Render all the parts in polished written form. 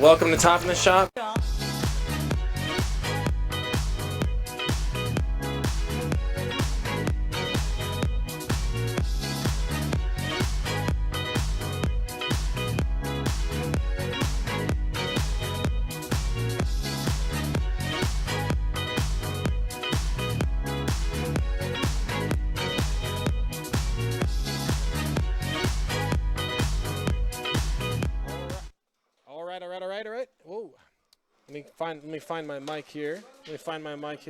Welcome to Top in the Shop. All right. Whoa. Let me find my mic here.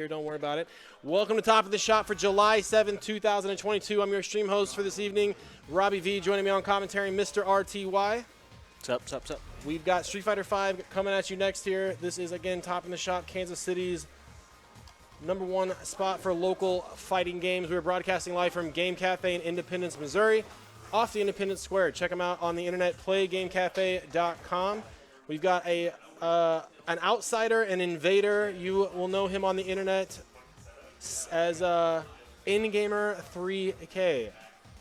Don't worry about it. Welcome to Top of the Shop for July 7th, 2022. I'm your stream host for this evening, Robbie V. Joining me on commentary, Mr. RTY. What's up? We've got Street Fighter V coming at you next here. This is, again, Top in the Shop, Kansas City's #1 spot for local fighting games. We're broadcasting live from Game Cafe in Independence, Missouri, off the Independence Square. Check them out on the internet, playgamecafe.com. We've got an outsider, an invader. You will know him on the internet as InGamer 3K.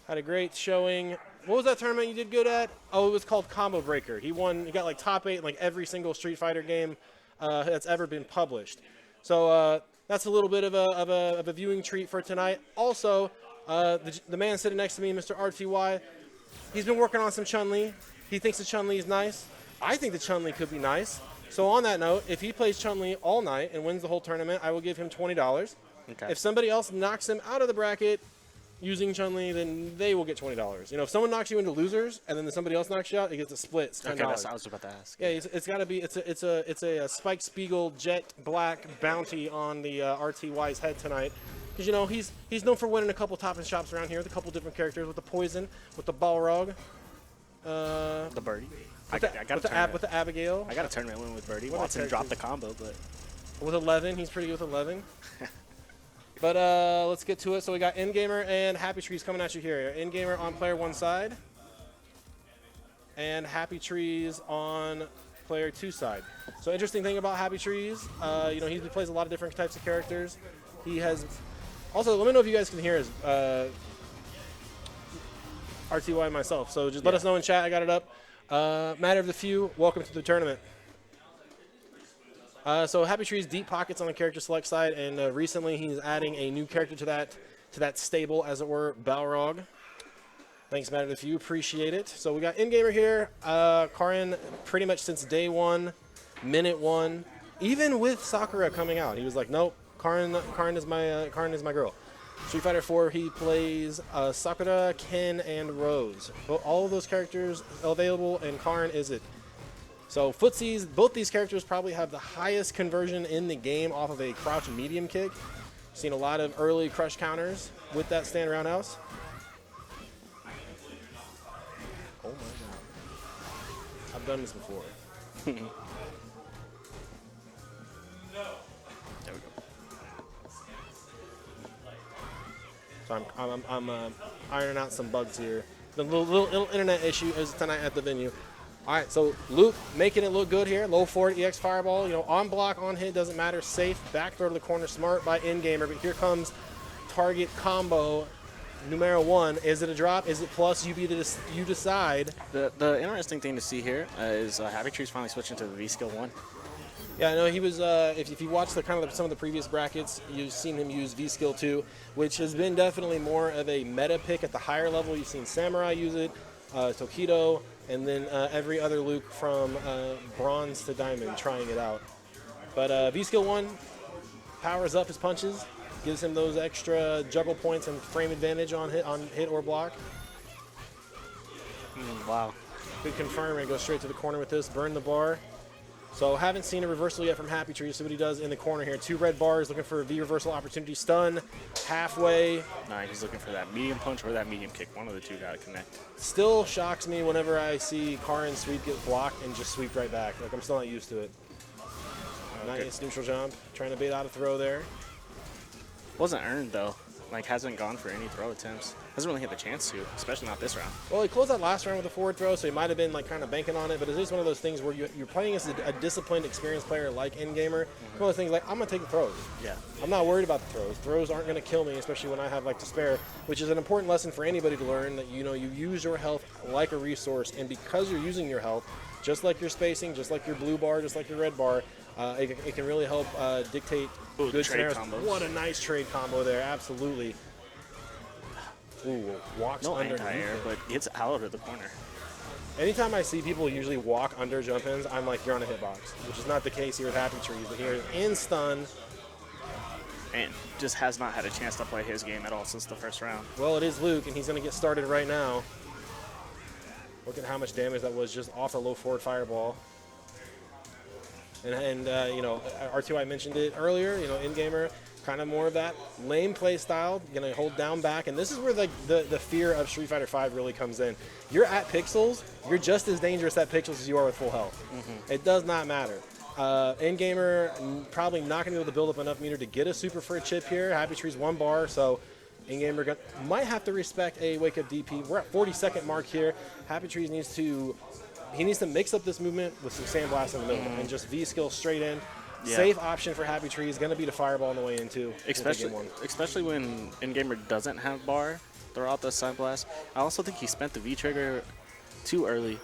Had a great showing. What was that tournament you did good at? Oh, it was called Combo Breaker. He won. He got like top 8 in like every single Street Fighter game that's ever been published. So that's a little bit of a viewing treat for tonight. Also, the man sitting next to me, Mr. RTY, he's been working on some Chun-Li. He thinks the Chun-Li is nice. I think the Chun-Li could be nice. So on that note, if he plays Chun-Li all night and wins the whole tournament, I will give him $20. Okay. If somebody else knocks him out of the bracket using Chun-Li, then they will get $20. You know, if someone knocks you into losers and then somebody else knocks you out, it gets a split. It's $10. Okay, that's what I was about to ask. Yeah, it's got to be. It's a Spike Spiegel jet black bounty on the RTY's head tonight. Because, you know, he's known for winning a couple top and shops around here with a couple different characters, with the Poison, with the Balrog. The Birdie. With the Abigail. I got a tournament win with Birdie. Watson dropped the combo, but with 11, he's pretty good with 11. But let's get to it. So we got InGamer and Happy Trees coming at you here. InGamer on player 1 side, and Happy Trees on player 2 side. So interesting thing about Happy Trees, you know, he plays a lot of different types of characters. He has also. Let me know if you guys can hear his RTY myself. So just let us know in chat. I got it up. Matter of the Few, welcome to the tournament. So Happy Tree's deep pockets on the character select side, and recently he's adding a new character to that stable, as it were, Balrog. Thanks, Matter of the Few, appreciate it. So we got InGamer here, Karin pretty much since day 1, minute 1, even with Sakura coming out. He was like, nope, Karin is my girl. Street Fighter 4, he plays Sakura, Ken, and Rose. All of those characters available, and Karin is it. So footsies, both these characters probably have the highest conversion in the game off of a crouch medium kick. Seen a lot of early crush counters with that stand roundhouse. Oh my god. I've done this before. there we go. So I'm ironing out some bugs here. The little internet issue is tonight at the venue. All right, so Luke making it look good here. Low forward EX fireball. You know, on block, on hit, doesn't matter. Safe. Back throw to the corner. Smart by InGamer. But here comes target combo numero 1. Is it a drop? Is it plus? You decide. The interesting thing to see here is Happy Tree's finally switching to the V skill 1. Yeah, I know he was. If you watch some of the previous brackets, you've seen him use V skill 2, which has been definitely more of a meta pick at the higher level. You've seen Samurai use it, Tokido, and then every other Luke from bronze to diamond trying it out. But V skill 1 powers up his punches, gives him those extra juggle points and frame advantage on hit or block. Wow. Could confirm and go straight to the corner with this. Burn the bar. So haven't seen a reversal yet from Happy Tree. See what he does in the corner here. 2 red bars, looking for a V reversal opportunity. Stun, halfway. Nah, he's looking for that medium punch or that medium kick. One of the two got to connect. Still shocks me whenever I see Karin sweep get blocked and just sweep right back. Like, I'm still not used to it. Nice neutral jump. Trying to bait out a throw there. Wasn't earned, though. Like, hasn't gone for any throw attempts. Hasn't really had the chance to, especially not this round. Well, he closed that last round with a forward throw, so he might have been like kind of banking on it, but it is one of those things where you're playing as a disciplined, experienced player like InGamer. One of those things like, I'm going to take the throws. Yeah. I'm not worried about the throws. Throws aren't going to kill me, especially when I have like to spare, which is an important lesson for anybody to learn, that, you know, you use your health like a resource, and because you're using your health just like your spacing, just like your blue bar, just like your red bar. It can really help dictate Ooh, good trade scenarios. combos. What a nice trade combo there, absolutely. Ooh, walks No under anti-air, but gets out of the corner. Anytime I see people usually walk under jump-ins, I'm like, you're on a hitbox, which is not the case here with Happy Trees, but here in stun. And just has not had a chance to play his game at all since the first round. Well, it is Luke, and he's going to get started right now. Look at how much damage that was just off a low forward fireball. And you know, R2I mentioned it earlier, you know, in-gamer, kind of more of that lame play style, going to hold down back. And this is where the fear of Street Fighter V really comes in. You're at pixels, you're just as dangerous at pixels as you are with full health. It does not matter. In-gamer, probably not going to be able to build up enough meter to get a super for a chip here. Happy Tree's 1 bar, so in-gamer might have to respect a wake-up DP. We're at 40-second mark here. Happy Trees needs to mix up this movement with some Sandblast in the middle and just V-skill straight in. Yeah. Safe option for Happy Trees. Going to be the fireball on the way in, too. Especially when in-gamer doesn't have bar, throw out the Side Blast. I also think he spent the V-trigger too early.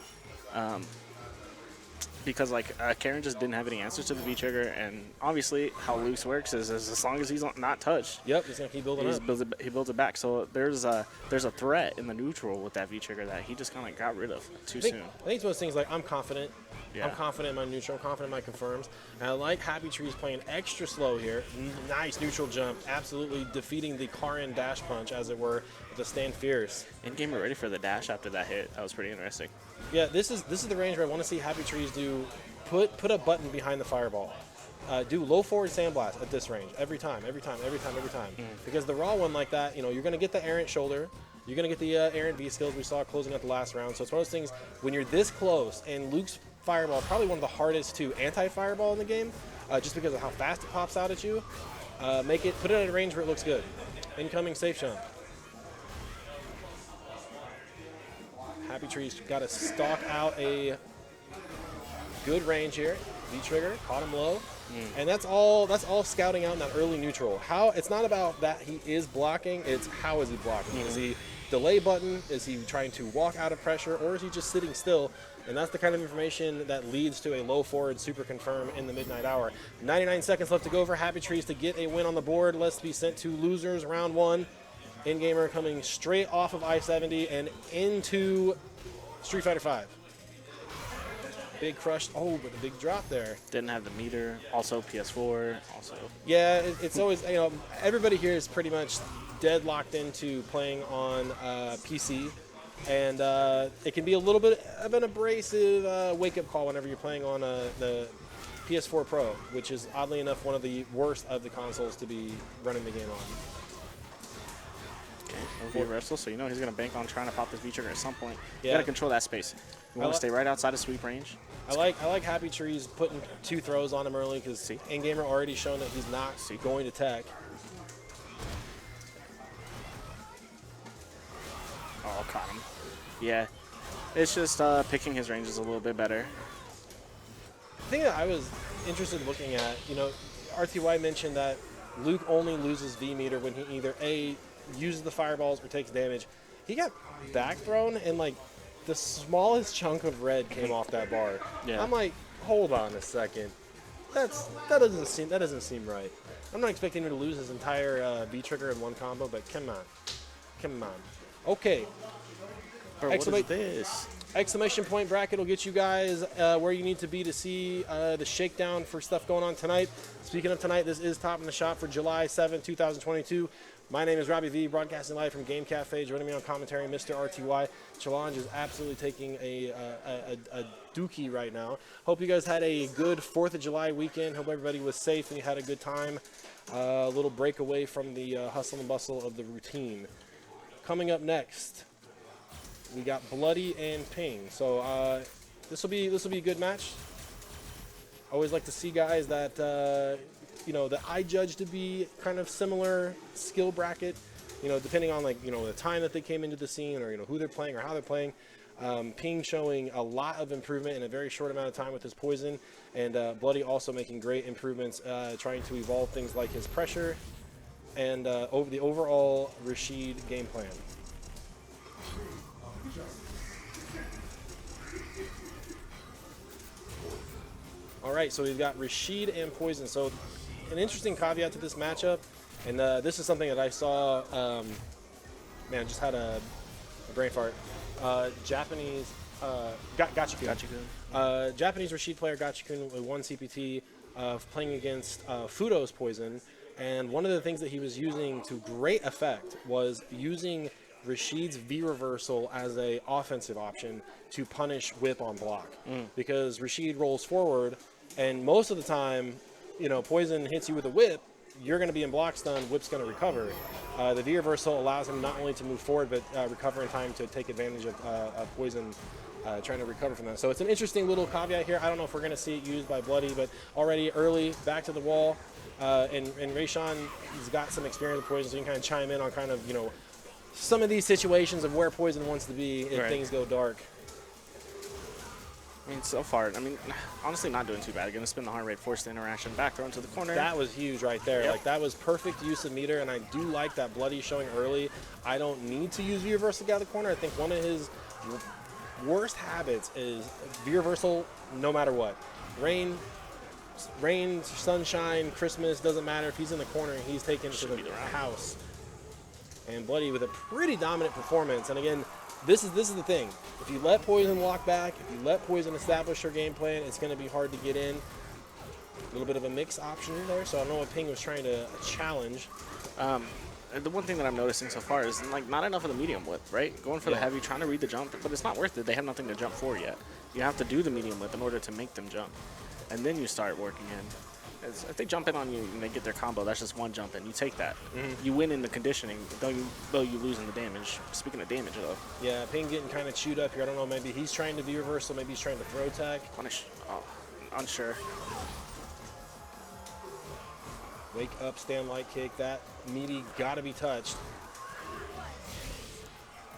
Because like Karen just didn't have any answers to the V-trigger, and obviously how Luke's works is as long as he's not touched, yep, he's gonna keep building up. He builds it back. So there's a threat in the neutral with that V-trigger that he just kind of got rid of too soon. I think it's one of those things like I'm confident. Yeah. I'm confident in my neutral. I'm confident in my confirms. And I like Happy Trees playing extra slow here. Nice neutral jump, absolutely defeating the Karin dash punch, as it were, with the stand fierce. In-gamer ready for the dash after that hit. That was pretty interesting. Yeah, this is the range where I want to see Happy Trees do put a button behind the fireball. Do low forward sandblast at this range every time. Because the raw one like that, you know, you're going to get the errant shoulder. You're going to get the errant V skills we saw closing out the last round. So it's one of those things when you're this close, and Luke's fireball, probably one of the hardest to anti-fireball in the game, just because of how fast it pops out at you. Put it at a range where it looks good. Incoming safe jump. Happy Trees got to stalk out a good range here. V-trigger, caught him low. And that's all scouting out in that early neutral. It's not about that he is blocking, it's how is he blocking. Is he delay button? Is he trying to walk out of pressure, or is he just sitting still? And that's the kind of information that leads to a low forward super confirm in the midnight hour. 99 seconds left to go for Happy Trees to get a win on the board. Let's be sent to losers round 1. In-gamer coming straight off of I-70 and into Street Fighter V. Big crush. Oh, but a big drop there. Didn't have the meter. Also PS4. Also. Yeah, it's always, you know, everybody here is pretty much deadlocked into playing on PC. And it can be a little bit of an abrasive wake-up call whenever you're playing on the PS4 Pro, which is oddly enough one of the worst of the consoles to be running the game on. Okay, reversal, so you know he's going to bank on trying to pop this V-trigger at some point. Yeah. You got to control that space. You want to stay right outside of sweep range. I like Happy Trees putting 2 throws on him early because in-gamer already shown that he's not going to tech. Oh, caught him. Yeah, it's just picking his ranges a little bit better. The thing that I was interested in looking at, you know, RTY mentioned that Luke only loses V-meter when he either A, uses the fireballs or takes damage. He got back thrown and like the smallest chunk of red came off that bar. Yeah. I'm like, hold on a second. That doesn't seem right. I'm not expecting him to lose his entire V-trigger in one combo, but come on. Okay. Bro, what is this? Exclamation point bracket will get you guys where you need to be to see the shakedown for stuff going on tonight. Speaking of tonight, this is Top in the Shop for July 7, 2022. My name is Robbie V, broadcasting live from Game Cafe. Joining me on commentary, Mr. RTY. Challenge is absolutely taking a dookie right now. Hope you guys had a good 4th of July weekend. Hope everybody was safe and you had a good time. A little break away from the hustle and bustle of the routine. Coming up next, we got Bloody and Ping. So this will be a good match. I always like to see guys that you know, that I judge to be kind of similar skill bracket. You know, depending on like, you know, the time that they came into the scene, or you know who they're playing or how they're playing. Ping showing a lot of improvement in a very short amount of time with his poison, and Bloody also making great improvements, trying to evolve things like his pressure and over the overall Rashid game plan. All right, so we've got Rashid and Poison. So an interesting caveat to this matchup, and this is something that I saw, man, just had a brain fart. Japanese, Gachikun. Japanese Rashid player Gachikun with 1 CPT playing against Fudo's Poison. And one of the things that he was using to great effect was using Rashid's V reversal as a offensive option to punish whip on block. Because Rashid rolls forward, and most of the time, you know, Poison hits you with a whip, you're going to be in block stun, whip's going to recover. The V reversal allows him not only to move forward, but recover in time to take advantage of Poison trying to recover from that. So it's an interesting little caveat here. I don't know if we're going to see it used by Bloody, but already early, back to the wall. And Rayshawn, he's got some experience with Poison, so he can kind of chime in on kind of, you know, some of these situations of where Poison wants to be if things go dark. I mean, so far, I mean, honestly not doing too bad. Going to spin the heart rate, force the interaction, back throw into the corner. That was huge right there. Yep. Like, that was perfect use of meter, and I do like that Bloody showing early. I don't need to use V-reversal to get out of the corner. I think one of his worst habits is V-reversal no matter what. Rain, sunshine, Christmas, doesn't matter. If he's in the corner, he's taken to the house. And Bloody with a pretty dominant performance. And again, this is the thing. If you let Poison walk back, if you let Poison establish her game plan, it's going to be hard to get in. A little bit of a mix option there, so I don't know what Ping was trying to challenge. The one thing that I'm noticing so far is like not enough of the medium whip, right? Going for the heavy, trying to read the jump, but it's not worth it. They have nothing to jump for yet. You have to do the medium whip in order to make them jump. And then you start working in. If they jump in on you and they get their combo, that's just one jump in. You take that. You win in the conditioning, though you lose in the damage. Speaking of damage, though. Yeah, Ping getting kind of chewed up here. I don't know, maybe he's trying to V-reversal, maybe he's trying to throw tag. Punish. Oh, unsure. Wake up, stand light kick. That meaty got to be touched.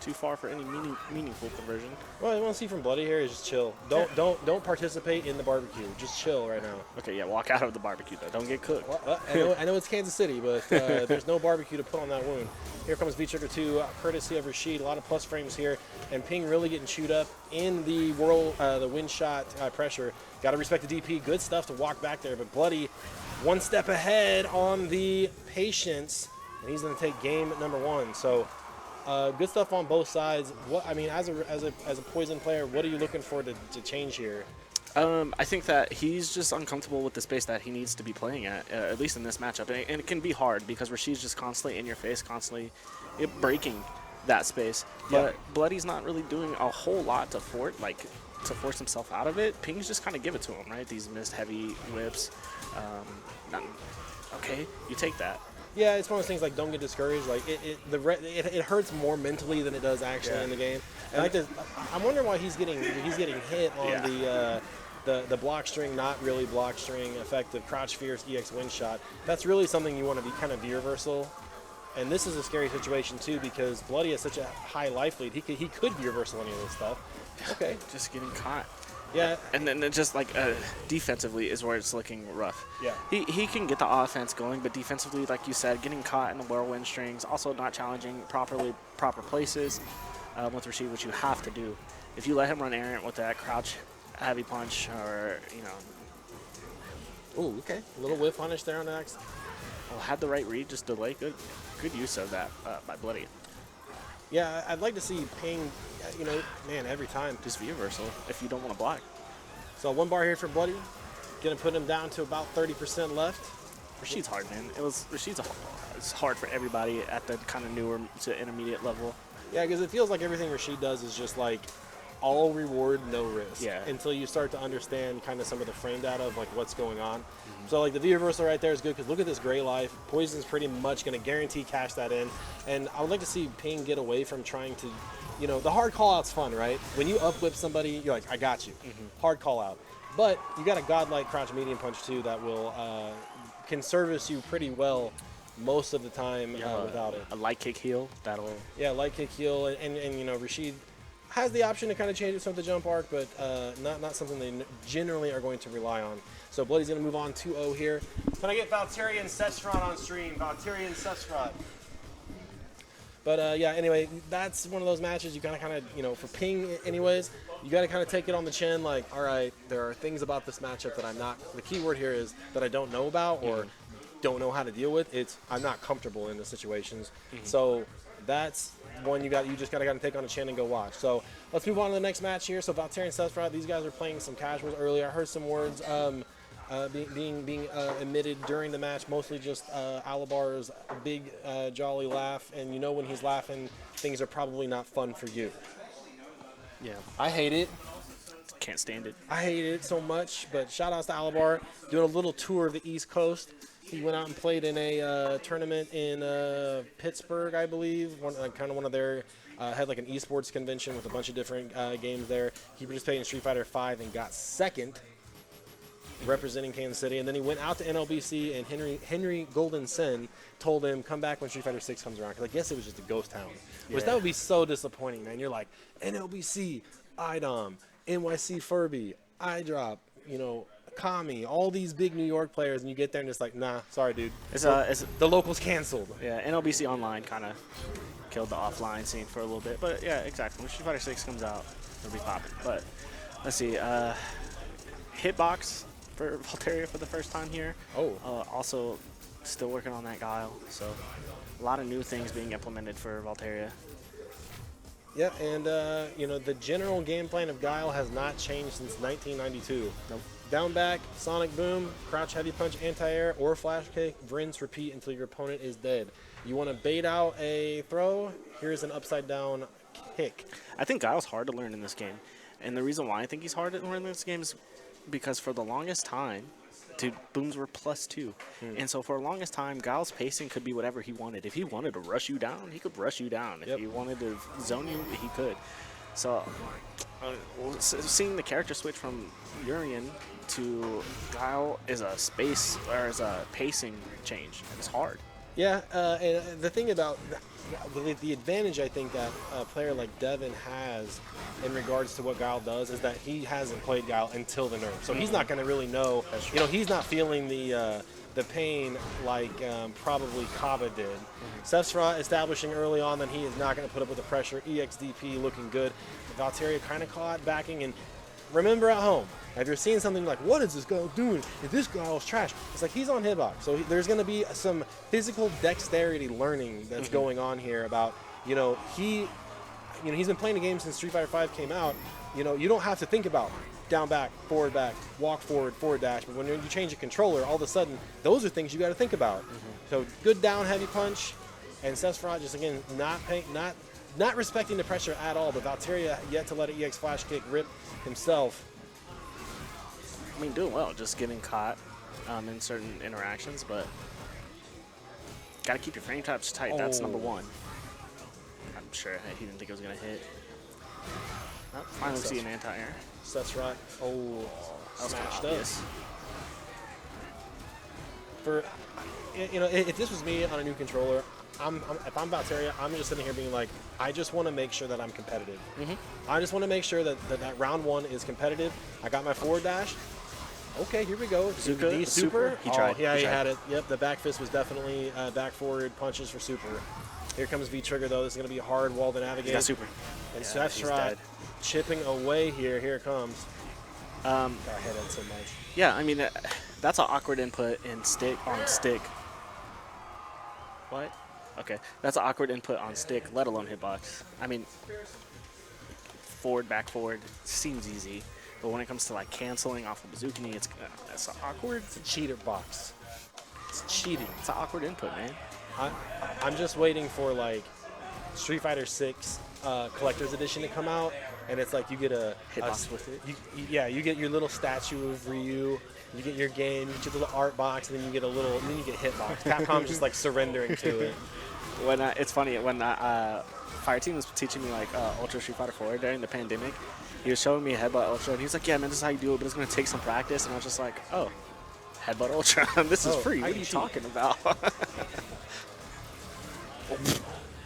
Too far for any meaningful conversion. Well, I want to see from Bloody here is just chill. Don't participate in the barbecue. Just chill right now. Okay, yeah, walk out of the barbecue though. Don't get cooked. Well, I know it's Kansas City, but there's no barbecue to put on that wound. Here comes V-Trigger 2, courtesy of Rashid. A lot of plus frames here, and Ping really getting chewed up in the the wind shot pressure. Got to respect the DP. Good stuff to walk back there, but Bloody one step ahead on the patience, and he's going to take game number 1. So. Good stuff on both sides. What I mean, as a Poison player, what are you looking for to change here? I think that he's just uncomfortable with the space that he needs to be playing at least in this matchup. And it can be hard because Rashid's just constantly in your face, constantly breaking that space. But Bloody's not really doing a whole lot to force himself out of it. Ping's just kind of give it to him, right? These missed heavy whips. Okay, you take that. Yeah, it's one of those things like don't get discouraged. Like it hurts more mentally than it does actually in the game. And like I'm wondering why he's getting hit on the block string, not really block string effective crouch fierce EX wind shot. That's really something you want to be kind of V-reversal. And this is a scary situation too because Bloody has such a high life lead. He could V-reversal any of this stuff. Okay, just getting caught. Yeah, and then it just like defensively is where it's looking rough. Yeah, he can get the offense going, but defensively, like you said, getting caught in the whirlwind strings, also not challenging proper places with Rashid, which you have to do. If you let him run errant with that crouch heavy punch, or Ooh, okay, a little whiff punish there on the next. Well, had the right read, just delay. Good use of that by Bloody. Yeah, I'd like to see Ping, man, every time. Just V-reversal if you don't want to block. So 1 bar here for Bloody. Gonna put him down to about 30% left. Rashid's hard, man. It's hard for everybody at the kind of newer to intermediate level. Yeah, because it feels like everything Rashid does is just like all reward, no risk. Yeah. Until you start to understand kind of some of the frame data of like what's going on. So like the V-reversal right there is good because look at this gray life. Poison's pretty much going to guarantee cash that in. And I would like to see Ping get away from trying to, the hard call out's fun, right? When you up whip somebody, you're like, I got you. Hard call out. But you got a godlike crouch medium punch too that will can service you pretty well most of the time without it. A light kick heel, that'll... Yeah, light kick heel. And Rashid has the option to kind of change it with the jump arc, but not something they generally are going to rely on. So Bloody's going to move on 2-0 here. Can I get Valtteri and Sestron on stream? Valtteri and Sestron. But yeah, anyway, that's one of those matches you gotta kind of, you know, for Ping, anyways, you gotta kind of take it on the chin. Like, all right, there are things about this matchup that I'm not. The key word here is that I don't know about or don't know how to deal with. It's I'm not comfortable in the situations. So that's one you just gotta take on the chin and go watch. So let's move on to the next match here. So Valtteri and Sephiroth, these guys are playing some casuals earlier. I heard some words. Being emitted during the match, mostly just Alabar's big jolly laugh, and you know when he's laughing, things are probably not fun for you. Yeah. I hate it. Can't stand it. I hate it so much, but shout outs to Alabar, doing a little tour of the East Coast. He went out and played in a tournament in Pittsburgh, I believe, kind of one of their, had like an esports convention with a bunch of different games there. He participated in Street Fighter V and got second, representing Kansas City, and then he went out to NLBC, and Henry Golden Sen told him, come back when Street Fighter 6 comes around, because I guess it was just a ghost town. Which that would be so disappointing, man. You're like, NLBC, IDOM, NYC Furby, iDrop, you know, Kami, all these big New York players, and you get there and it's like, nah, sorry, dude. The locals canceled. Yeah, NLBC Online kind of killed the offline scene for a little bit, but yeah, exactly. When Street Fighter 6 comes out, it'll be popping. But let's see, Hitbox for Valtteri for the first time here. Also still working on that Guile, so a lot of new things being implemented for Valtteri. Yeah, and you know, the general game plan of Guile has not changed since 1992. Nope. Down back, sonic boom, crouch heavy punch, anti-air, or flash kick, rinse, repeat until your opponent is dead. You want to bait out a throw, here's an upside down kick. I think Guile's hard to learn in this game, and the reason why I think he's hard to learn in this game is because for the longest time, dude, booms were +2. And so for the longest time, Guile's pacing could be whatever he wanted. If he wanted to rush you down, he could rush you down. If he wanted to zone you, he could. So seeing the character switch from Urian to Guile is a pacing change, and it's hard. Yeah, and the thing about the advantage I think that a player like Devin has in regards to what Guile does is that he hasn't played Guile until the nerf, so he's not going to really know. You know, he's not feeling the pain like probably Kaba did. Sephiroth establishing early on that he is not going to put up with the pressure. EXDP looking good. Valtteri kind of caught backing, and remember at home, if you're seeing something like, what is this guy doing? If this Guile's trash, it's like he's on hitbox. So there's going to be some physical dexterity learning that's going on here about, you know, he's been playing the game since Street Fighter V came out. You know, you don't have to think about down back, forward walk forward, forward dash. But when you change a controller, all of a sudden, those are things you got to think about. So good down heavy punch, and Sephiroth just again not respecting the pressure at all. But Valtteri yet to let an EX flash kick rip himself. I mean, doing well, just getting caught in certain interactions, but got to keep your frame traps tight. That's number one. I'm sure he didn't think it was going to hit. Oh, finally see an anti-air. Sephiroth. Smashed up. Yes. For, you know, if this was me on a new controller, if I'm Valtteri, I'm just sitting here being like, I just want to make sure that I'm competitive. I just want to make sure that round one is competitive. I got my forward dash. Okay, here we go. Super. He tried. Yeah, he had it. Yep, the back fist was definitely back forward punches for Super. Here comes V-Trigger, though. This is going to be a hard wall to navigate. He got Super. And Sephiroth chipping away here. Here it comes. Got hit on so much. Yeah, I mean, that's an awkward input in stick on stick. What? Okay, that's an awkward input on stick, let alone hitbox. I mean, forward, back, forward seems easy, but when it comes to like canceling off of Bazooka, it's awkward. It's a cheater box. It's cheating. It's an awkward input, man. I'm just waiting for like Street Fighter 6 Collector's Edition to come out, and it's like you get a hitbox with it. You get your little statue of Ryu. You get your game, you get your little art box, and then you get hitbox. Capcom's just like surrendering to it. It's funny when Fireteam was teaching me like Ultra Street Fighter 4 during the pandemic. He was showing me Headbutt Ultra, and he was like, "Yeah, man, this is how you do it, but it's gonna take some practice." And I was just like, "Oh, Headbutt Ultra, this is free. What are you talking about?"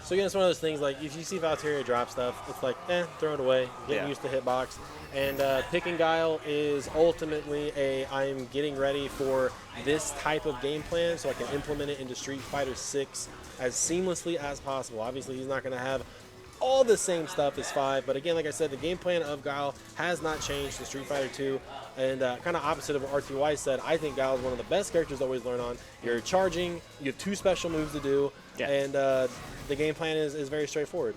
So again, it's one of those things like if you see Valtteri drop stuff, it's like, throw it away. Getting used to hitbox. And picking Guile is ultimately I'm getting ready for this type of game plan so I can implement it into Street Fighter 6 as seamlessly as possible. Obviously, he's not going to have all the same stuff as 5, but again, like I said, the game plan of Guile has not changed to Street Fighter 2, and kind of opposite of what RTY said, I think Guile is one of the best characters to always learn on. You're charging, you have 2 special moves to do, and the game plan is very straightforward.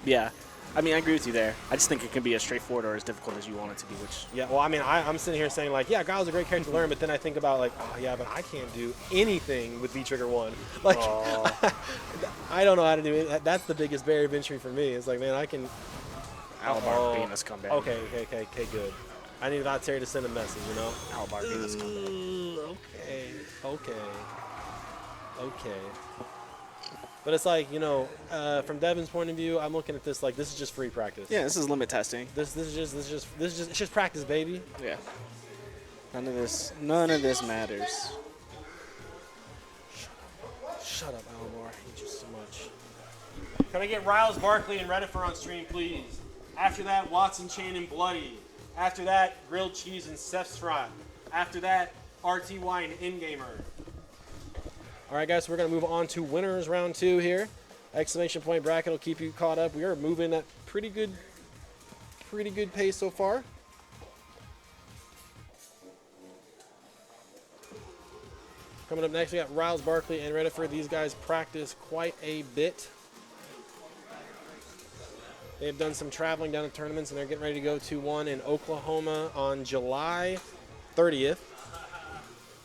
Yeah. I mean, I agree with you there. I just think it can be as straightforward or as difficult as you want it to be, which... Yeah, well, I mean, I'm sitting here saying, like, yeah, Guile's a great character to learn, but then I think about, like, oh, yeah, but I can't do anything with V-Trigger 1. Like, I don't know how to do it. That's the biggest barrier of entry for me. It's like, man, I can... Alabar Venus comeback. Okay, good. I need Terry to send a message, you know? Alabar Venus comeback. Okay. But it's like, you know, from Devin's point of view, I'm looking at this like this is just free practice. Yeah, this is limit testing. This is just it's just practice, baby. Yeah. None of this matters. Shut up, Alomar. I hate you so much. Can I get Riles, Barkley, and Redifer on stream, please? After that, Watson, Chain, and Bloody. After that, Grilled Cheese and Seth's Fry. After that, RTY and Ingamer. All right, guys, so we're going to move on to winners round 2 here. Exclamation point bracket will keep you caught up. We are moving at pretty good pace so far. Coming up next, we got Riles, Barkley, and Redifer. These guys practice quite a bit. They've done some traveling down to tournaments, and they're getting ready to go to one in Oklahoma on July 30th.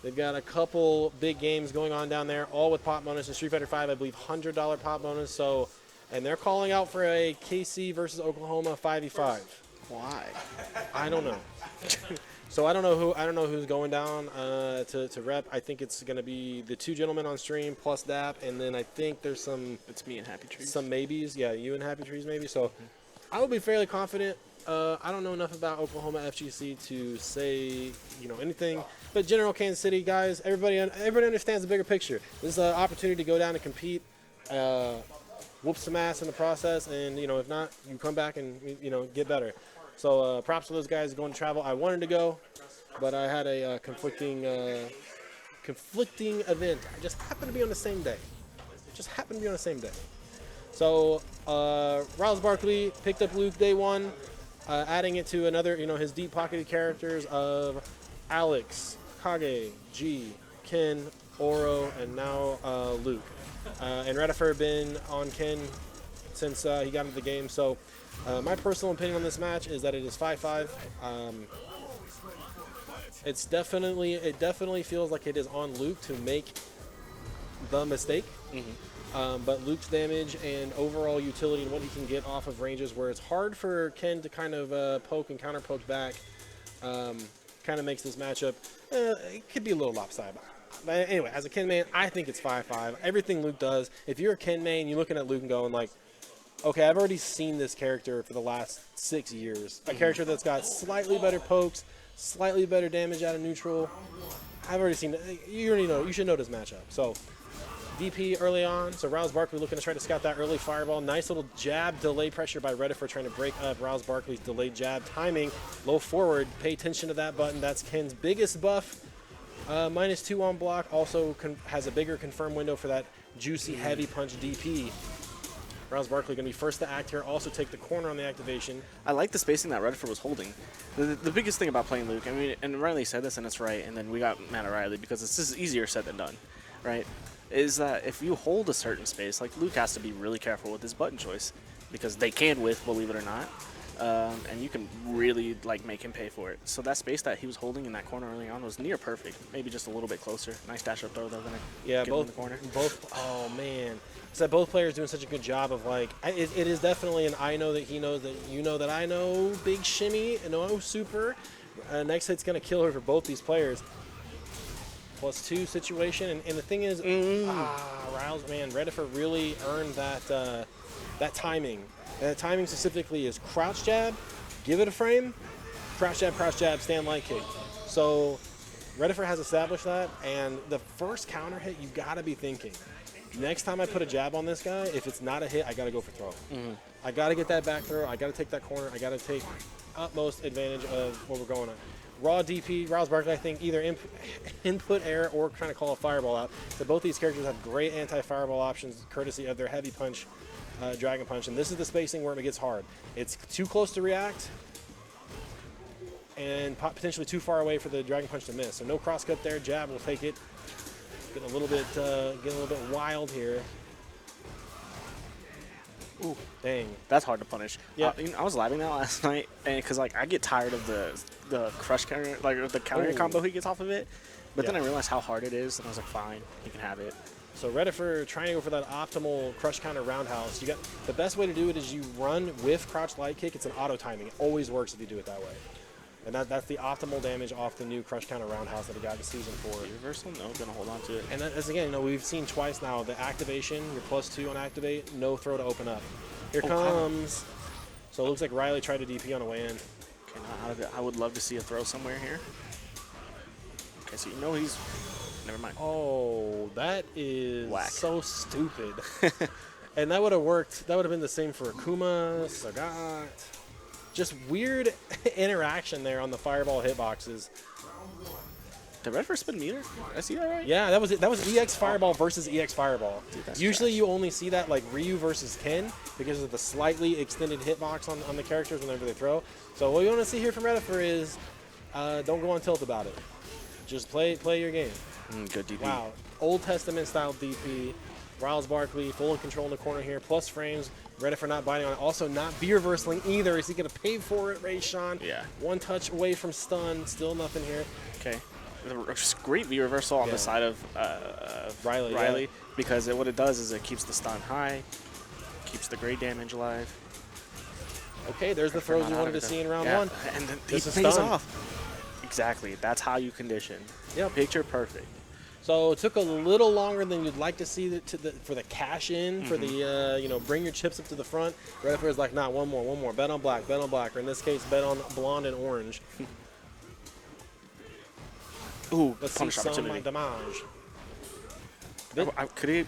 They've got a couple big games going on down there, all with pop bonus. In Street Fighter 5, I believe, $100 pop bonus. So, and they're calling out for a KC versus Oklahoma 5v5. Why? I don't know. So I don't know who's going down to rep. I think it's going to be the 2 gentlemen on stream plus DAP, and then I think there's some. It's me and Happy Trees. Some maybes, yeah, you and Happy Trees maybe. So I will be fairly confident. I don't know enough about Oklahoma FGC to say anything. But general Kansas City guys, everybody understands the bigger picture. This is an opportunity to go down and compete, whoop some ass in the process, and if not, you come back and get better. So props to those guys going to travel. I wanted to go, but I had a conflicting event. I just happened to be on the same day. So Riles Barkley picked up Luke day 1, adding it to another, his deep pocketed characters of Alex, Kage, G, Ken, Oro, and now Luke. And Redifer been on Ken since he got into the game. So my personal opinion on this match is that it is 5-5. It definitely feels like it is on Luke to make the mistake. But Luke's damage and overall utility and what he can get off of ranges where it's hard for Ken to kind of poke and counter poke back kind of makes this matchup, it could be a little lopsided. But anyway, as a Ken main, I think it's 5-5. Everything Luke does, if you're a Ken main, you're looking at Luke and going like, okay, I've already seen this character for the last 6 years. A character that's got slightly better pokes, slightly better damage out of neutral. I've already seen it. You already know. You should know this matchup. So DP early on. So Riles Barkley looking to try to scout that early fireball. Nice little jab delay pressure by Redifer trying to break up Riles Barkley's delayed jab timing. Low forward. Pay attention to that button. That's Ken's biggest buff. -2 on block. Also has a bigger confirm window for that juicy heavy punch DP. Riles Barkley going to be first to act here. Also take the corner on the activation. I like the spacing that Redifer was holding. The biggest thing about playing Luke, I mean, and Riley said this, and it's right, and then we got mad at Riley because this is easier said than done, right? Is that if you hold a certain space, like Luke has to be really careful with his button choice because they can whiff, believe it or not, and you can really like make him pay for it. So that space that he was holding in that corner early on was near perfect, maybe just a little bit closer. Nice dash up throw though, then get him in the corner. Oh man, so both players doing such a good job of like it is definitely an I know that he knows that you know that I know big shimmy and no super. Next hit's gonna kill her for both these players. +2 situation, and the thing is, Riles, man, Redifer really earned that timing. And the timing specifically is crouch jab, give it a frame, crouch jab, stand light kick. So Redifer has established that, and the first counter hit, you gotta be thinking, next time I put a jab on this guy, if it's not a hit, I gotta go for throw. I gotta get that back throw, I gotta take that corner, I gotta take utmost advantage of what we're going on. raw DP, Rouse Barkley, I think either input error or trying to call a fireball out. So both these characters have great anti-fireball options courtesy of their heavy punch, Dragon Punch. And this is the spacing where it gets hard. It's too close to react and potentially too far away for the Dragon Punch to miss. So no cross cut there. Jab will take it. Getting a little bit wild here. Ooh, dang. That's hard to punish. Yeah. I was labbing that last night, and because like I get tired of the crush counter, like the counter combo he gets off of it. But then I realized how hard it is, and I was like, fine, he can have it. So Reddifer trying to go for that optimal crush counter roundhouse. You got the best way to do it is you run with crouch light kick. It's an auto timing. It always works if you do it that way. And that's the optimal damage off the new crush counter roundhouse that he got in Season 4. Reversal? No, gonna hold on to it. And that's again, we've seen twice now the activation, your +2 on activate, no throw to open up. Here comes. So it looks like Riley tried to DP on the way in. Okay, now out of it. I would love to see a throw somewhere here. Okay, so he's. Never mind. Oh, that is Whack. so stupid. And that would have worked. That would have been the same for Akuma, Sagat. Just weird interaction there on the fireball hitboxes. Did Reddifer spin meter? Did I see that right? Yeah, that was it. That was EX Fireball versus EX Fireball. Dude, Usually trash. you only see that like Ryu versus Ken because of the slightly extended hitbox on the characters whenever they throw. So what you want to see here from Reddifer is don't go on tilt about it. Just play your game. Good DP. Wow. Old Testament style DP. Riles Barkley full in control in the corner here. Plus frames. Reddifer not biting on it. Also not V-reversing either. Is he going to pay for it, Ray Sean? Yeah. One touch away from stun. Still nothing here. Okay. Great V reversal on the side of Riley because what it does is it keeps the stun high, keeps the great damage alive. Okay, there's the throws you wanted to see in round one. And then he This is pays stun. off. Exactly. That's how you condition. Yep. Picture perfect. So it took a little longer than you'd like to see for the cash in, for the, bring your chips up to the front. Reddifer is like, nah, one more. Bet on black, or in this case, bet on blonde and orange. Ooh, Let's see punish some opportunity. damage.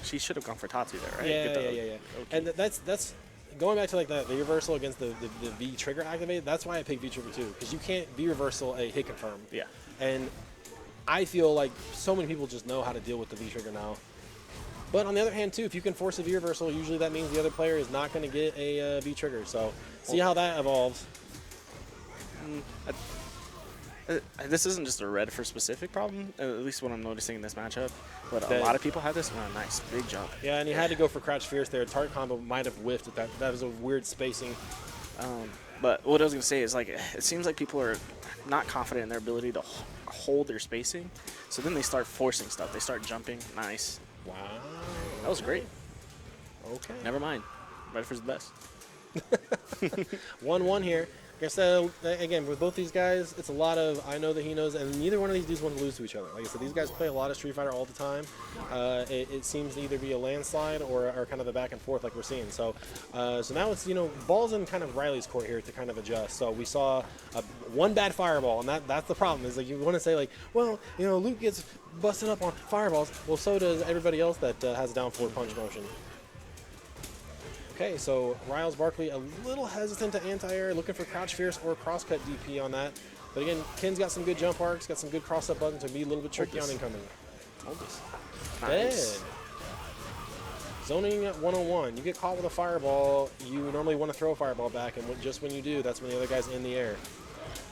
She should have gone for Tatsu there, right? Yeah. Okay. And that's going back to like the reversal against the V trigger activated. That's why I picked V trigger too, because you can't V reversal a hit confirm. Yeah. And I feel like so many people just know how to deal with the V trigger now. But on the other hand too, if you can force a V reversal, usually that means the other player is not going to get a V trigger. So see how that evolves. This isn't just a Reddifer specific problem, at least what I'm noticing in this matchup, but a lot of people have this. Oh, nice, big jump. Yeah, and you had to go for Crouch Fierce there. Tart combo might have whiffed at that. That was a weird spacing. But what I was going to say is, like, it seems like people are not confident in their ability to hold their spacing, so then they start forcing stuff. They start jumping. Nice. Wow. That was great. Okay. Never mind. Reddifer's the best. 1-1 here. Like I said, again, with both these guys, it's a lot of I know that he knows, and neither one of these dudes want to lose to each other. Like I said, these guys play a lot of Street Fighter all the time. It seems to either be a landslide or kind of a back and forth like we're seeing. So so now it's, balls in kind of Riley's court here to kind of adjust. So we saw one bad fireball, and that's the problem. Is like you want to say like, well, Luke gets busted up on fireballs. Well, so does everybody else that has a down forward punch motion. Okay, so Riles Barkley a little hesitant to anti-air, looking for Crouch Fierce or crosscut DP on that. But again, Ken's got some good jump arcs, got some good cross-up buttons to be a little bit tricky on incoming. Hold this. Nice. Dead. Zoning 101. You get caught with a fireball, you normally want to throw a fireball back, and just when you do, that's when the other guy's in the air.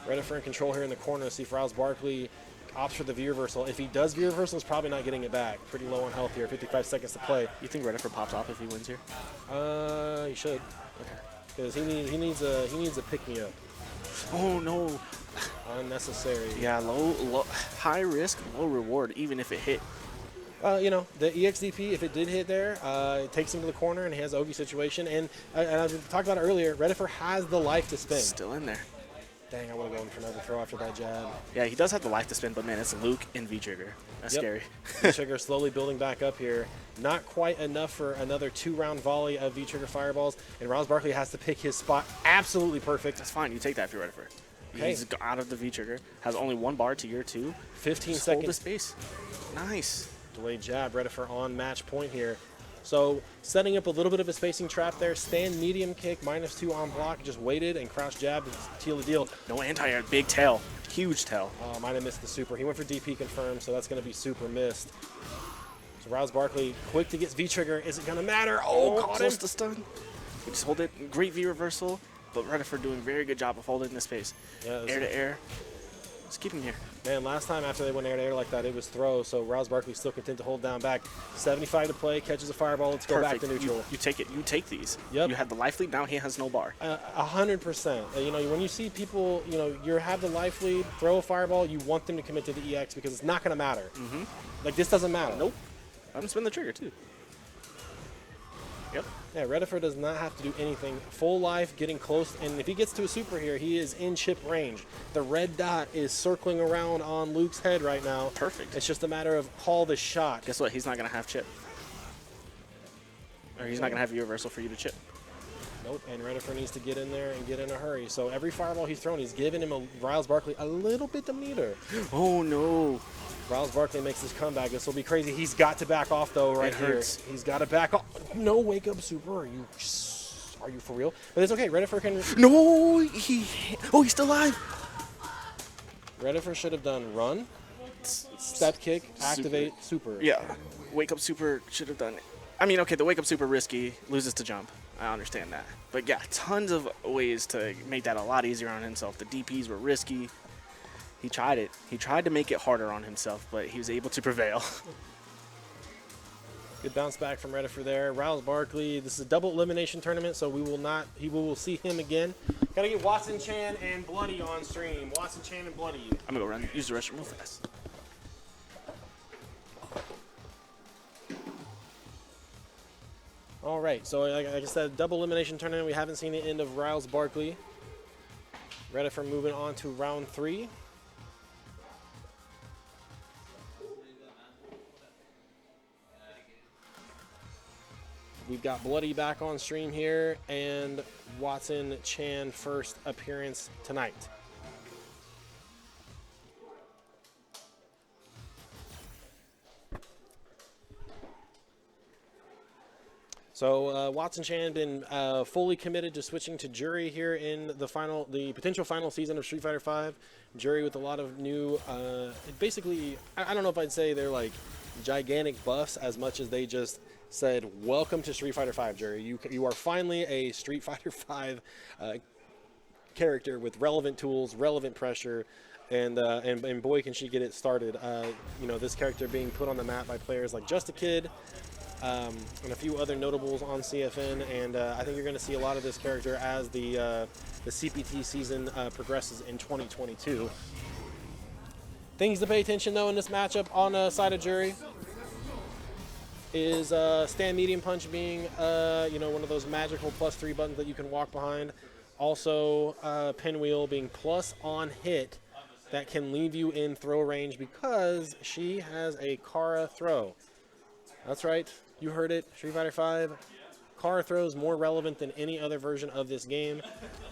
Reddifer in control here in the corner to see if Riles Barkley opts for the V reversal. If he does V reversal, he's probably not getting it back. Pretty low on health here. 55 seconds to play. You think Reddifer pops off if he wins here? He should. Okay. Because he needs a pick me up. Oh no. Unnecessary. Yeah, low, high risk, low reward, even if it hit. The EXDP, if it did hit there, it takes him to the corner and he has Ogi situation. And I talked about it earlier, Reddifer has the life to spin. Still in there. Dang, I want to go in for another throw after that jab. Yeah, he does have the life to spin, but man, it's Luke in V-Trigger. That's scary. V-Trigger slowly building back up here. Not quite enough for another 2-round volley of V-Trigger fireballs. And Riles Barkley has to pick his spot absolutely perfect. That's fine. You take that if you're Reddifer. Okay. He's out of the V-Trigger. Has only one bar to year 2. 15 Just seconds. hold the space. Nice. Delayed jab. Reddifer on match point here. So setting up a little bit of a spacing trap there. Stand medium kick, -2 on block. Just waited and crouch jab to seal the deal. No anti-air, big tail, huge tail. Might have missed the super. He went for DP confirmed, so that's going to be super missed. So Rouse Barkley, quick to get V-trigger. Is it going to matter? Oh, caught him. Close to stun. We just hold it. Great V reversal, but Rutherford doing a very good job of holding the space. Yeah, air to air. Just keep him here. Man, last time after they went air to air like that, it was throw, so Rouse Barkley still content to hold down back. 75 to play, catches a fireball. Let's go back to neutral. You take it. You take these. Yep. You had the life lead. Now he has no bar. 100%. You know, when you see people, you know, you have the life lead, throw a fireball, you want them to commit to the EX because it's not going to matter. Like, this doesn't matter. Nope. Let him spin the trigger, too. Yep. Yeah, Rutherford does not have to do anything. Full life, getting close, and if he gets to a super here, he is in chip range. The red dot is circling around on Luke's head right now. Perfect. It's just a matter of call the shot. Guess what? He's not going to have chip. Or he's not going to have universal for you to chip. Nope, and Rutherford needs to get in there and get in a hurry. So every fireball he's thrown, he's giving him Rouse Barkley a little bit of meter. Oh, no. Rouse Barkley makes his comeback. This will be crazy. He's got to back off, though, right here. Hurts. He's got to back off. No wake-up super. Are you for real? But it's okay. Rutherford can... No! He's still alive. Rutherford should have done run, step kick, activate, super. Yeah. Wake up super should have done it. I mean, okay, the wake up super risky, loses to jump. I understand that. But yeah, tons of ways to make that a lot easier on himself. The DPs were risky. He tried it. He tried to make it harder on himself, but he was able to prevail. Good bounce back from Rutherford there. Rouse Barkley. This is a double elimination tournament, so we will see him again. Gotta get Watson Chan and Bloody on stream. Watson Chan and Bloody. I'm gonna go run, use the restroom real fast. All right, so like I said, double elimination tournament. We haven't seen the end of Rouse Barkley. Rutherford moving on to round 3. We've got Bloody back on stream here, and Watson Chan first appearance tonight. So Watson Chan been fully committed to switching to Jury here in the potential final season of Street Fighter V. Jury with a lot of new, basically, I don't know if I'd say they're like gigantic buffs as much as they just said, welcome to Street Fighter V, Jury. You are finally a Street Fighter V character with relevant tools, relevant pressure, and boy, can she get it started. You know, this character being put on the map by players like Just a Kid, and a few other notables on CFN, and I think you're going to see a lot of this character as the CPT season progresses in 2022. Things to pay attention, though, in this matchup on the side of Jury is stand medium punch being you know, one of those magical +3 buttons that you can walk behind. Also, pinwheel being plus on hit that can leave you in throw range because she has a Kara throw. That's right, you heard it. Street Fighter V, Kara throws more relevant than any other version of this game.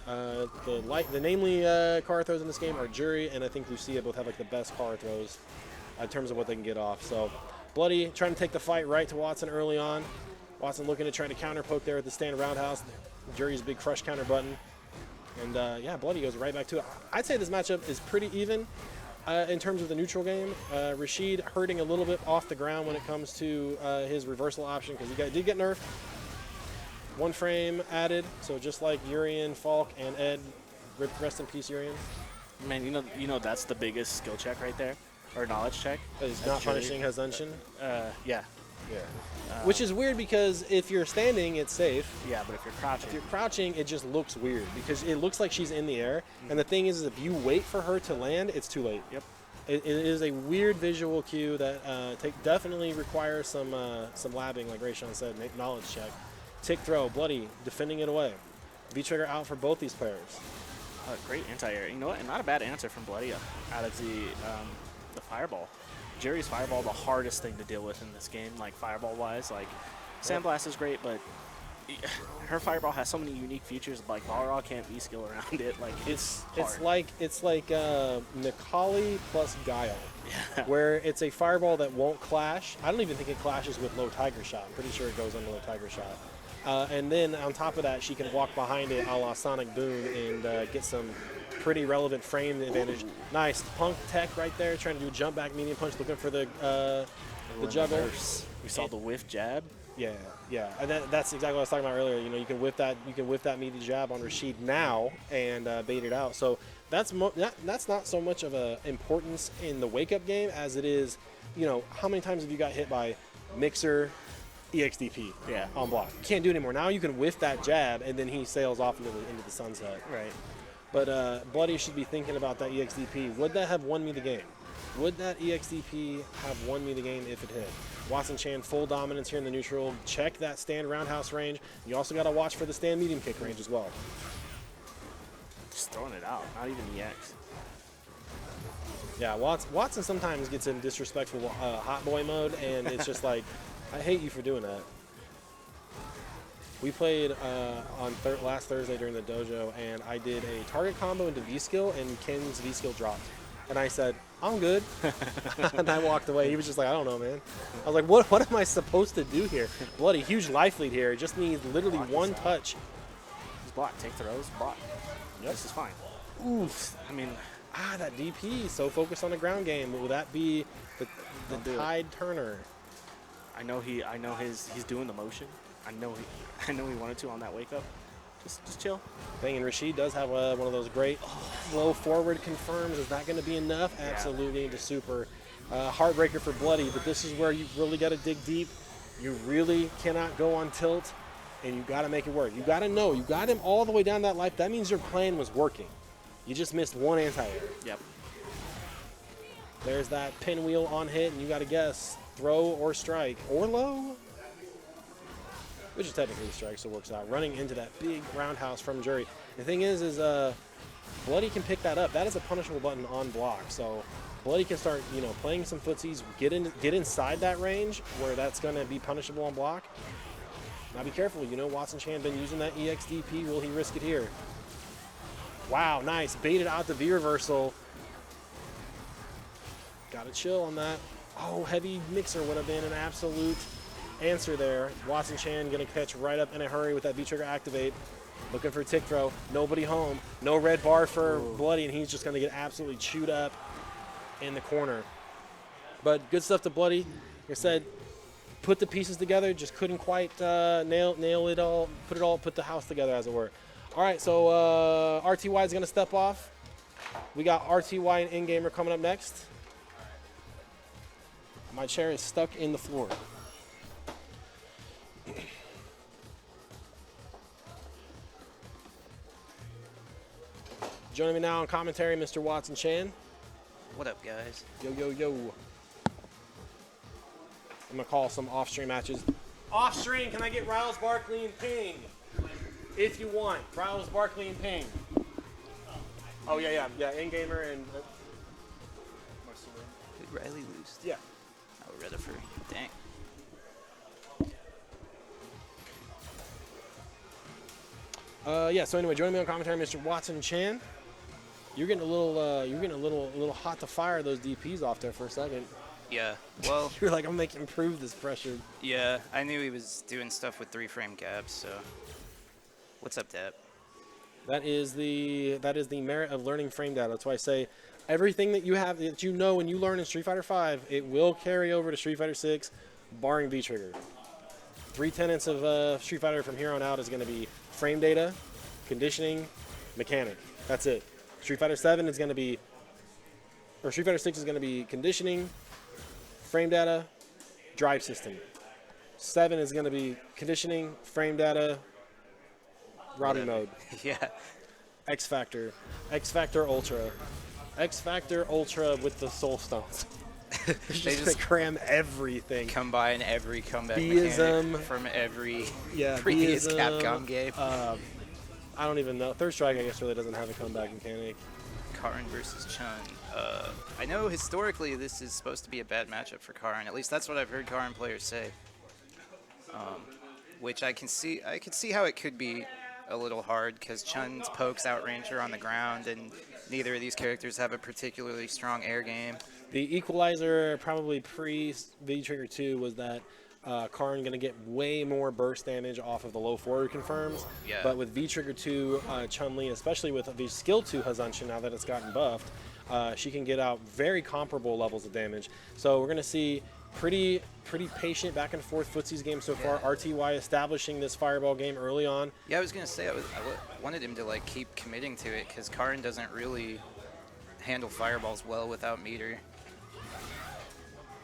The namely Kara throws in this game are Jury and I think Lucia both have like the best Kara throws in terms of what they can get off. So Bloody trying to take the fight right to Watson early on. Watson looking to try to counter poke there at the stand roundhouse. Jury's big crush counter button. And yeah, Bloody goes right back to it. I'd say this matchup is pretty even in terms of the neutral game. Rashid hurting a little bit off the ground when it comes to his reversal option because he did get nerfed. 1 frame added, so just like Urian, Falk, and Ed, rest in peace, Urian. Man, you know that's the biggest skill check right there, or knowledge check. He's not punishing Hazunshin. Yeah. Yeah. Which is weird because if you're standing, it's safe. Yeah, but if you're crouching. If you're crouching, it just looks weird because it looks like she's in the air. And the thing is if you wait for her to land, it's too late. Yep. It is a weird visual cue that definitely requires some labbing, like Rayshawn said, make knowledge check. Tick throw, Bloody, defending it away. V-trigger out for both these players. Great anti-air. You know what? And not a bad answer from Bloody out of the fireball. Jerry's fireball, the hardest thing to deal with in this game, like fireball-wise. Like, Sandblast is great, but her fireball has so many unique features. Like Balrog can't V-skill around it. Like it's like Nikali plus Guile, where it's a fireball that won't clash. I don't even think it clashes with low Tiger Shot. I'm pretty sure it goes under low Tiger Shot. And then on top of that, she can walk behind it a la Sonic Boom and get some pretty relevant frame advantage. Ooh. Nice punk tech right there, trying to do a jump back medium punch, looking for the juggle. We saw the whiff jab. Yeah, and that's exactly what I was talking about earlier. You know, you can whip that meaty jab on Rashid now and bait it out. So that's not so much of a importance in the wake up game as it is, you know, how many times have you got hit by Mixer, EXDP on block? You can't do it anymore. Now you can whiff that jab and then he sails off into the sunset. Right. But Bloody should be thinking about that EXDP. Would that have won me the game? Would that EXDP have won me the game if it hit? Watson Chan full dominance here in the neutral. Check that stand roundhouse range. You also got to watch for the stand medium kick range as well. Just throwing it out, not even EX. Yeah, Watson sometimes gets in disrespectful hot boy mode, and it's just like, I hate you for doing that. We played on last Thursday during the dojo, and I did a target combo into V-skill, and Ken's V-skill dropped. And I said, I'm good. And I walked away. He was just like, I don't know, man. I was like, what am I supposed to do here? Bloody huge life lead here. It just needs literally one touch. Just block, take throws, block. Yep. This is fine. Oof. I mean, that DP, so focused on the ground game. Will that be the Tide Turner? I know he's doing the motion. I know he wanted to on that wake up. Just chill. Thing, and Rashid does have one of those great low forward confirms. Is that going to be enough? Absolutely into super. Heartbreaker for Bloody, but this is where you really got to dig deep. You really cannot go on tilt, and you got to make it work. You got to know. You got him all the way down that life. That means your plan was working. You just missed one anti-air. Yep. There's that pinwheel on hit, and you got to guess throw or strike or low. Which is technically a strike, so it works out. Running into that big roundhouse from Jury. The thing is Bloody can pick that up. That is a punishable button on block. So Bloody can start, you know, playing some footsies, get inside that range where that's going to be punishable on block. Now be careful. You know, Watson Chan been using that EXDP. Will he risk it here? Wow, nice. Baited out the V reversal. Got to chill on that. Oh, heavy mixer would have been an absolute answer there. Watson Chan gonna catch right up in a hurry with that V-trigger activate. Looking for a tick throw. Nobody home. No red bar for Bloody, and he's just gonna get absolutely chewed up in the corner. But good stuff to Bloody. Like I said, put the pieces together, just couldn't quite nail it all, put the house together, as it were. All right, so RTY is gonna step off. We got RTY and In-Gamer coming up next. My chair is stuck in the floor. Joining me now on commentary, Mr. Watson Chan. What up, guys? Yo, yo, yo. I'm going to call some off-stream matches. Off-stream, can I get Riles, Barkley, and Ping? If you want. Riles, Barkley, and Ping. Oh, yeah. In-gamer and... Did Riley lose? Yeah. Oh, Rutherford. Dang. So anyway, joining me on commentary, Mr. Watson Chan. You're getting a little hot to fire those DPs off there for a second. Yeah, well... You're like, I'm making improve this pressure. Yeah, I knew he was doing stuff with 3-frame gaps, so... What's up, Dap? That is the merit of learning frame data. That's why I say everything that you have, that you know when you learn in Street Fighter V, it will carry over to Street Fighter VI, barring V-Trigger. 3 tenets of Street Fighter from here on out is going to be frame data, conditioning, mechanic. That's it. Street Fighter 7 is going to be, or Street Fighter 6 is going to be conditioning, frame data, drive system. 7 is going to be conditioning, frame data, routing mode. Yeah. X Factor Ultra. X Factor Ultra with the Soul Stones. They just cram everything. Combine every comeback Deism, mechanic from every yeah, previous deism, Capcom game. I don't even know. Third Strike, I guess, really doesn't have a comeback mechanic. Karin versus Chun. I know historically this is supposed to be a bad matchup for Karin. At least that's what I've heard Karin players say. which I can see how it could be a little hard because Chun's pokes outrange her on the ground, and neither of these characters have a particularly strong air game. The equalizer probably pre-V-Trigger 2 was that Karn going to get way more burst damage off of the low forward confirms. Yeah. But with V-Trigger 2, Chun-Li, especially with the skill 2 Hazanshin, now that it's gotten buffed, she can get out very comparable levels of damage. So we're going to see pretty patient back and forth footsies game so far. RTY establishing this fireball game early on. Yeah, I was going to say, I wanted him to like keep committing to it because Karn doesn't really handle fireballs well without meter.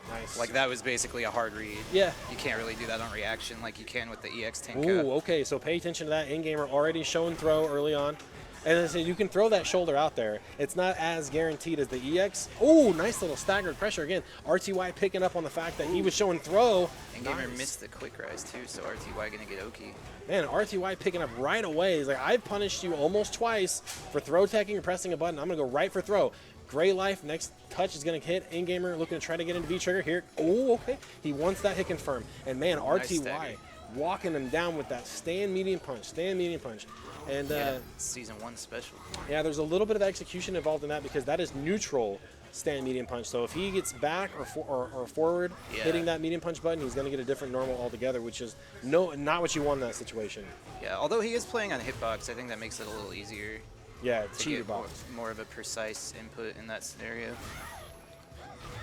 Nice. Like, that was basically a hard read. Yeah. You can't really do that on reaction like you can with the EX Tinka. Ooh, okay, so pay attention to that. In-gamer already showing throw early on. And then so you can throw that shoulder out there. It's not as guaranteed as the EX. Ooh, nice little staggered pressure again. RTY picking up on the fact that he was showing throw. In-gamer missed the quick rise too, so RTY going to get Oki. Man, RTY picking up right away. He's like, I've punished you almost twice for throw teching or pressing a button. I'm going to go right for throw. Gray Life, next touch is going to hit. In-gamer looking to try to get into V-Trigger here. Oh, okay. He wants that hit confirm. And man, RTY walking him down with that stand medium punch. And yeah, season 1 special. yeah, there's a little bit of execution involved in that because that is neutral stand medium punch. So if he gets back or forward hitting that medium punch button, he's going to get a different normal altogether, which is not what you want in that situation. Yeah, although he is playing on hitbox, I think that makes it a little easier. Yeah, to cheater get box. more of a precise input in that scenario.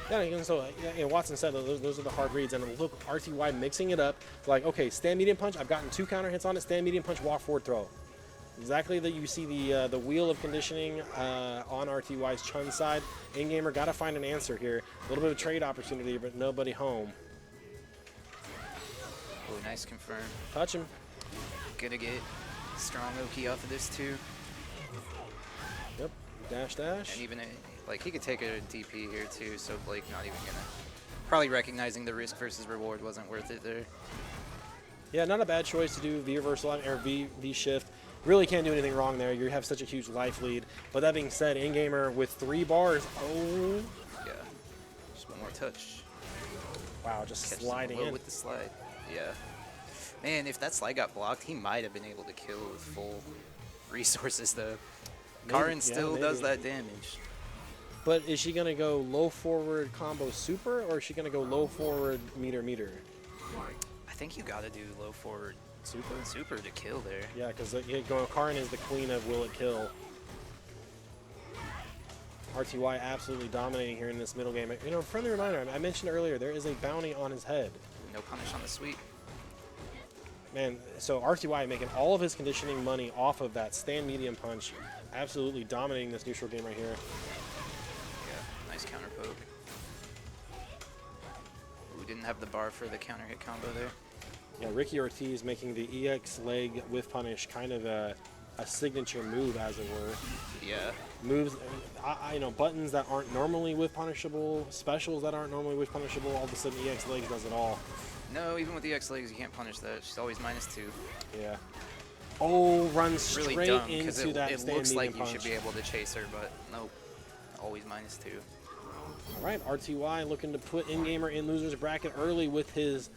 Yeah, and so Watson said those are the hard reads, and look, RTY mixing it up. Like, okay, stand medium punch. I've gotten 2 counter hits on it. Stand medium punch, walk forward, throw. Exactly that you see the wheel of conditioning on RTY's Chun side. In-gamer got to find an answer here. A little bit of trade opportunity, but nobody home. Oh, nice confirm. Touch him. Gonna get strong Oki off of this too. Yep. Dash. And even like he could take a DP here too, so Blake not even gonna. Probably recognizing the risk versus reward wasn't worth it there. Yeah, not a bad choice to do V reversal or V shift. Really can't do anything wrong there. You have such a huge life lead. But that being said, in-gamer with 3 bars. Oh. Yeah. Just one more touch. Wow, just Catches sliding in. with the slide. Yeah. Man, if that slide got blocked, he might have been able to kill with full resources though. Karn still does that damage. But is she going to go low forward combo super, or is she going to go low forward meter? I think you got to do low forward super to kill there. Yeah, because Karn is the queen of will it kill. RTY absolutely dominating here in this middle game. You know, friendly reminder, I mentioned earlier, there is a bounty on his head. No punish on the sweep. Man, so RTY making all of his conditioning money off of that stand medium punch. Absolutely dominating this neutral game right here. Yeah, nice counter poke. Ooh, didn't have the bar for the counter hit combo there. Yeah, Ricky Ortiz making the EX leg with punish kind of a signature move, as it were. Yeah. Moves, buttons that aren't normally with punishable, specials that aren't normally with punishable, all of a sudden EX legs does it all. No, even with EX legs, you can't punish that. She's always -2. Yeah. Oh, runs straight really dumb, into that it stand looks like medium you punch. should be able to chase her, but nope. Always -2. All right, RTY looking to put in-gamer in loser's bracket early with his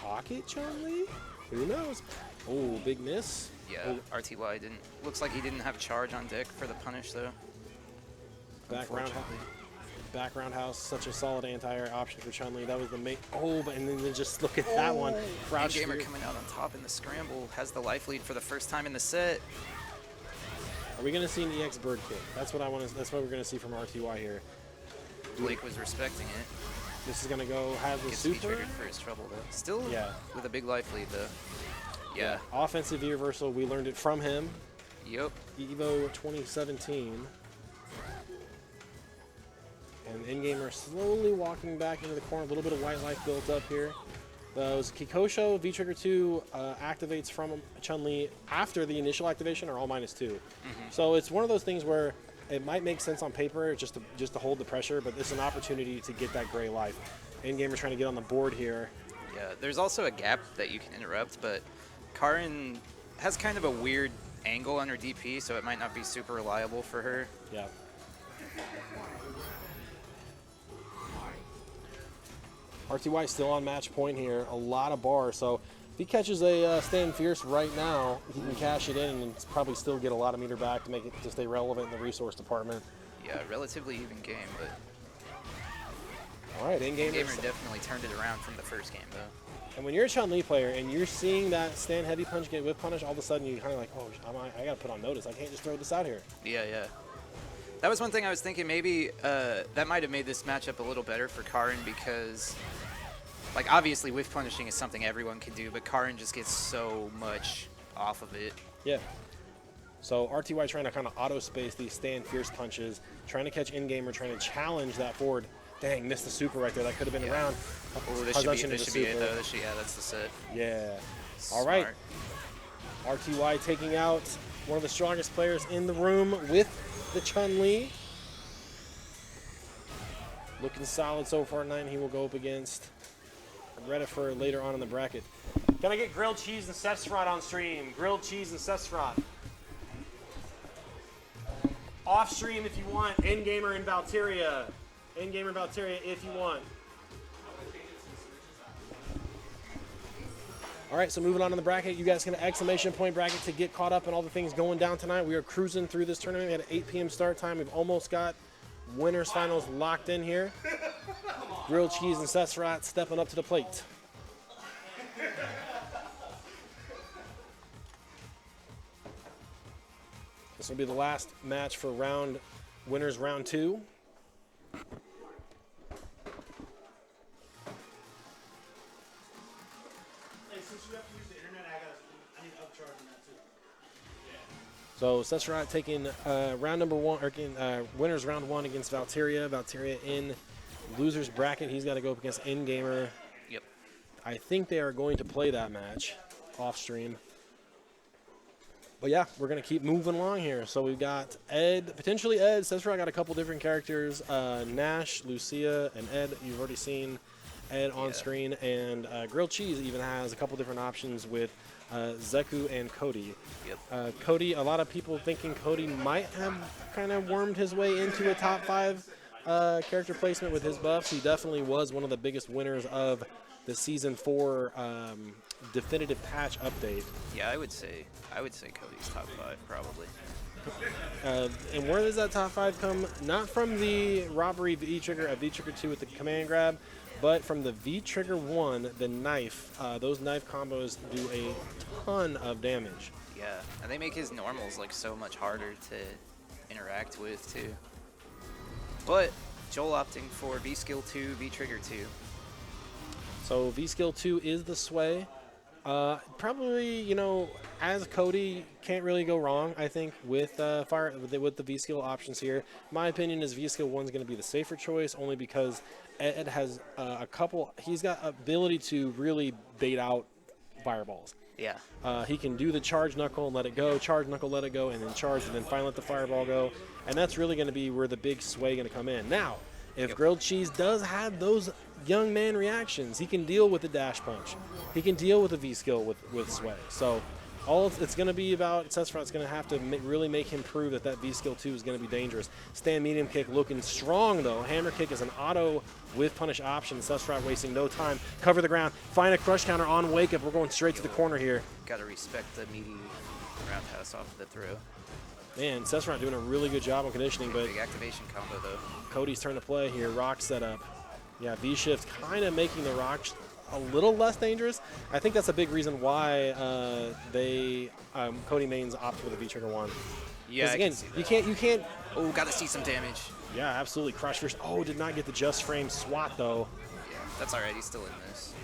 pocket Chun-Li? Who knows? Oh, big miss. Yeah, Oh. RTY didn't. Looks like he didn't have charge on deck for the punish though. Back roundhouse, such a solid anti-air option for Chun-Li. That was the main. Oh, and then just look at that one. Crouch Gamer through. coming out on top in the scramble, has the life lead for the first time in the set. Are we gonna see an EX bird kick? That's what I want to. That's what we're gonna see from RTY here. Blake was respecting it. This is gonna go have the Gets to be super. triggered for his trouble though. Still Yeah. with a big life lead though. Yeah. Offensive V reversal. We learned it from him. Yep. Evo 2017. And in-gamer slowly walking back into the corner. A little bit of white life built up here. Those Kikosho V-Trigger 2 activates from Chun-Li after the initial activation are all -2. So it's one of those things where it might make sense on paper just to hold the pressure, but it's an opportunity to get that gray life. In-gamer trying to get on the board here. Yeah, there's also a gap that you can interrupt, but Karn has kind of a weird angle on her DP, so it might not be super reliable for her. Yeah. RTY still on match point here. A lot of bars. So If he catches a Stand Fierce right now, he can cash it in and probably still get a lot of meter back to make it to stay relevant in the resource department. Yeah, relatively even game, but all right, in-gamer definitely turned it around from the first game, though. And when you're a Chun-Li player and you're seeing that stand heavy punch get whip punish, all of a sudden you kind of like, oh, I got to put on notice. I can't just throw this out here. Yeah, yeah. That was one thing I was thinking. Maybe that might have made this matchup a little better for Karin because, like, obviously whiff punishing is something everyone can do, but Karin just gets so much off of it. Yeah. So RTY trying to kind of auto-space these stand fierce punches, trying to catch in-gamer, trying to challenge that forward. Dang, missed the super right there. That could have been around. Oh, this should be it, though. Yeah, that's the set. Yeah. Smart. All right. RTY taking out one of the strongest players in the room with the Chun-Li. Looking solid so far tonight. He will go up against Reddit for later on in the bracket. Can I get grilled cheese and Sephiroth on stream? Grilled cheese and Sephiroth. Off stream if you want. In-gamer in Valteria. In-gamer Valteria if you want. All right, so moving on in the bracket, you guys can exclamation point bracket to get caught up in all the things going down tonight. We are cruising through this tournament. We had an 8 p.m. start time. We've almost got winners finals locked in here. Grilled cheese and Sephiroth stepping up to the plate. This will be the last match for winners round 2. So Sephiroth taking round number 1, or winners round 1 against Valteria. Valteria in losers bracket. He's got to go up against In-Gamer. Yep. I think they are going to play that match off stream. But yeah, we're going to keep moving along here. So we've got Ed, potentially Ed. Sephiroth got a couple different characters. Nash, Lucia, and Ed. You've already seen Ed on screen. And Grilled Cheese even has a couple different options with Zeku and Cody. Yep. Cody, a lot of people thinking Cody might have kind of wormed his way into a top 5 character placement with his buffs. He definitely was one of the biggest winners of the Season 4 definitive patch update. Yeah, I would say Cody's top 5 probably. And where does that top 5 come? Not from the robbery V-Trigger at V-Trigger 2 with the command grab, but from the V-Trigger 1, the knife. Those knife combos do a ton of damage. Yeah, and they make his normals like so much harder to interact with too. But Joel opting for V-Skill 2, V-Trigger 2. So V-Skill 2 is the sway. Probably, you know, as Cody, can't really go wrong, I think, with with the V-Skill options here. My opinion is V-Skill 1 is going to be the safer choice, only because Ed has he's got ability to really bait out fireballs. Yeah. He can do the charge knuckle and let it go, charge knuckle, let it go, and then charge, and then finally let the fireball go. And that's really going to be where the big sway going to come in. Now, if Grilled Cheese does have those young man reactions, he can deal with the dash punch. He can deal with the V-Skill with sway. So all it's going to be about Sephiroth's going to have to really make him prove that V-Skill 2 is going to be dangerous. Stand medium kick looking strong, though. Hammer kick is an auto with punish option. Sephiroth wasting no time. Cover the ground. Find a crush counter on wake up. We're going straight to the corner here. Got to respect the meaty roundhouse off of the throw. Man, Sephiroth doing a really good job on conditioning, but big activation combo though. Cody's turn to play here. Rock setup. Yeah, V-shift kind of making the rock a little less dangerous. I think that's a big reason why Cody mains opt for the V-Trigger 1. Yeah, again, you can't. Oh, got to see some damage. Yeah, absolutely. Crush first. Oh, did not get the just frame swat though. Yeah, that's all right. He's still in this.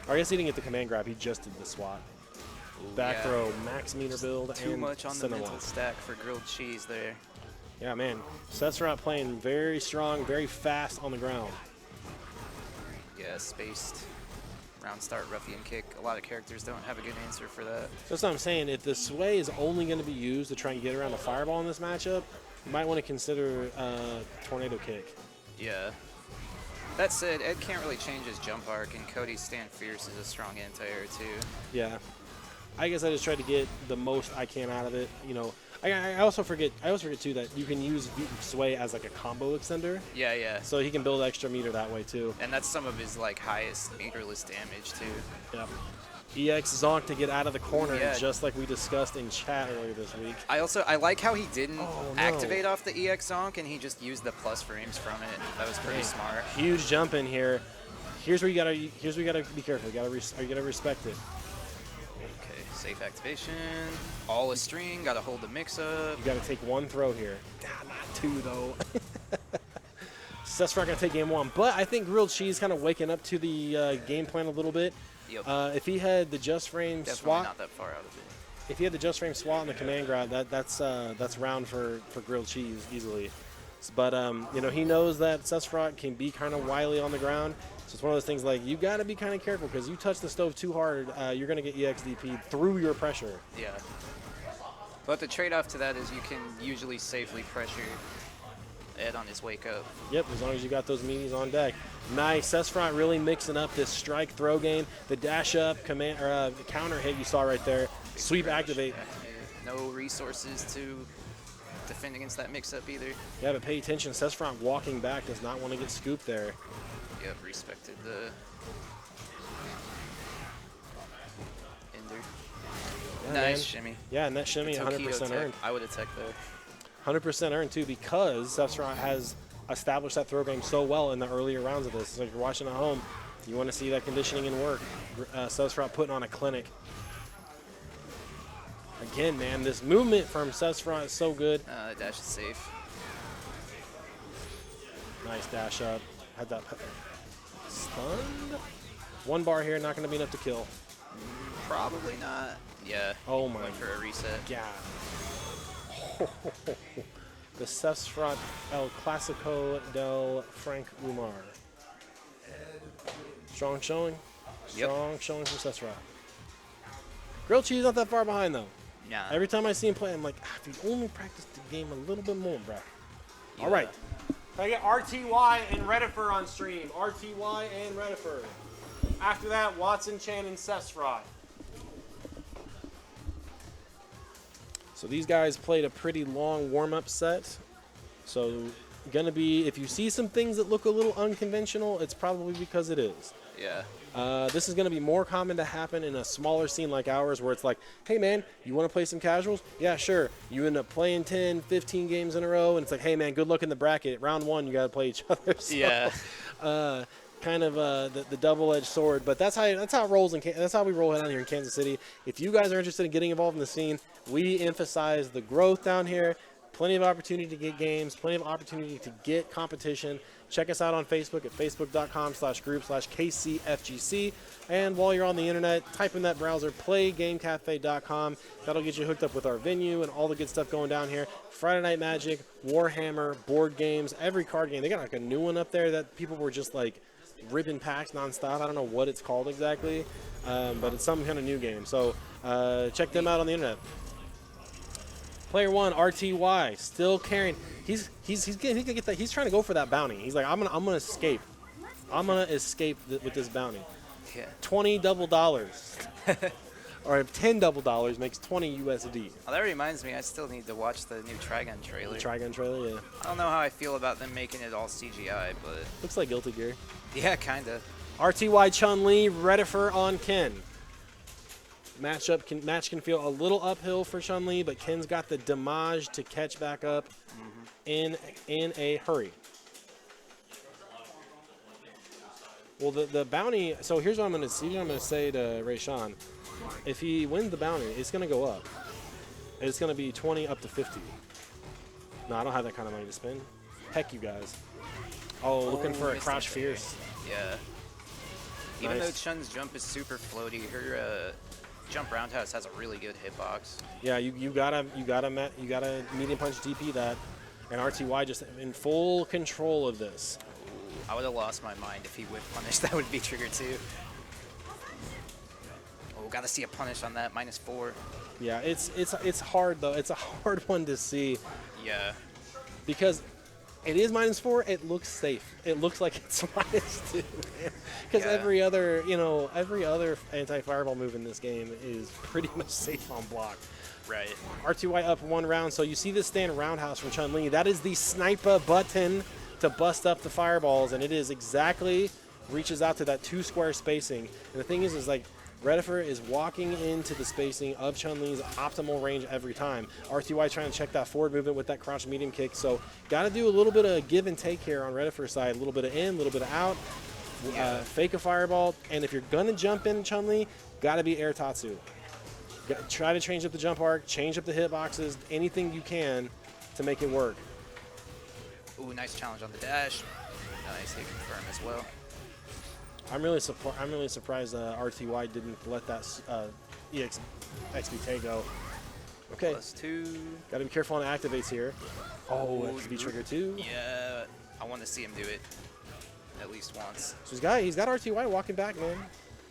Or I guess he didn't get the command grab. He just did the swat. Back throw, max meter build, too and much on cinema. the mental stack for Grilled Cheese there. Yeah, man. Sephiroth playing very strong, very fast on the ground. Yeah, spaced round start ruffian kick. A lot of characters don't have a good answer for that. That's what I'm saying. If the sway is only going to be used to try and get around the fireball in this matchup, you might want to consider tornado kick. Yeah. That said, Ed can't really change his jump arc, and Cody's Stand Fierce is a strong anti-air too. Yeah. I guess I just tried to get the most I can out of it. You know, I also forget too that you can use sway as like a combo extender. Yeah, yeah. So he can build extra meter that way too. And that's some of his like highest meterless damage too. Yep. EX zonk to get out of the corner, Yeah. just like we discussed in chat earlier this week. I like how he didn't Oh, no. activate off the EX zonk and he just used the plus frames from it. That was pretty smart. Huge jump in here. Here's where you gotta be careful. You gotta respect it. Okay, safe activation. All a string. Got to hold the mix up. You gotta take one throw here. Not two though. Sephiroth gonna take game one, but I think Grilled Cheese kind of waking up to the game plan a little bit. Yep. If he had the just frame Definitely swap, not that far out of it. if he had the just frame swat and the command grab, that's round for Grilled Cheese easily. But you know, he knows that Sephiroth can be kind of wily on the ground, so it's one of those things like you got to be kind of careful because you touch the stove too hard, you're gonna get EXDP through your pressure. Yeah. But the trade-off to that is you can usually safely pressure Ed on his wake up. Yep, as long as you got those meanies on deck. Nice, Sephiroth really mixing up this strike throw game, the dash up, command or the counter hit you saw right there, sweep activate. No resources to defend against that mix-up either. Yeah, but pay attention, Sephiroth walking back does not want to get scooped there. Yep, respected the ender. Yeah, Nice man. shimmy. Yeah, and that shimmy The 100% Tokido tech. earned. I would have tech though. 100% earned too because Sephiroth has established that throw game so well in the earlier rounds of this. So if you're watching at home, you want to see that conditioning and work. Sephiroth putting on a clinic. Again, man, this movement from Sephiroth is so good. The dash is safe. Nice dash up. Had that stunned. One bar here, not going to be enough to kill. Probably not. Yeah. Oh my Went for a reset. God. The Sephiroth El Clasico del Frank Umar. Strong showing. Yep. Strong showing from Sephiroth. Grilled Cheese not that far behind though. Nah. Every time I see him play, I'm like, if you only practice the game a little bit more, bro. All right. Can I get RTY and Redifer on stream? RTY and Redifer. After that, Watson, Chan, and Sephiroth. So these guys played a pretty long warm-up set. So gonna be, if you see some things that look a little unconventional, it's probably because it is. Yeah. This is going to be more common to happen in a smaller scene like ours where it's like, hey, man, you want to play some casuals? Yeah, sure. You end up playing 10, 15 games in a row, and it's like, hey, man, good luck in the bracket. Round one, you got to play each other. So, Yeah. Kind of the double-edged sword. But that's how it rolls. That's how we roll down here in Kansas City. If you guys are interested in getting involved in the scene, we emphasize the growth down here. Plenty of opportunity to get games, plenty of opportunity to get competition. Check us out on Facebook at facebook.com/group/KCFGC. And while you're on the internet, type in that browser, playgamecafe.com. That'll get you hooked up with our venue and all the good stuff going down here. Friday Night Magic, Warhammer, board games, every card game. They got like a new one up there that people were just like ripping packs nonstop. I don't know what it's called exactly, but it's some kind of new game. So check them out on the internet. Player one, RTY, still carrying. He's gonna get that. He's trying to go for that bounty. He's like, I'm gonna escape. I'm gonna escape with this bounty. Yeah. 20 double dollars, or 10 double dollars makes 20 USD. Well, that reminds me, I still need to watch the new Trigun trailer. The Trigun trailer, yeah. I don't know how I feel about them making it all CGI, but Looks like Guilty Gear. yeah, kinda. RTY Chun-Li, Redifer on Ken. Match can feel a little uphill for Chun-Li, but Ken's got the damage to catch back up in a hurry. Well, the bounty. So here's what I'm gonna say to Rayshawn. If he wins the bounty, it's gonna go up. It's gonna be 20 up to 50. No, I don't have that kind of money to spend. Heck, you guys. Oh, looking for a missed crouch it there. fierce. Yeah. Even though Nice. Chun's jump is super floaty, her jump roundhouse has a really good hitbox. Yeah, you gotta medium punch DP that, and RTY just in full control of this. I would have lost my mind if he would punish. That would be trigger 2. Oh, gotta see a punish on that, -4. Yeah, it's hard though. It's a hard one to see Yeah. because it is -4. It looks safe. It looks like it's -2. Because Yeah. every other anti-fireball move in this game is pretty much safe on block. Right. RTY up 1 round. So you see this stand roundhouse from Chun-Li. That is the sniper button to bust up the fireballs, and it is exactly reaches out to that 2 square spacing. And the thing is like Redifer is walking into the spacing of Chun-Li's optimal range every time. RTY trying to check that forward movement with that crouch medium kick. So got to do a little bit of give and take here on Redifer's side. A little bit of in, a little bit of out. Fake a fireball. And if you're going to jump in Chun-Li, got to be air Tatsu. Try to change up the jump arc, change up the hitboxes, anything you can to make it work. Ooh, nice challenge on the dash. Nice hit confirm as well. I'm really surprised RTY didn't let that XBT go. Okay. +2. Got to be careful on activates here. Oh, XB trigger too. Yeah, I want to see him do it at least once. So he's got RTY walking back, man.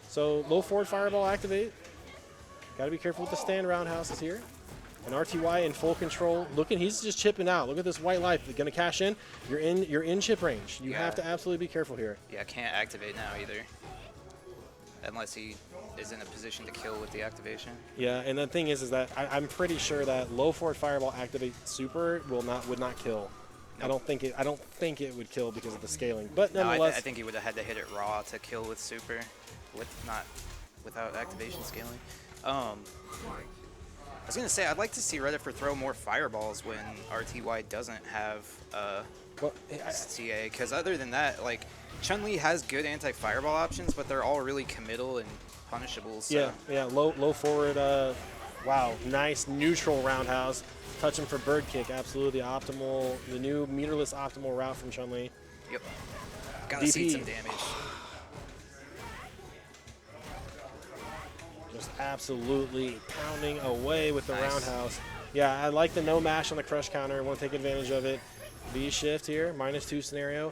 So low forward fireball activate. Got to be careful with the stand roundhouses here. And RTY in full control. He's just chipping out. Look at this white life. Going to cash in. You're in chip range. You have to absolutely be careful here. Yeah, can't activate now either. Unless he is in a position to kill with the activation. Yeah, and the thing is that I'm pretty sure that low forward fireball activate super would not kill. Nope. I don't think it would kill because of the scaling. But nonetheless, I think he would have had to hit it raw to kill with super, without activation scaling. I was going to say, I'd like to see Redifer throw more fireballs when RTY doesn't have TA, because other than that, like, Chun-Li has good anti-fireball options, but they're all really committal and punishable. So. Yeah, low forward, wow, nice neutral roundhouse. Touch him for bird kick, absolutely optimal, the new meterless optimal route from Chun-Li. Yep. Gotta see some damage. Just absolutely pounding away with the roundhouse. Yeah, I like the no mash on the crush counter. Want to take advantage of it. B shift here, -2 scenario.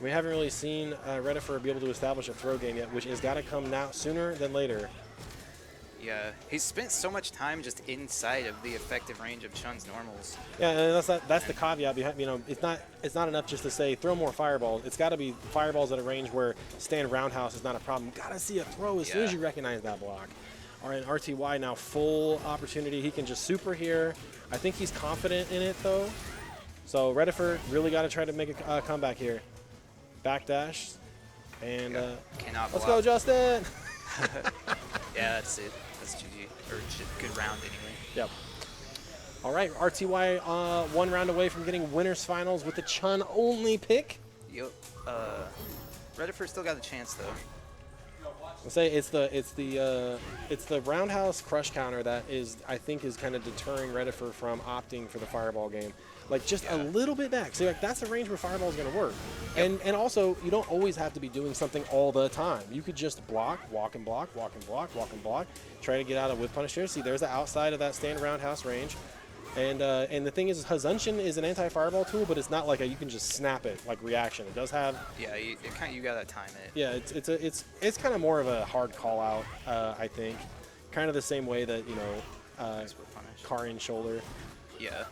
We haven't really seen Redifer be able to establish a throw game yet, which has got to come now sooner than later. Yeah, he's spent so much time just inside of the effective range of Chun's normals. Yeah, and that's the caveat behind. You know, it's not enough just to say throw more fireballs. It's got to be fireballs at a range where stand roundhouse is not a problem. Got to see a throw as soon as you recognize that block. All right, RTY now full opportunity. He can just super here. I think he's confident in it though. So Redifer really got to try to make a comeback here. Backdash, and let's go, Justin. Yeah, that's it. That's GG, or good round anyway. Yep. All right, RTY 1 round away from getting winners finals with the Chun only pick. Yep. Redifer still got a chance though. I'll say it's the roundhouse crush counter that I think is kind of deterring Redifer from opting for the fireball game. Like just a little bit back. So like that's a range where fireball is going to work. Yep. And also you don't always have to be doing something all the time. You could just block, walk and block, walk and block, walk and block. Try to get out of whip punish here. See, there's the outside of that stand roundhouse range. And the thing is, Hazunshin is an anti-fireball tool, but it's not like you can just snap it like reaction. It does have. Yeah, you gotta time it. Yeah, it's kind of more of a hard call out, I think. Kind of the same way that Karin shoulder. Yeah.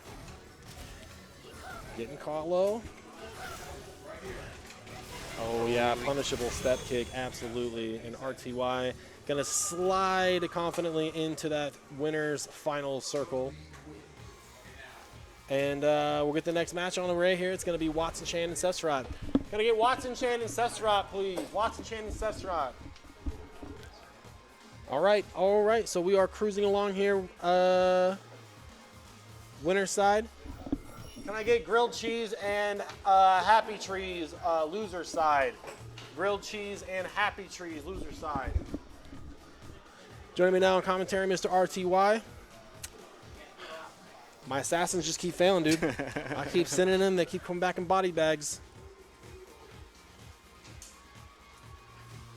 Getting caught low. Oh yeah, punishable step kick, absolutely. And RTY gonna slide confidently into that winner's final circle. And we'll get the next match on the way here. It's going to be Watson, Chan, and Sephiroth. Going to get Watson, Chan, and Sephiroth, please. Watson, Chan, and Sephiroth. All right. So we are cruising along here. Winner's side. Can I get grilled cheese and Happy Trees, loser's side? Grilled cheese and Happy Trees, loser's side. Joining me now in commentary, Mr. RTY. My assassins just keep failing, dude. I keep sending them. They keep coming back in body bags.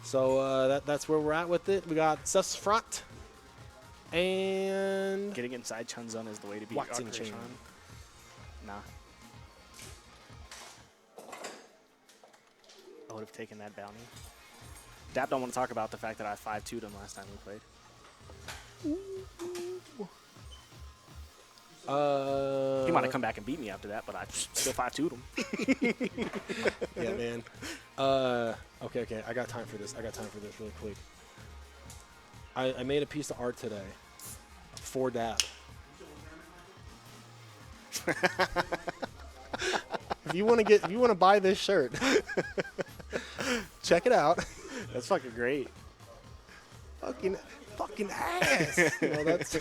So that's where we're at with it. We got Sephiroth and getting inside Chun Zone is the way to beat Watson Chan. Nah. I would have taken that bounty. Dap don't want to talk about the fact that I 5-2'd him last time we played. He might have come back and beat me after that, but I still 5-2'd him. Yeah, man. Okay. I got time for this really quick. I made a piece of art today for Dap. If you want to buy this shirt, check it out. That's fucking great. fucking ass. You know, that's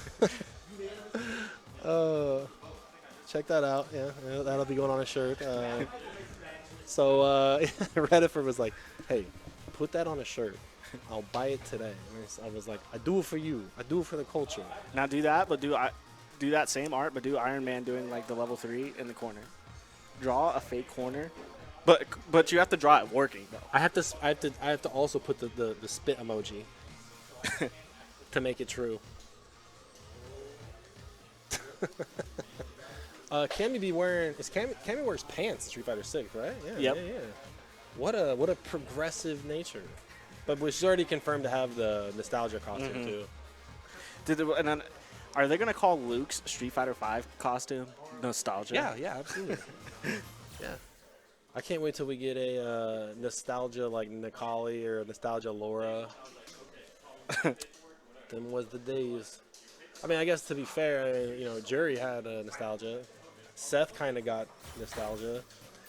check that out. Yeah, that'll be going on a shirt. So Reddifer was like, hey, put that on a shirt. I'll buy it today. And I was like, I do it for you. I do it for the culture. Now do that, but do that same art, but do Iron Man doing like the level 3 in the corner. Draw a fake corner, but you have to draw it working though. I have to also put the spit emoji to make it true. Cammy be wearing Cammy wears pants in Street Fighter 6, right? Yeah, Yep. yeah. What a progressive nature. But she's already confirmed to have the nostalgia costume too. And then, are they gonna call Luke's Street Fighter 5 costume nostalgia? Yeah, absolutely. Yeah. I can't wait till we get a nostalgia like Nikali or nostalgia Laura. Them was the days. I mean, I guess to be fair, you know, Jury had nostalgia. Seth kind of got nostalgia.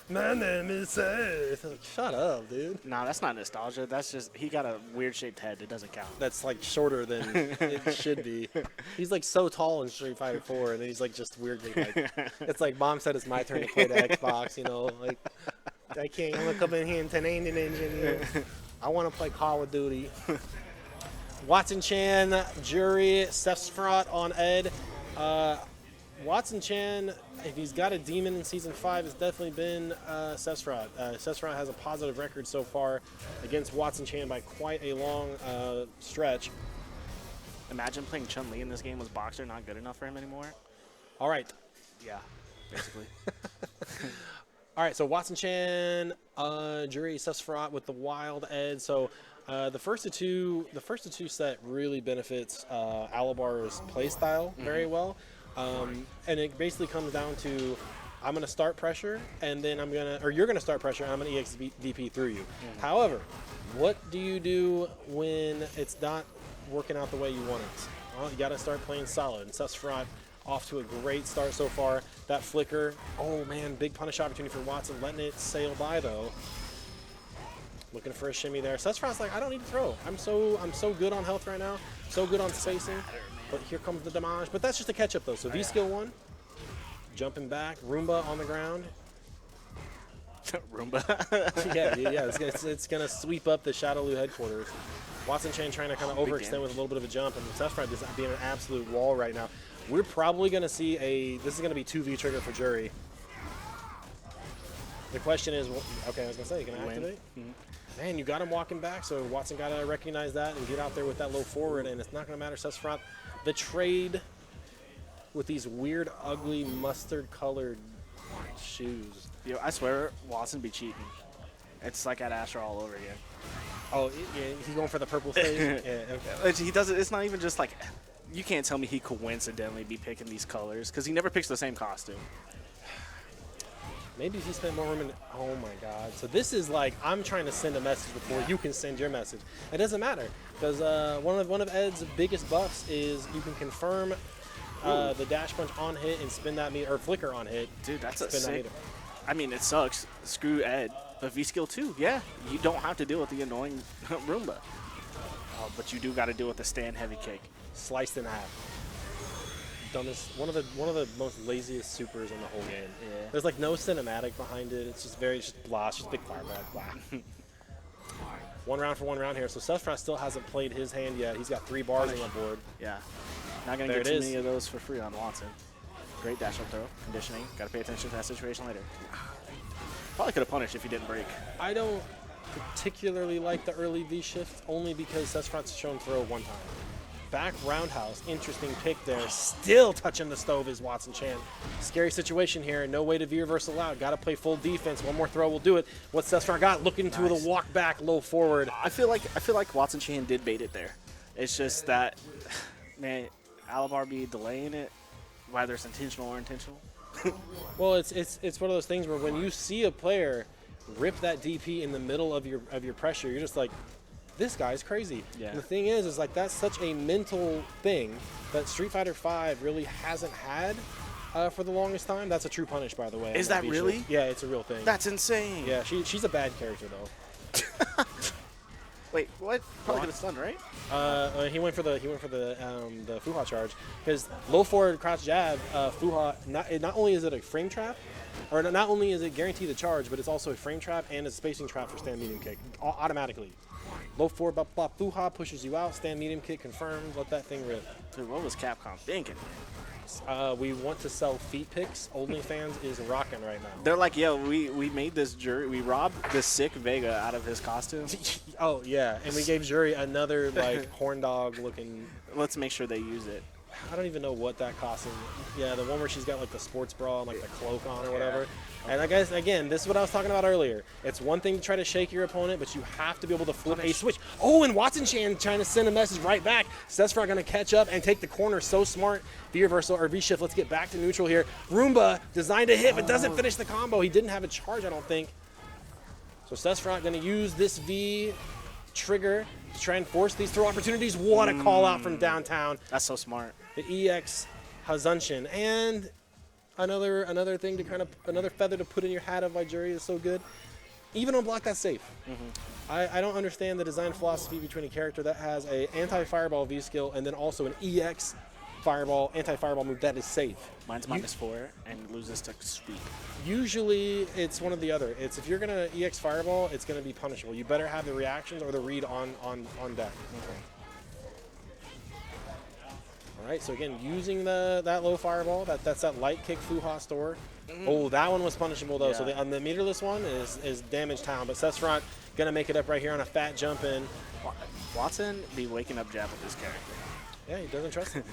My name is Seth. Shut up, dude. Nah, that's not nostalgia. That's just he got a weird shaped head. It doesn't count. That's like shorter than it should be. He's like so tall in Street Fighter 4, and then he's like just weirdly like. It's like Mom said it's my turn to play the Xbox. You know, like I can't. I'm gonna come in here and turn the engine. You know? I want to play Call of Duty. Watson Chan, Jury, Sefsfrot on Ed. Watson Chan, if he's got a demon in Season 5, it's definitely been Sefsfrot. Sefsfrot has a positive record so far against Watson Chan by quite a long stretch. Imagine playing Chun-Li in this game. Was Boxer not good enough for him anymore? All right. Yeah, basically. All right, so Watson Chan, Jury, Sefsfrot with the Wild Ed. So the first of two set really benefits Alabar's playstyle very well. And it basically comes down to I'm going to start pressure, and then you're going to start pressure, and I'm going to EXDP through you. However, what do you do when it's not working out the way you want it? Well, you got to start playing solid. And Sefsfrot off to a great start so far. That flicker, oh man, big punish opportunity for Watson, letting it sail by though. Looking for a shimmy there. Sefsfrot's like, I don't need to throw. I'm so good on health right now, so good on spacing. But here comes the damage. But that's just a catch-up, though. So V skill 1, jumping back, Roomba on the ground. Roomba. yeah. It's gonna sweep up the Shadowloo headquarters. Watson Chan trying to kind of overextend with a little bit of a jump, and Sefsfrot is being an absolute wall right now. We're probably gonna see this is gonna be 2V trigger for Jury. The question is, okay, I was gonna say, you gonna activate? Man, you got him walking back, so Watson got to recognize that and get out there with that low forward, and it's not going to matter. Sefsfrot, the trade with these weird, ugly, mustard-colored shoes. Yo, I swear, Watson be cheating. It's like at Astra all over again. Oh, yeah, he's going for the purple stage? Yeah, okay. He doesn't. It's not even just like, you can't tell me he coincidentally be picking these colors, because he never picks the same costume. Maybe if he spent more room in. Oh my God! So this is like I'm trying to send a message before you can send your message. It doesn't matter because one of Ed's biggest buffs is you can confirm the dash punch on hit and spin that meter or flicker on hit. Dude, that's a sick. I mean, it sucks. Screw Ed. But V skill 2, yeah, you don't have to deal with the annoying Roomba. But you do got to deal with the stand heavy kick. Sliced in half. Done this one of the most laziest supers in the whole game. Yeah. There's like no cinematic behind it. It's just blah. It's just big fireball, blah. One round for one round here. So Sefsfrot still hasn't played his hand yet. He's got 3 bars on the board. Yeah. Not gonna get too many of those for free on Watson. Great dash up throw, conditioning. Got to pay attention to that situation later. Probably could have punished if he didn't break. I don't particularly like the early V shift only because Sefsfrot's shown throw one time. Back roundhouse, interesting pick there. Still touching the stove is Watson Chan. Scary situation here. No way to V reverse allowed. Got to play full defense. One more throw will do it. What's Sefsfrot got? Looking to the walk back, low forward. I feel like Watson Chan did bait it there. It's just that, man, Alabar be delaying it, whether it's intentional or intentional. Well, it's one of those things where when you see a player rip that DP in the middle of your pressure, you're just like, this guy's crazy. Yeah. And the thing is like that's such a mental thing that Street Fighter 5 really hasn't had for the longest time. That's a true punish, by the way. Is that really? Yeah, it's a real thing. That's insane. Yeah, she's a bad character though. Wait, what? Probably could have stunned, right? He went for the Fuha charge because low forward crouch jab. Fuha not only is it a frame trap, or not only is it guaranteed to charge, but it's also a frame trap and a spacing trap for stand medium kick automatically. Low forward bop bop Fuha pushes you out. Stand medium kick confirmed. Let that thing rip. Dude, what was Capcom thinking? We want to sell feet pics. OnlyFans is rocking right now. They're like, yo, we made this jury. We robbed the sick Vega out of his costume. Oh yeah, and we gave Jury another like horn dog looking. Let's make sure they use it. I don't even know what that costume. Yeah, the one where she's got like the sports bra and like the cloak on or whatever. And I guess again, this is what I was talking about earlier. It's one thing to try to shake your opponent, but you have to be able to flip a switch. Oh, and Watson Chan trying to send a message right back. Sesfront going to catch up and take the corner. So smart. V reversal or V shift. Let's get back to neutral here. Roomba designed to hit, but doesn't finish the combo. He didn't have a charge, I don't think. So Sesfront going to use this V trigger to try and force these throw opportunities. What a call out from downtown. That's so smart. The EX Hazunshin. And another thing to another feather to put in your hat of why Jury is so good. Even on block, that's safe. I don't understand the design philosophy between a character that has a anti-fireball V skill and then also an EX anti-fireball move that is safe. Mine's -4 and loses to sweep. Usually it's one or the other. It's if you're gonna EX fireball, it's gonna be punishable. You better have the reactions or the read on deck. All right, so again, using that low fireball, that's that light kick Fuha store. Oh, that one was punishable though. So on the meterless one is damage town, but Sesfront gonna make it up right here on a fat jump in. Watson be waking up jab with this character. Yeah, he doesn't trust him.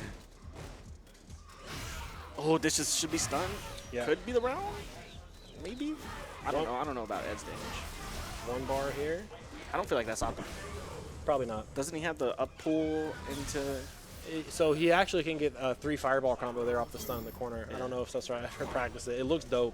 Oh, this should be stunned. Yeah. Could be the round. Maybe. I don't know. I don't know about Ed's damage. One bar here. I don't feel like that's optimal. Probably not. Doesn't he have the up pull into? So he actually can get a 3 fireball combo there off the stun in the corner. Yeah. I don't know if that's right. I've ever practiced it. It looks dope.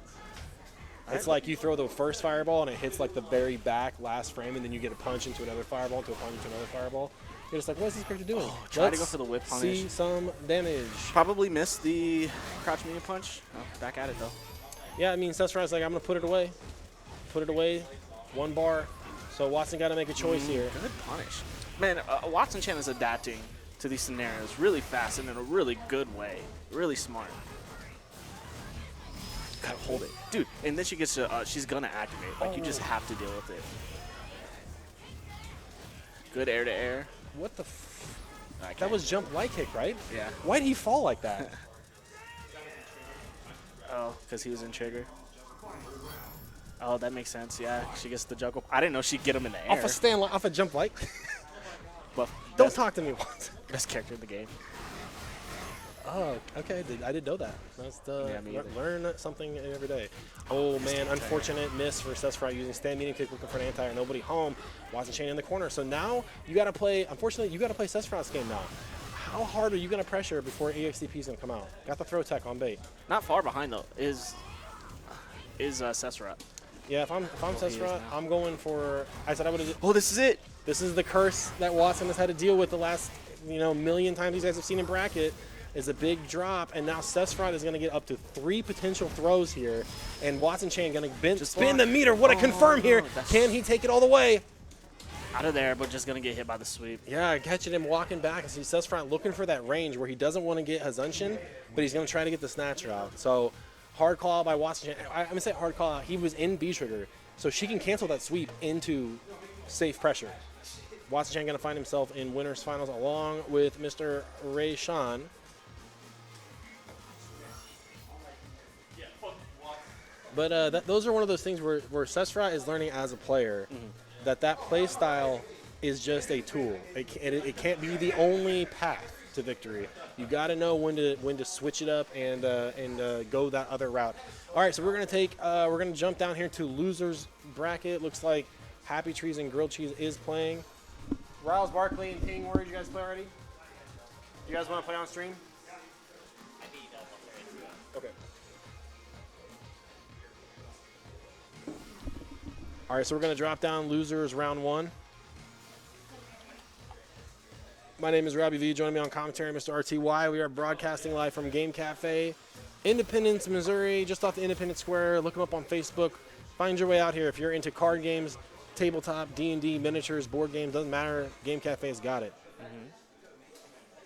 It's like you throw the first fireball and it hits like the very back last frame, and then you get a punch into another fireball, into a punch into another fireball. You're just like, what is this character doing? Oh, try to go for the whip punish. See some damage. Probably missed the crouch medium punch. Oh, back at it though. Yeah, I mean, Sesfront's like, I'm gonna put it away. Put it away. 1 bar. So Watson got to make a choice here. Good punish. Man, Watson Chan is adapting to these scenarios really fast and in a really good way. Really smart. Gotta hold it. Dude, and then she gets to, she's gonna activate. Like, you just have to deal with it. Good air to air. What the that was jump light kick, right? Yeah. Why did he fall like that? Oh, because he was in trigger. Oh, that makes sense. Yeah, she gets the juggle. I didn't know she'd get him in the air. Off a jump light? But don't talk to me once. Best character in the game. Oh, okay. I didn't know that. That's learn something every day. Oh man, unfortunate miss for Sesfront using stand medium kick looking for an anti-air. Nobody home. Watson Chain in the corner. So now you got to play. Unfortunately, you got to play Sesfront's game now. How hard are you going to pressure before EXDP is going to come out? Got the throw tech on bait. Not far behind though. Is Sesfront. Yeah, if I'm Sesfront, I'm going for. I said I would have. Oh, this is it. This is the curse that Watson has had to deal with the last million times these guys have seen in bracket. Is a big drop, and now Sesfront is going to get up to 3 potential throws here, and Watson Chain going to spin the meter. What a confirm here. Can he take it all the way? Out of there, but just going to get hit by the sweep. Yeah, catching him walking back. And see Sesfront looking for that range where he doesn't want to get Hazunshin, but he's going to try to get the snatcher out. So hard call out by Watson Chain. I'm going to say hard call out. He was in B-trigger, so she can cancel that sweep into safe pressure. Watson Chain going to find himself in winners finals along with Mr. Ray Sean. But those are one of those things where Sesfront is learning as a player that play style is just a tool. It can't be the only path to victory. You got to know when to switch it up and go that other route. All right, so we're gonna jump down here to losers bracket. Looks like Happy Trees and Grilled Cheese is playing. Riles, Barkley, and King, where did you guys play already? You guys want to play on stream? Okay. All right, so we're going to drop down losers round 1. My name is Robbie V. Joining me on commentary, Mr. RTY. We are broadcasting live from Game Cafe, Independence, Missouri, just off the Independence Square. Look them up on Facebook. Find your way out here if you're into card games. tabletop, D&D, miniatures, board games, doesn't matter. Game Cafe's got it.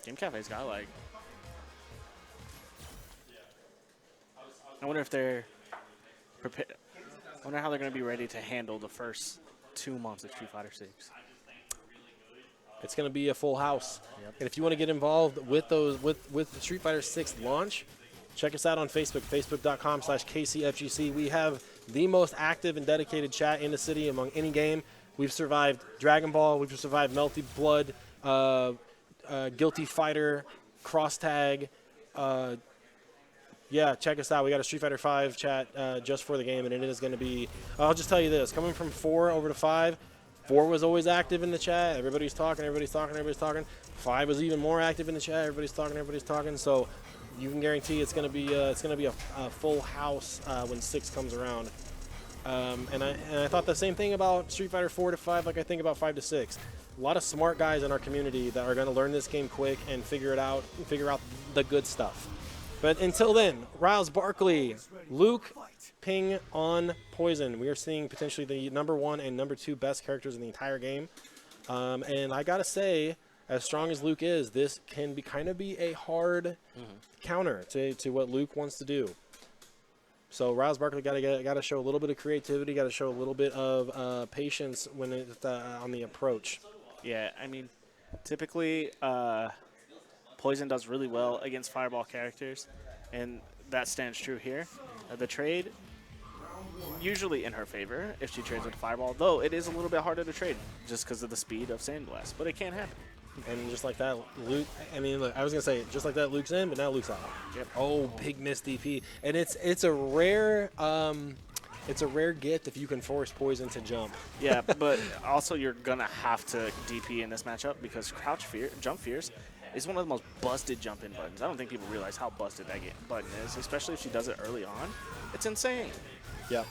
Game Cafe's got like. I wonder if they're prepared. I wonder how they're going to be ready to handle the first 2 months of Street Fighter 6. It's going to be a full house. Yep. And if you want to get involved with those with the Street Fighter 6 launch, check us out on Facebook, facebook.com/KCFGC. We have the most active and dedicated chat in the city among any game. We've survived Dragon Ball. We've survived Melty Blood, Guilty Fighter, Cross Tag. Yeah, check us out. We got a Street Fighter 5 chat just for the game, and it is going to be, I'll just tell you this, coming from 4 over to 5, 4 was always active in the chat. Everybody's talking, everybody's talking, everybody's talking. 5 was even more active in the chat. Everybody's talking, everybody's talking. So you can guarantee it's going to be a full house when 6 comes around. And I thought the same thing about Street Fighter 4 to 5, like I think about 5 to 6. A lot of smart guys in our community that are going to learn this game quick and figure out the good stuff. But until then, Riles Barkley, Luke, Ping on Poison. We are seeing potentially the #1 and #2 best characters in the entire game. And I got to say, as strong as Luke is, this can kind of be a hard counter to what Luke wants to do. So Riles Barkley got to show a little bit of creativity, got to show a little bit of patience when it's on the approach. Yeah, I mean, typically Poison does really well against Fireball characters, and that stands true here. The trade, usually in her favor if she trades with Fireball, though it is a little bit harder to trade just because of the speed of Sandblast, but it can happen. And just like that, Luke, I mean, look, I was going to say, just like that, Luke's in, but now Luke's out. Yep. Oh, big miss DP. And it's a rare gift if you can force Poison to jump. Yeah, but also you're going to have to DP in this matchup because Jump Fierce is one of the most busted jump-in buttons. I don't think people realize how busted that button is, especially if she does it early on. It's insane. Yeah.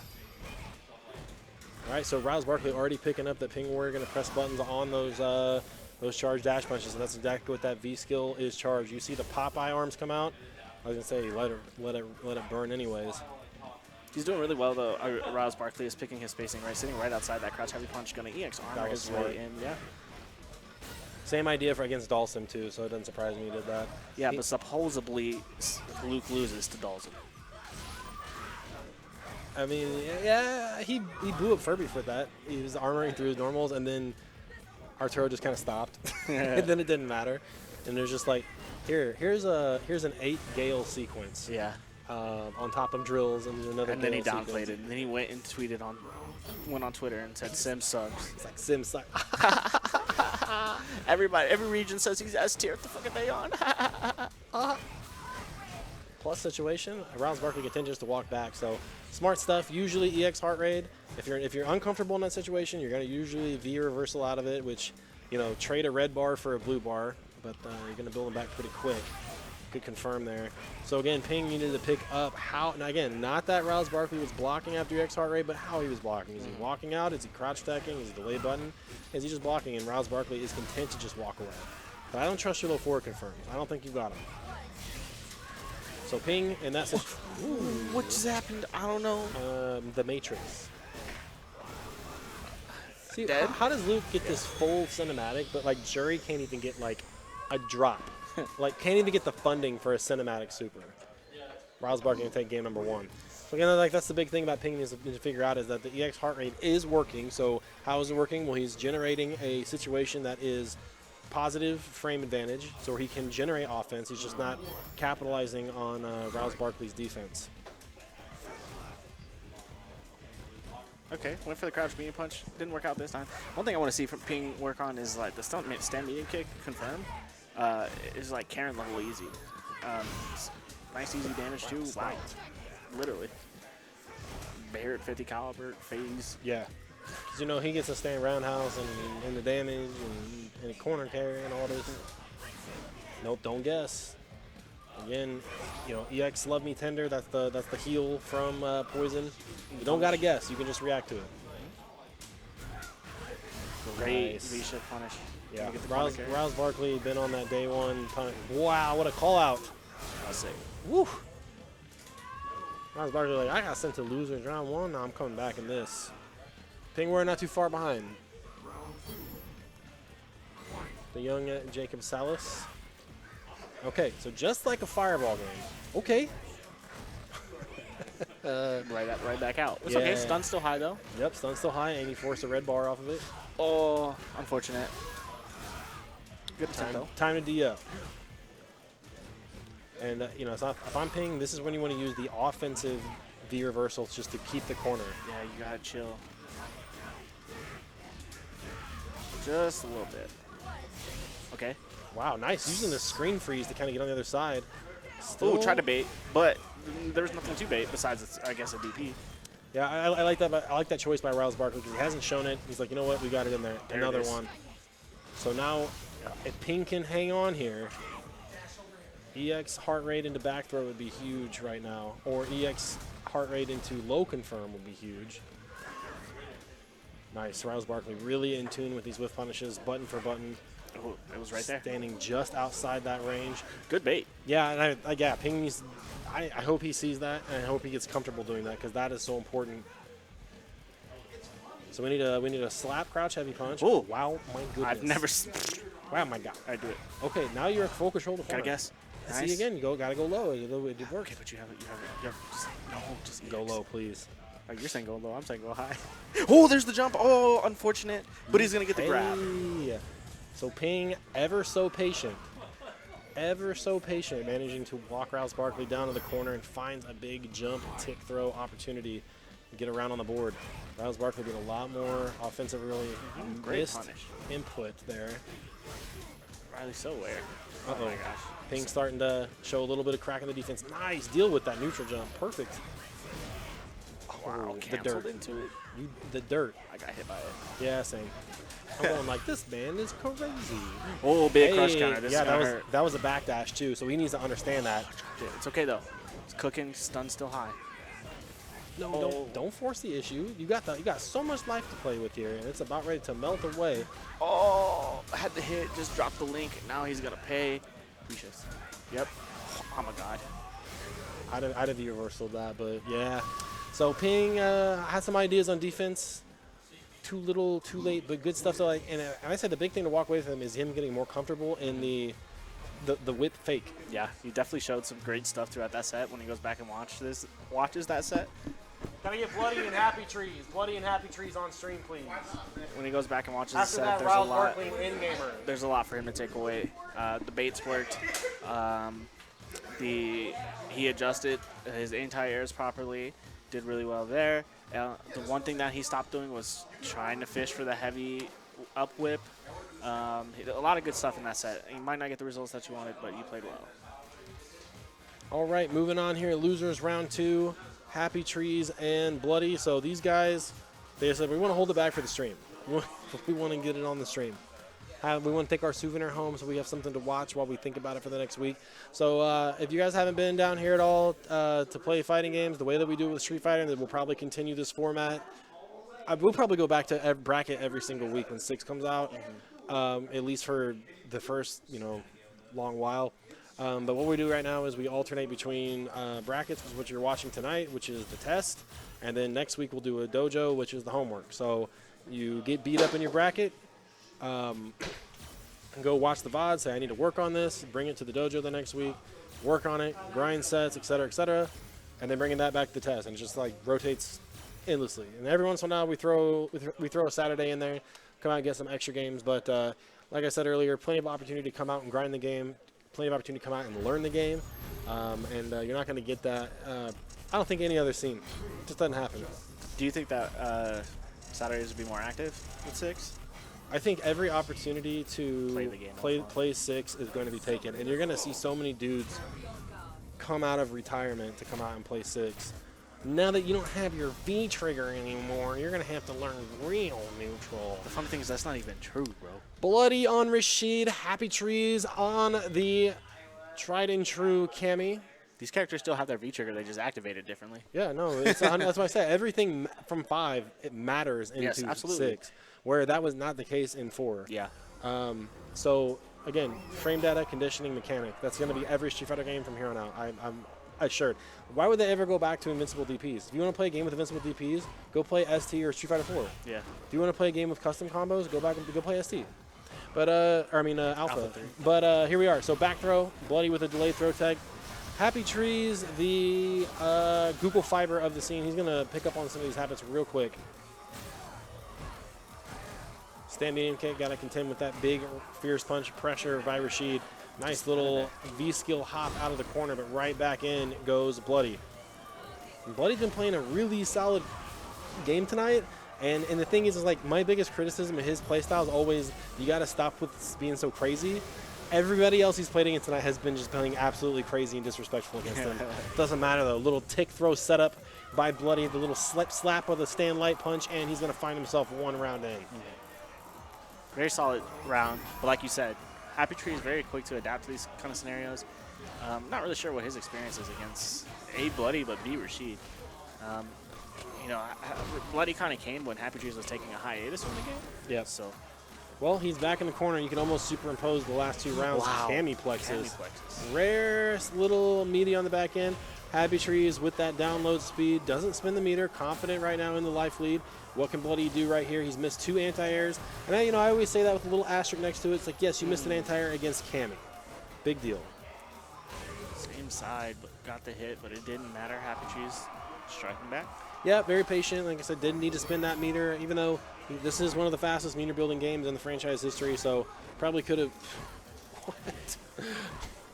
All right, so Riles Barkley already picking up that Ping Warrior going to press buttons on those charge dash punches, and that's exactly what that V skill is charged. You see the Popeye arms come out. I was going to say let it burn anyways. He's doing really well, though. Riles Barkley is picking his spacing right, sitting right outside that crouch heavy punch, going to EX armor his way in. Yeah. Same idea for against Dalsim, too, so it doesn't surprise me he did that. Yeah, but supposedly Luke loses to Dalsim. I mean, yeah, he blew up Furby for that. He was armoring through his normals, and then Arturo just kind of stopped. And then it didn't matter. And there's just like, here's an 8 Gale sequence. Yeah. On top of drills and another. And then he Gale downplayed sequence. it. And then he went on Twitter and said Sim sucks. It's like Sim sucks. Every region says he's S tier. What the fuck are they on? Plus situation, Riles Barkley continues to walk back. So smart stuff. Usually EX heart rate. If you're uncomfortable in that situation, you're gonna usually V reversal out of it, which, you know, trade a red bar for a blue bar, but you're gonna build them back pretty quick. Could confirm there. So again, Ping needed to pick up how. Now again, not that Riles Barkley was blocking after EX heart rate, but how he was blocking. Is he walking out? Is he crouch stacking? Is he delay button? Is he just blocking? And Riles Barkley is content to just walk away. But I don't trust your low forward confirms. I don't think you got him. So Ping, and that's What just happened? I don't know. the Matrix. See, Dead? how does Luke get this full cinematic, but like Jury can't even get like a drop? Like, can't even get the funding for a cinematic super. Riles Barkley can take game #1. So again, like that's the big thing about Ping is to figure out is that the EX heart rate is working. So how is it working? Well, he's generating a situation that is positive frame advantage, so he can generate offense. He's just not capitalizing on Riles Barkley's defense. Okay, went for the crouch medium punch. Didn't work out this time. One thing I want to see from Ping work on is like the stand medium kick confirmed. Is like Karen level easy. Nice easy damage too. Wow. Literally. Barrett 50 caliber phase. Yeah. Because, you know, he gets to stand roundhouse and the damage and the corner carry and all this. Nope, don't guess. Again, you know, EX Love Me Tender, that's the heal from Poison. You don't got to guess. You can just react to it. Great Nice. V-shift punish. Yeah. Get the corner carry. Riles Barkley been on that day one punt. Wow, what a call out. I'll say. Woo. Riles Barkley like, I got sent to losers round 1. Now I'm coming back in this. Ping, we're not too far behind. The young Jacob Salas. Okay, so just like a fireball game. Okay. Right back out. It's Yeah. okay. Stun's still high, though. Yep, stun's still high, and he forced a red bar off of it. Oh, unfortunate. Good attempt, though. Time to DO. And, you know, it's not, if I'm ping, this is when you want to use the offensive V reversals just to keep the corner. Yeah, you got to chill. Just a little bit. Okay. Wow, nice. Using the screen freeze to kind of get on the other side. Ooh, tried to bait, but there's nothing to bait besides, I guess, a DP. Yeah, I like that. I like that choice by Riles Barkley because he hasn't shown it. He's like, you know what, we got it in there. There Another it is. one. So now, if Ping can hang on here, EX heart rate into back throw would be huge right now, or EX heart rate into low confirm would be huge. Nice, Riles Barkley really in tune with these whiff punishes, button for button. Oh, it was right there. Standing just outside that range. Good bait. Yeah, and yeah, Ping needs. I hope he sees that, and I hope he gets comfortable doing that because that is so important. So we need a slap crouch heavy punch. Ooh. Wow, my goodness. I've never. Wow, my God. I do it. Okay, now you're at full control. Gotta guess. See Nice. again. Gotta go low. It works. Okay, but you have it. Just Go EX. low, please. Oh, you're saying go low. I'm saying go high. Oh, there's the jump. Oh, unfortunate. But he's gonna get the grab. Hey. So Ping, ever so patient, managing to walk Riles Barkley down to the corner and finds a big jump tick throw opportunity to get around on the board. Riles Barkley did a lot more offensive, really Great missed punish. input there. Riley's so aware. Uh-oh. Oh my gosh. Ping starting to show a little bit of crack in the defense. Nice deal with that neutral jump. Perfect. Wow, Oh, the canceled dirt. into it. The dirt. I got hit by it. Yeah, same. I'm going like, this man is crazy. Oh, big crush Hey, counter. This yeah, is gonna that was hurt. that was a backdash too, so he needs to understand that. Yeah, it's okay though. It's cooking. Stun still high. No, Oh. don't force the issue. You got so much life to play with here, and it's about ready to melt away. Oh, had the hit. Just dropped the link. Now he's gonna pay. Precious. Yep. Oh my God. I'd have reversal that, but yeah. So Ping had some ideas on defense. Too little, too late, but good stuff. So and I said the big thing to walk away with him is him getting more comfortable in the whip fake. Yeah, he definitely showed some great stuff throughout that set. When he goes back and watches that set, Gotta get Bloody and Happy Trees. Bloody and Happy Trees on stream, please. when he goes back and watches the After set, that, there's a Riles lot. Barkley and In-Gamer. There's a lot for him to take away. The baits worked. He adjusted his anti-airs properly. Did really well there. The one thing that he stopped doing was trying to fish for the heavy up whip. A lot of good stuff in that set. You might not get the results that you wanted, but you played well. All right, moving on here. Losers round 2. Happy Trees and Bloody. So these guys, they said we want to hold it back for the stream. We want to get it on the stream. We want to take our souvenir home so we have something to watch while we think about it for the next week. So if you guys haven't been down here at all to play fighting games, the way that we do it with Street Fighter, then we'll probably continue this format. We'll probably go back to bracket every single week when 6 comes out, at least for the first long while. But what we do right now is we alternate between brackets, which is what you're watching tonight, which is the test, and then next week we'll do a dojo, which is the homework. So you get beat up in your bracket, and go watch the VOD, say I need to work on this, bring it to the dojo the next week, work on it, grind sets, etc., and then bringing that back to the test, and it just like rotates endlessly. And every once in a while we throw a Saturday in there, come out and get some extra games. But like I said earlier, plenty of opportunity to come out and grind the game, plenty of opportunity to come out and learn the game, and you're not going to get that. I don't think any other scene. It just doesn't happen. Do you think that Saturdays would be more active with 6? I think every opportunity to Play the game play 6 is going to be taken, and you're going to see so many dudes come out of retirement to come out and play 6. Now that you don't have your V trigger anymore, you're going to have to learn real neutral. The funny thing is that's not even true, bro. Bloody on Rashid, Happy Trees on the tried and true Cammy. These characters still have their V trigger. They just activate it differently. Yeah, no, that's what I said. Everything from 5, it matters Yes, into absolutely. 6, where that was not the case in 4. Yeah. So, again, frame data, conditioning, mechanic. That's going to be every Street Fighter game from here on out. I'm assured. Why would they ever go back to invincible DPs? If you want to play a game with invincible DPs, go play ST or Street Fighter 4. Yeah. If you want to play a game with custom combos, go back and go play ST. But Alpha. Alpha 3. But here we are. So back throw, Bloody with a delayed throw tag. Happy Trees, the Google Fiber of the scene. He's going to pick up on some of these habits real quick. Stand medium kick, got to contend with that big fierce punch pressure by Rashid. Nice little V-skill hop out of the corner, but right back in goes Bloody. And Bloody's been playing a really solid game tonight. And the thing is like my biggest criticism of his playstyle is always you got to stop with being so crazy. Everybody else he's played against tonight has been just playing absolutely crazy and disrespectful against him. Doesn't matter though. Little tick throw setup by Bloody, the little slap of the stand light punch, and he's going to find himself one round in. Very solid round, but like you said, Happy Tree is very quick to adapt to these kind of scenarios. Not really sure what his experience is against A, Bloody, but B, Rashid. You know, Bloody kind of came when Happy Trees was taking a hiatus from the game. Yeah. So, well, he's back in the corner. You can almost superimpose the last two rounds. wow. Cami plexes. Cami plexes. Rare little meaty on the back end. Happy Trees with that download speed. Doesn't spin the meter. Confident right now in the life lead. What can Bloody do right here? He's missed 2 anti-airs. And I always say that with a little asterisk next to it. It's like, yes, you missed an anti-air against Cami. Big deal. Same side, but got the hit, but it didn't matter. Happy Trees striking back. Yeah, very patient. Like I said, didn't need to spin that meter, even though this is one of the fastest meter building games in the franchise history. So probably could have. What?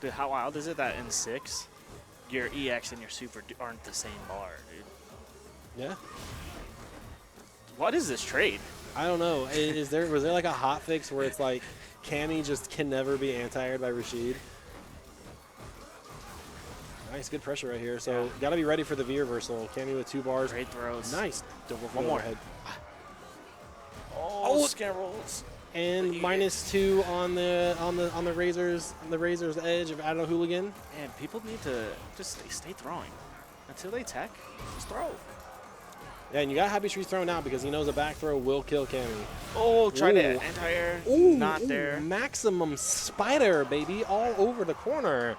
Dude, how wild is it that in 6, your EX and your Super aren't the same bar, dude? Yeah. What is this trade? I don't know. Was there like a hot fix where it's like Cammy just can never be anti-aired by Rashid? Nice, good pressure right here. So got to be ready for the V reversal. Cammy with 2 bars. Great throws. Nice. One more. Head. Oh, scare rolls. And -2 on the razor's edge of Addo Hooligan. And people need to just stay throwing until they tech. Just throw. Yeah, and you got Happy Trees thrown out because he knows a back throw will kill Cammy. Oh, tried Ooh. it anti-air. Ooh, Not there. Maximum spider, baby, all over the corner.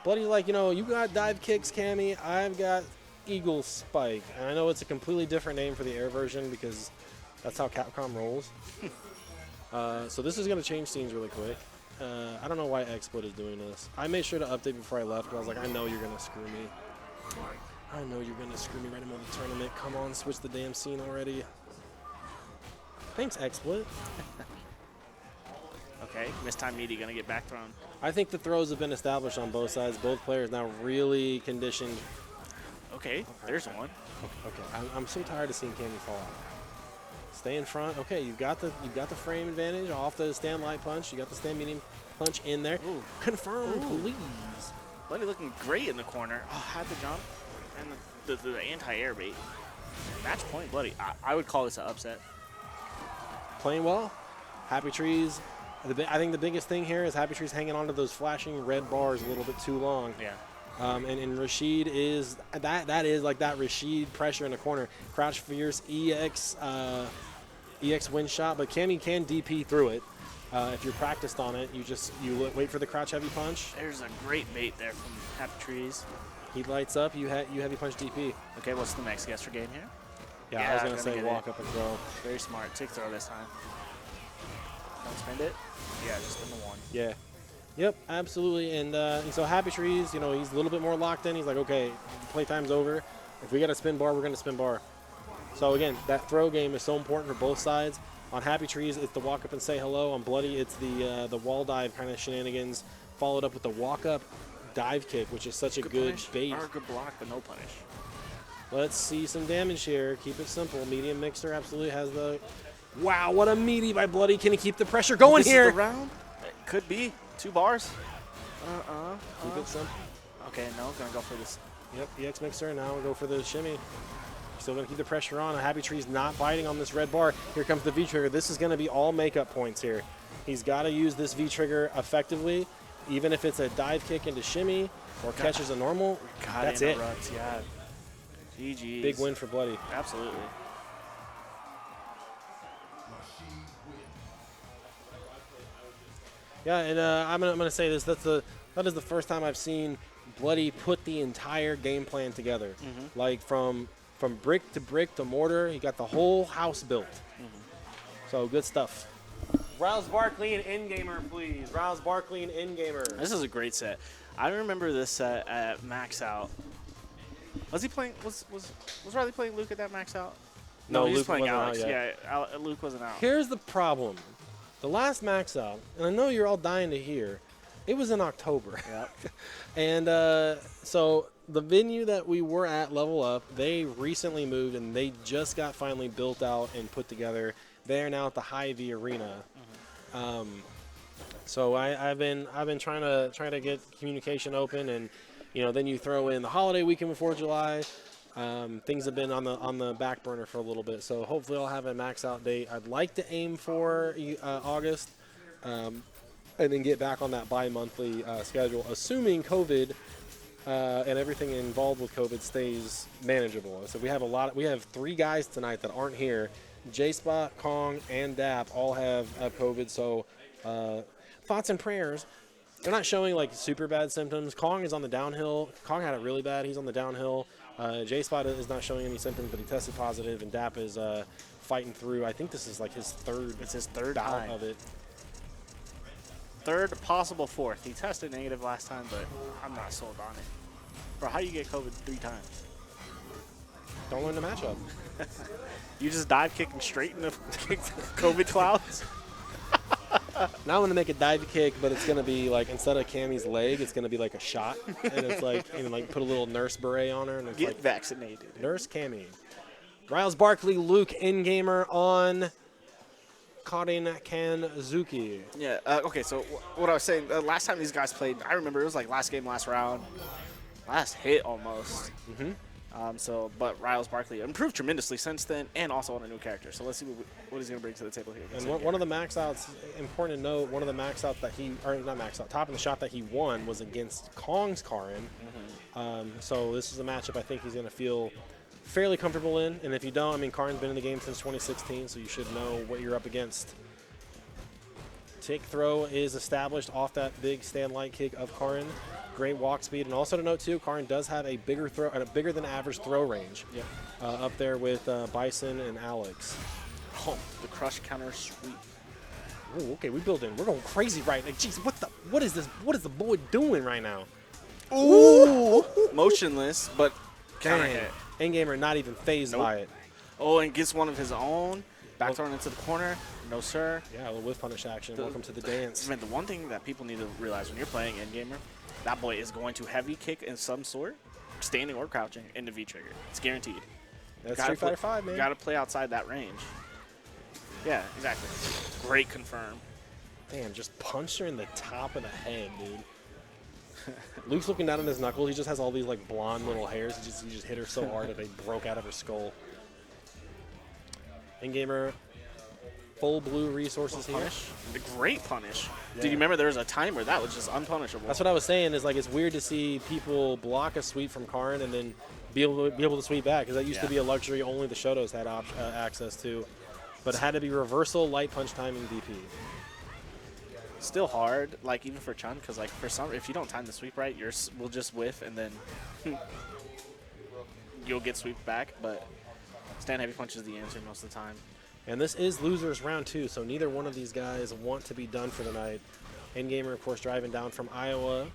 Bloody's like, you got dive kicks, Cammy. I've got eagle spike. And I know it's a completely different name for the air version because that's how Capcom rolls. So this is going to change scenes really quick. I don't know why XSplit is doing this. I made sure to update before I left because I was like, I know you're going to screw me. I know you're going to screw me right in the middle of the tournament. Come on, switch the damn scene already. Thanks, XSplit. Okay, mistime meaty gonna get back thrown. I think the throws have been established on both sides. Both players now really conditioned. Okay, there's one. Okay, I'm so tired of seeing Cammy fall out. Stay in front. Okay, you've got the frame advantage off the stand light punch. You got the stand medium punch in there. Ooh. Confirm, please. Bloody looking great in the corner. Oh, had the jump and the anti-air bait. Match point, Bloody. I would call this an upset. Playing well. Happy Trees. I think the biggest thing here is Happy Trees hanging on to those flashing red bars a little bit too long. Yeah. And Rashid is that is like that Rashid pressure in the corner. Crouch fierce EX win shot, but Cammy can DP through it. If you're practiced on it, you wait for the crouch heavy punch. There's a great bait there from Happy Trees. He lights up. You heavy punch DP. Okay, what's the next guess for game here? Yeah, I was gonna say walk up and throw. Very smart. Tick throw this time. Don't spend it. Yeah, just spin the 1. Yeah. Yep, absolutely. And so Happy Trees, he's a little bit more locked in. He's like, okay, playtime's over. If we got to spin bar, we're going to spin bar. So again, that throw game is so important for both sides. On Happy Trees, it's the walk up and say hello. On Bloody, it's the wall dive kind of shenanigans, followed up with the walk up dive kick, which is such a good bait. Or good block, but no punish. Let's see some damage here. Keep it simple. Medium mixer absolutely has the. Wow, what a meaty by Bloody. Can he keep the pressure going here? This is the round? It could be. 2 bars. Keep it simple. Okay, no, gonna go for this. Yep, EX mixer. Now we'll go for the shimmy. Still going to keep the pressure on. Happy Tree's not biting on this red bar. Here comes the V-trigger. This is going to be all makeup points here. He's got to use this V-trigger effectively, even if it's a dive kick into shimmy or catches a normal. That's it. Yeah. GG's. Big win for Bloody. Absolutely. Yeah, and I'm gonna say this. That is the first time I've seen Bloody put the entire game plan together. Like from brick to mortar, he got the whole house built. So good stuff. Rouse Barkley and Endgamer, please. Rouse Barkley and Endgamer. This is a great set. I remember this set at Max Out. Was he playing? Was Riley playing Luke at that Max Out? No, he was Luke playing wasn't out Alex. yet. Yeah, Luke wasn't out. Here's the problem. The last Max Out, and I know you're all dying to hear, it was in October. Yep. And so the venue that we were at, Level Up, they recently moved and they just got finally built out and put together. They are now at the Hy-Vee Arena. So I've been trying to get communication open, and then you throw in the holiday weekend before July. Things have been on the back burner for a little bit, so hopefully I'll have a max out date. I'd like to aim for August, and then get back on that bi-monthly schedule, assuming COVID and everything involved with COVID stays manageable. So we have 3 guys tonight that aren't here. J-Spot, Kong, and Dap all have COVID, so thoughts and prayers. They're not showing like super bad symptoms. Kong is on the downhill. Kong had it really bad. He's on the downhill. J-Spot is not showing any symptoms, but he tested positive, and Dap is fighting through. I think this is like his third. It's his third bout time of it. Third, possible fourth. He tested negative last time, but I'm not sold on it. Bro, how do you get COVID 3 times? Don't learn the matchup. You just dive kicking straight into COVID clouds? Now I'm going to make a dive kick, but it's going to be like, instead of Cammy's leg, it's going to be like a shot. And it's like, put a little nurse beret on her. And it's Get like, vaccinated. Nurse Cammy. Riles Barkley, Luke, Endgamer on Karin Kanzuki. Yeah, okay, so what I was saying, last time these guys played, I remember it was like last game, last round. Last hit almost. But Riles Barkley improved tremendously since then, and also on a new character. So let's see what he's going to bring to the table here. And one of the max outs, important to note, one of the max outs that not max out, top of the shot that he won was against Kong's Karin. So this is a matchup I think he's going to feel fairly comfortable in. And if you don't, Karin's been in the game since 2016, so you should know what you're up against. Tick throw is established off that big stand light kick of Karin. Great walk speed, and also to note too, Karin does have a bigger throw and a bigger than average throw range. Yep. Up there with Bison and Alex. Oh, the crush counter sweep. Ooh, okay, we're going crazy right now. Jeez, what is this? What is the boy doing right now? Ooh, motionless, but counter hit. Endgamer not even phased by it. Oh, and gets one of his own. Back thrown into the corner. No, sir. Yeah, a little whiff punish action. Welcome to the dance. Man, the one thing that people need to realize when you're playing Endgamer, that boy is going to heavy kick in some sort, standing or crouching, into V-trigger. It's guaranteed. That's Street Fighter 5, man. You got to play outside that range. Yeah, exactly. Great confirm. Damn, just punched her in the top of the head, dude. Luke's looking down on his knuckles. He just has all these like blonde little hairs. He just hit her so hard that they broke out of her skull. Endgamer, full blue resources here. The great punish. Yeah. Did you remember there was a time where that was just unpunishable? That's what I was saying. Is like it's weird to see people block a sweep from Karin and then be able to sweep back, because that used to be a luxury only the Shotos had access to. But it had to be reversal, light punch timing, DP. Still hard, like even for Chun, because like for some, if you don't time the sweep right, will just whiff and then you'll get sweeped back. But stand heavy punch is the answer most of the time. And this is losers round 2, so neither one of these guys want to be done for the night. Endgamer, of course, driving down from Iowa.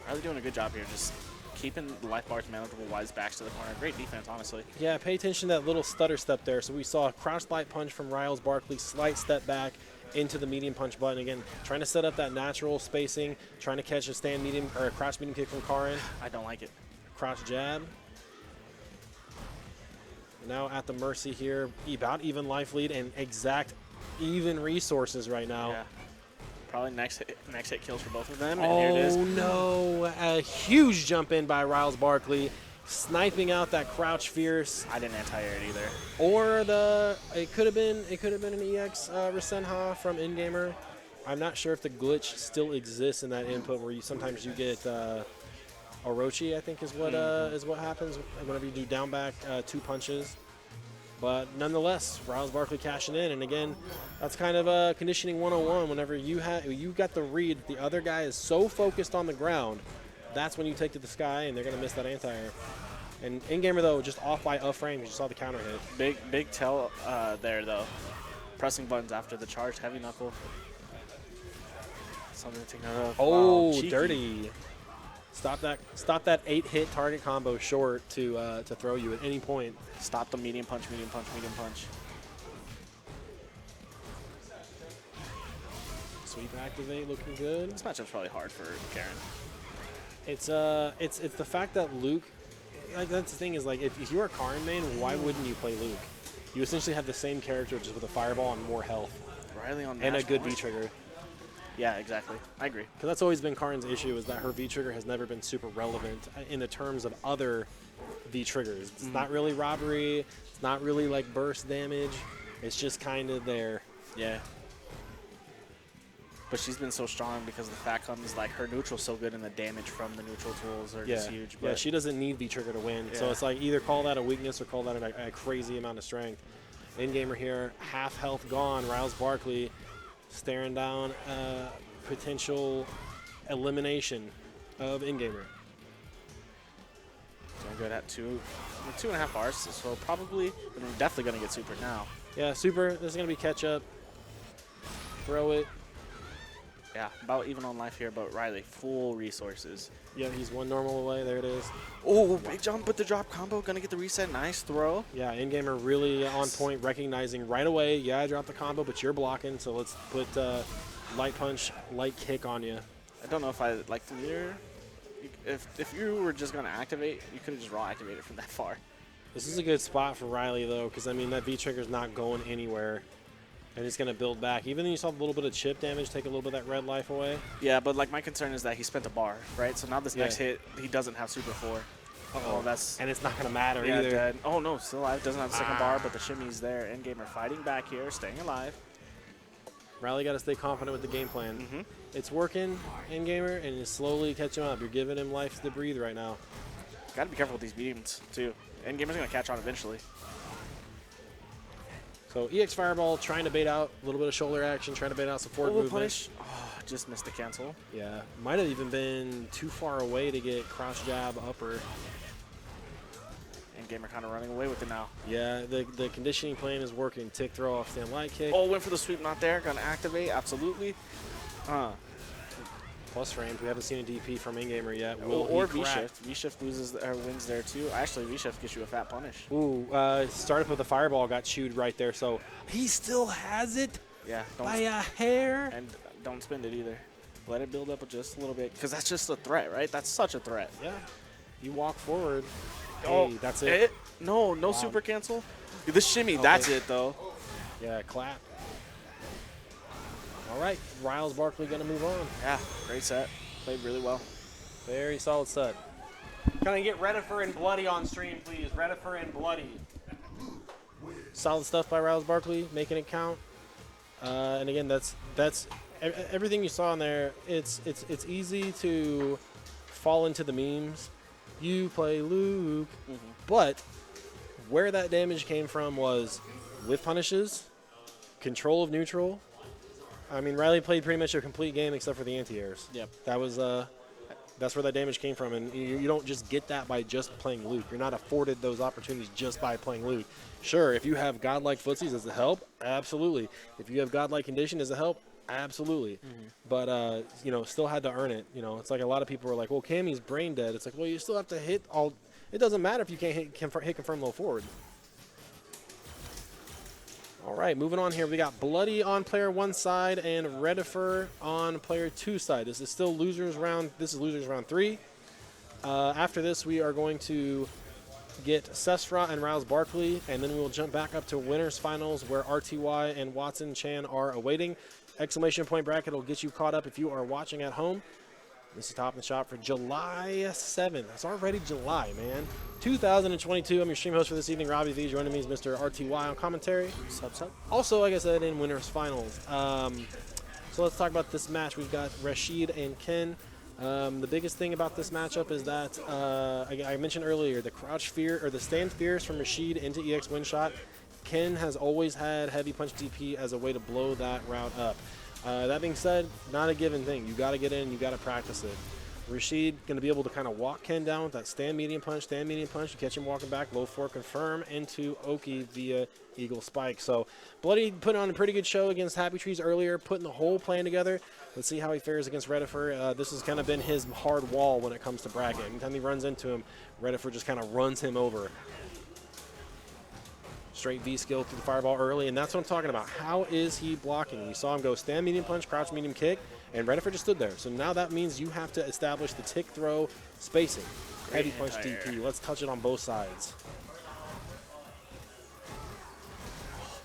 Really doing a good job here, just keeping the life bars manageable while his back's to the corner. Great defense, honestly. Yeah, pay attention to that little stutter step there. So we saw a crouch light punch from Riles Barkley, slight step back into the medium punch button. Again, trying to set up that natural spacing, trying to catch a stand medium or a crouch medium kick from Karin. I don't like it. Crouch jab. Now at the mercy here, about even life lead and exact even resources right now. Yeah. Probably next hit kills for both of them. Oh, and here it is. No. A huge jump in by Riles Barkley, sniping out that crouch fierce. I didn't anti-air it either. Or it could have been an EX Rasenha from Endgamer. I'm not sure if the glitch still exists in that input where sometimes you get Orochi, I think is what happens whenever you do down back 2 punches. But nonetheless, Riles Barkley cashing in, and again, that's kind of conditioning 101. Whenever you got the read, the other guy is so focused on the ground, that's when you take to the sky, and they're gonna miss that anti-air. And in-gamer though, just off by a frame, you saw the counter hit. Big tell there though. Pressing buttons after the charge, heavy knuckle. Something to take note of. Oh, Wow, cheeky. dirty! Stop that 8-hit target combo short to throw you at any point. Stop the medium punch, medium punch, medium punch. Sweep activate, looking good. This matchup's probably hard for Karen. It's the fact that Luke, like that's the thing is like if you're a Karin main, why wouldn't you play Luke? You essentially have the same character just with a fireball and more health Riley on and a match good point. V trigger. Yeah, exactly. I agree. Because that's always been Karin's issue is that her V trigger has never been super relevant in the terms of other V triggers. It's not really robbery. It's not really like burst damage. It's just kind of there. Yeah. But she's been so strong because the fact comes like her neutral's so good and the damage from the neutral tools are just huge. But Yeah, she doesn't need V trigger to win. So Yeah. it's like either call that a weakness or call that a crazy amount of strength. In-gamer here, half health gone. Riles Barkley staring down potential elimination of in-gamer. doing good at 2.5 bars, so probably we're definitely gonna get super now. Yeah, super. This is going to be catch up. Throw it. Yeah, about even on life here, but Riley, full resources. Yeah, he's one normal away. There it is. Oh, big jump with the drop combo, gonna get the reset, nice throw. Yeah, in-gamer really on point, recognizing right away, yeah, I dropped the combo, but you're blocking, so let's put light punch, light kick on you. I don't know if I like the meter. If you were just gonna activate, you could have just raw activated from that far. This is a good spot for Riley, though, because, I mean, that V-trigger's not going anywhere, and it's going to build back. Even though you saw a little bit of chip damage take a little bit of that red life away. Yeah, but like my concern is that he spent a bar, right? So now this next Yeah. hit, he doesn't have super 4. Uh-oh. Oh, that's And it's not going to matter yeah, either. dead. Oh no, still alive. Doesn't have the second bar, but the shimmy's there. In-gamer fighting back here, staying alive. Riley got to stay confident with the game plan. Mm-hmm. It's working, in-gamer, and you slowly catch him up. You're giving him life to breathe right now. Got to be careful with these mediums too. In-gamer's gonna catch on eventually. So EX Fireball trying to bait out a little bit of shoulder action, trying to bait out some forward movement. Punish. Oh, just missed the cancel. Yeah, might have even been too far away to get cross jab upper. In-gamer kind of running away with it now. Yeah, the conditioning plan is working. Tick, throw off, stand light kick. Oh, went for the sweep, not there. Gonna activate, absolutely. Plus frames. We haven't seen a DP from in-gamer yet. Or he crack? V-shift. V-shift loses or wins there too. Actually, V-shift gets you a fat punish. Ooh, started with a fireball, got chewed right there. So he still has it Yeah, by a hair. and don't spend it either. Let it build up just a little bit, because that's just a threat, right? That's such a threat. Yeah, you walk forward. Oh, Hey, that's it. No super cancel. The shimmy, that's it though. Yeah, clap. All right, Riles Barkley going to move on. Yeah, great set. Played really well. Very solid set. Can I get Redifer and Bloody on stream, please? Redifer and Bloody. Solid stuff by Riles Barkley, making it count. And again, that's everything you saw in there. It's easy to fall into the memes. You play Luke, but where that damage came from was with punishes, control of neutral. I mean, Riley played pretty much a complete game except for the anti-airs. Yep. That was that's where that damage came from, and you don't just get that by just playing Luke. You're not afforded those opportunities just by playing Luke. Sure, if you have godlike footsies as a help, absolutely. If you have godlike condition as a help, absolutely. But still had to earn it. It's like a lot of people are like, well, Cammy's brain dead. It's like, well, you still have to hit all. It doesn't matter if you can't hit confirm low forward. All right, moving on here. We got Bloody on player 1 side and Redifer on player 2 side. This is still losers round. This is losers round 3. After this, we are going to get Sesfra and Riles Barkley, and then we will jump back up to winners finals where RTY and Watson Chan are awaiting. Exclamation point bracket will get you caught up if you are watching at home. This is Top in the Shop for July 7th. It's already July, man. 2022. I'm your stream host for this evening, Robbie V. Joining me is Mr. RTY on commentary. Sup. Also, like I said, in winners finals. So let's talk about this match. We've got Rashid and Ken. The biggest thing about this matchup is that I mentioned earlier the crouch fear or the stand fears from Rashid into EX win shot Ken has always had heavy punch DP as a way to blow that route up. That being said, not a given thing. You got to get in, you got to practice it. Rashid going to be able to kind of walk Ken down with that stand medium punch, you catch him walking back, low 4 confirm into Oki via Eagle Spike. So Bloody put on a pretty good show against Happy Trees earlier, putting the whole plan together. Let's see how he fares against Redifer. This has kind of been his hard wall when it comes to bracket. Anytime he runs into him, Redifer just kind of runs him over. Straight V skill through the fireball early, and that's what I'm talking about. How is he blocking? You saw him go stand medium punch, crouch medium kick, and Redifer just stood there. So now that means you have to establish the tick throw spacing. Heavy punch DP. Let's touch it on both sides.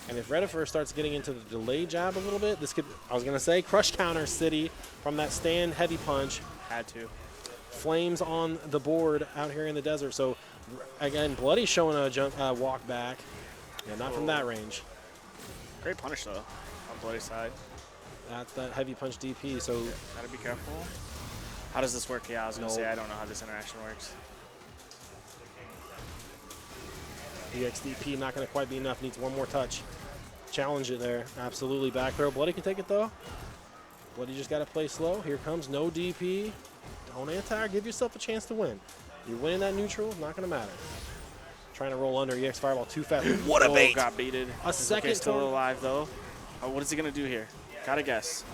And if Redifer starts getting into the delay jab a little bit, this could, I was going to say, crush counter City from that stand heavy punch. Had to. Flames on the board out here in the desert. So again, Bloody showing a jump, walk back. Yeah, not from that range. Great punish, though, on Bloody's side. That's that heavy punch DP, so... Yeah, gotta be careful. How does this work? Yeah, I was gonna say, I don't know how this interaction works. EXDP not gonna quite be enough, needs one more touch. Challenge it there, absolutely. Back throw, Bloody can take it though. Bloody just gotta play slow. Here comes no DP. Don't anti, give yourself a chance to win. You're winning that neutral, not gonna matter. Trying to roll under, EX Fireball too fast. What a bait! Got baited. A second okay, still alive though. What is he gonna do here? Gotta guess.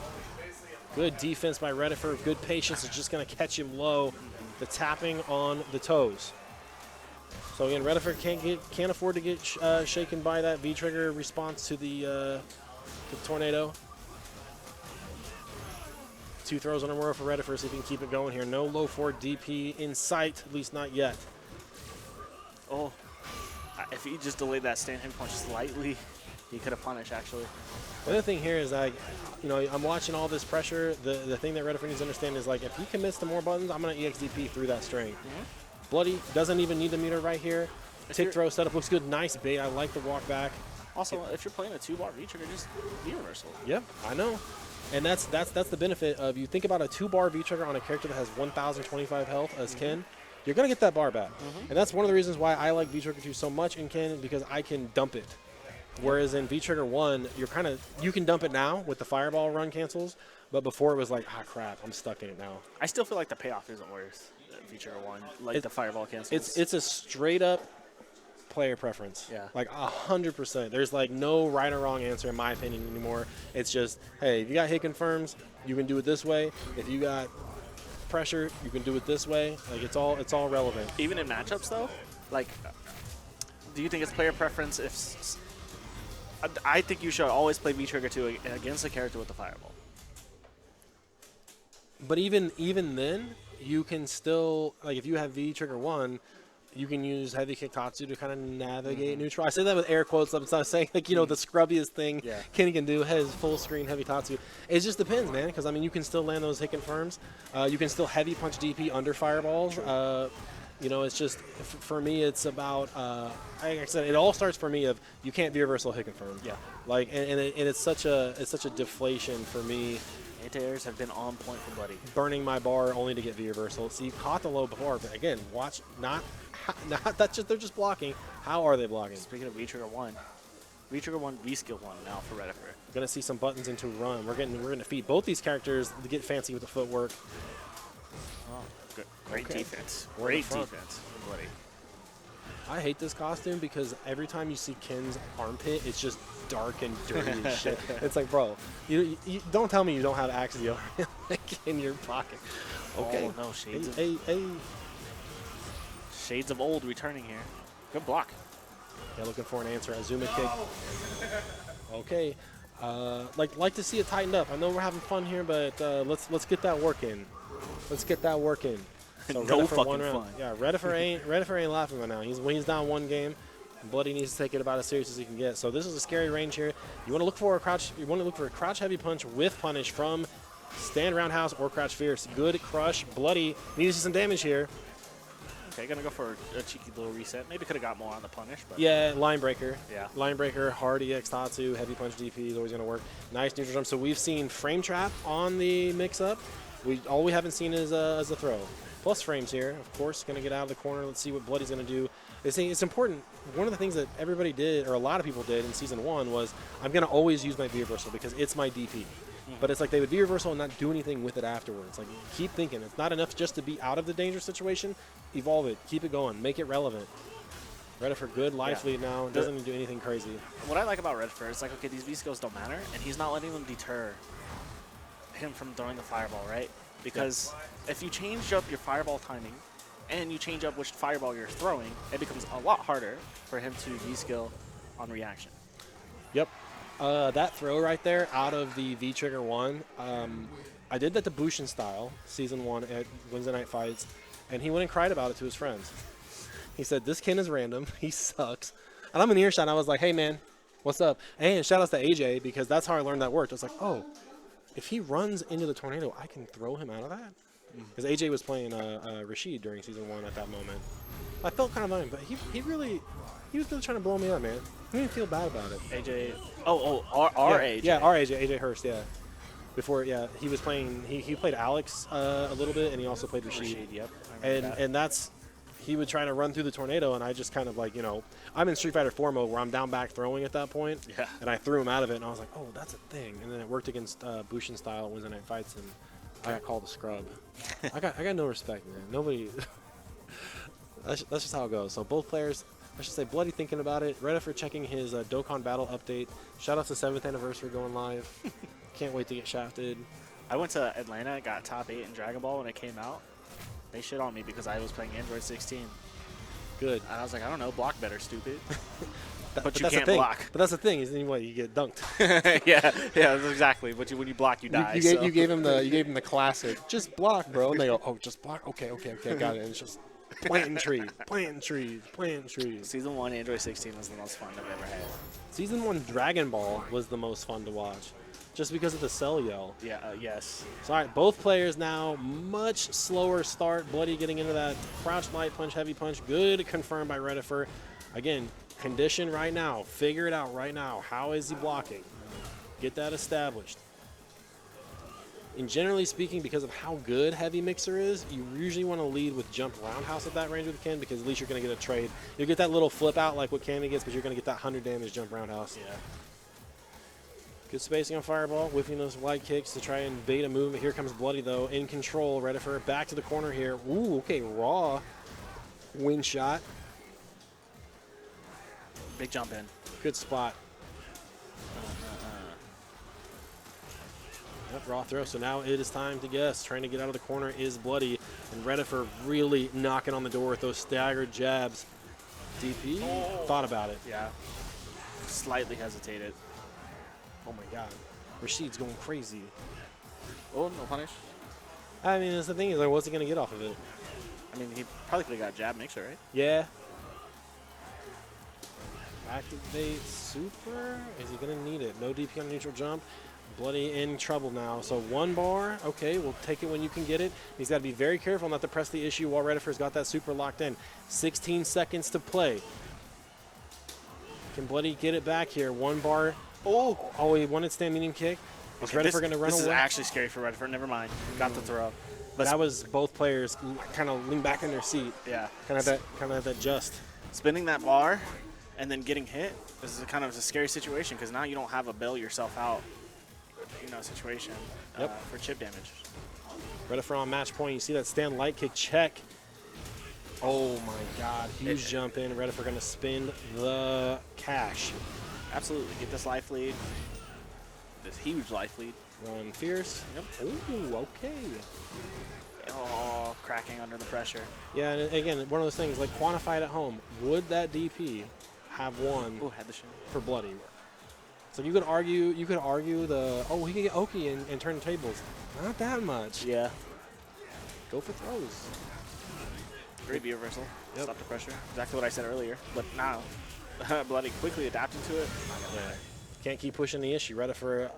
Good defense by Redifer. Good patience is just gonna catch him low. The tapping on the toes. So again, Redifer can't afford to get shaken by that V trigger response to the tornado. 2 throws on a row for Redifer, see if he can keep it going here. No low 4 DP in sight, at least not yet. Oh. If he just delayed that stand him punch slightly, he could have punished, actually. The other thing here is that, I'm watching all this pressure. The thing that Redifer needs to understand is, like, if he commits to more buttons, I'm going to EXDP through that string. Bloody doesn't even need the meter right here. Tick throw setup looks good. Nice bait. I like the walk back. Also, if you're playing a 2-bar V-trigger, just V-reversal. Yep, I know. And that's the benefit of, you think about a 2-bar V-trigger on a character that has 1,025 health as Ken. You're going to get that bar back. And that's one of the reasons why I like V-Trigger 2 so much in Ken, because I can dump it. Whereas in V-Trigger 1, you can dump it now with the fireball run cancels, but before it was like, crap, I'm stuck in it now. I still feel like the payoff isn't worth V-Trigger 1, like the fireball cancels. It's a straight up player preference. Yeah. Like 100%. There's like no right or wrong answer in my opinion anymore. It's just, hey, if you got hit confirms, you can do it this way. If you got pressure, you can do it this way. Like it's all relevant. Even in matchups though, like, do you think it's player preference if I think you should always play V-Trigger 2 against a character with the fireball. But even then, you can still, like, if you have V-Trigger 1, you can use Heavy Kick Tatsu to kind of navigate neutral. I say that with air quotes. I'm not saying, like, the scrubbiest thing Kenny can do has full screen Heavy Tatsu. It just depends, man, because, I mean, you can still land those hit confirms. You can still heavy punch DP under fireballs. It's just, for me, it's about, like I said, it all starts for me of you can't V-reversal hit confirm. Yeah. Like, and it's such a deflation for me. Anti-airs have been on point for Bloody. Burning my bar only to get V-reversal. See, caught the low before, but again, watch, that's just, they're just blocking. How are they blocking? Speaking of V-Trigger 1, V-Trigger 1, V-Skill 1 now for Redifer. Gonna see some buttons into run. We're gonna feed both these characters to get fancy with the footwork. Oh, good. Great defense. Great defense from Bloody. I hate this costume because every time you see Ken's armpit, it's just dark and dirty as shit. It's like, bro, you don't tell me you don't have Axiom in your pocket. Okay. Oh, no, shades of hey. Shades of old returning here. Good block. Yeah, looking for an answer. Azuma kick. Okay. Like to see it tightened up. I know we're having fun here, but let's get that work in. Let's get that work in. So no fucking fun. Yeah, Redifer ain't laughing right now. He's down one game. Bloody needs to take it about as serious as he can get. So this is a scary range here. You want to look for a crouch. You want to look for a crouch heavy punch with punish from stand roundhouse or crouch fierce. Good crush. Bloody needs to see some damage here. Okay, gonna go for a cheeky little reset. Maybe could have got more on the punish, but yeah, line breaker. Yeah, line breaker, hard EX Tatsu, heavy punch DP is always gonna work. Nice neutral jump. So we've seen frame trap on the mix up. All we haven't seen is a throw. Plus frames here, of course, gonna get out of the corner. Let's see what Bloody's gonna do. It's important. One of the things that everybody did, or a lot of people did in Season 1 was, I'm going to always use my V-reversal because it's my DP. But it's like they would V-reversal and not do anything with it afterwards. Like, keep thinking. It's not enough just to be out of the dangerous situation. Evolve it. Keep it going. Make it relevant. Reddifer, good life lead now. Doesn't need to do anything crazy. What I like about Reddifer is like, okay, these V-skills don't matter, and he's not letting them deter him from throwing the fireball, right? Because if you change up your fireball timing and you change up which fireball you're throwing, it becomes a lot harder for him to V-skill on reaction. Yep. That throw right there out of the V-Trigger 1, I did that to Bushin style, Season 1 at Wednesday Night Fights, and he went and cried about it to his friends. He said, this Ken is random. He sucks. And I'm in earshot. And I was like, hey, man, what's up? And shout outs to AJ, because that's how I learned that worked. I was like, oh, if he runs into the tornado, I can throw him out of that? Because AJ was playing Rashid during Season 1 at that moment. I felt kind of lame, but he was really trying to blow me up, man. I didn't feel bad about it. AJ, our AJ. Yeah, our AJ Hurst, yeah. Before, he was playing, he played Alex a little bit, and he also played Rashid. Yep. And that's, he would try to run through the tornado, and I just kind of like, I'm in Street Fighter 4 mode where I'm down back throwing at that point. Yeah. And I threw him out of it, and I was like, oh, that's a thing. And then it worked against Bushin style Wednesday Night Fights, and I got called a scrub. I got no respect, man. Nobody. That's just how it goes. So both players, I should say, Bloody thinking about it. Reddifer checking his Dokkan Battle update. Shout out to 7th anniversary going live. Can't wait to get shafted. I went to Atlanta, got top 8 in Dragon Ball when it came out. They shit on me because I was playing Android 16. Good. And I was like, I don't know, block better, stupid. But you that's can't the thing. block. But that's the thing. Is anyway, you get dunked. yeah, exactly. But when you block, you die. You gave him the classic. Just block, bro. And they go, oh, just block. Okay, got it. And it's just planting trees. Season 1 Android 16 was the most fun I've ever had. Season 1 Dragon Ball was the most fun to watch, just because of the cell yell. Yeah. Yes. So, all right, both players now, much slower start. Bloody getting into that crouch, light punch, heavy punch. Good, confirmed by Reddifer. Again, condition right now. Figure it out right now. How is he blocking? Get that established. And generally speaking, because of how good Heavy Mixer is, you usually want to lead with jump roundhouse at that range with Ken, because at least you're going to get a trade. You'll get that little flip out like what Cammy gets, but you're going to get that 100 damage jump roundhouse. Yeah. Good spacing on Fireball, whipping those wide kicks to try and bait a movement. Here comes Bloody, though, in control. Reddifer back to the corner here. Ooh, okay, raw wing shot. Big jump in. Good spot. Yep, raw throw. So now it is time to guess. Trying to get out of the corner is Bloody. And Reddifer really knocking on the door with those staggered jabs. DP thought about it. Yeah. Slightly hesitated. Oh my god. Rashid's going crazy. Oh, no punish. I mean, that's the thing is, like, what's he going to get off of it? I mean, he probably could have got jab mixer, right? Yeah. Activate super. Is he going to need it? No DP on neutral jump. Bloody in trouble now. So 1 bar. Okay, we'll take it when you can get it. He's got to be very careful not to press the issue while Reddifer's got that super locked in. 16 seconds to play. Can Bloody get it back here? 1 bar. Oh, he wanted stand medium kick. Is Reddifer going to run away? This is actually scary for Reddifer. Never mind. Got the throw. But that was both players kind of lean back in their seat. Yeah. Kind of that just. Spinning that bar and then getting hit is kind of a scary situation, because now you don't have a bail yourself out, situation for chip damage. Reddifer on match point. You see that stand light kick check. Oh my god. Huge jump in. Reddifer going to spin the cash. Absolutely. Get this life lead. This huge life lead. Run fierce. Yep. Ooh, okay. Oh, cracking under the pressure. Yeah, and again, one of those things, like, quantify it at home. Would that DP have won Ooh, had the shin. for Bloody? So you could argue he could get Oki and turn the tables. Not that much. Yeah. Go for throws. Great V reversal. Yep. Stop the pressure. Exactly what I said earlier. But now, Bloody quickly adapting to it. Can't keep pushing the issue. Reddifer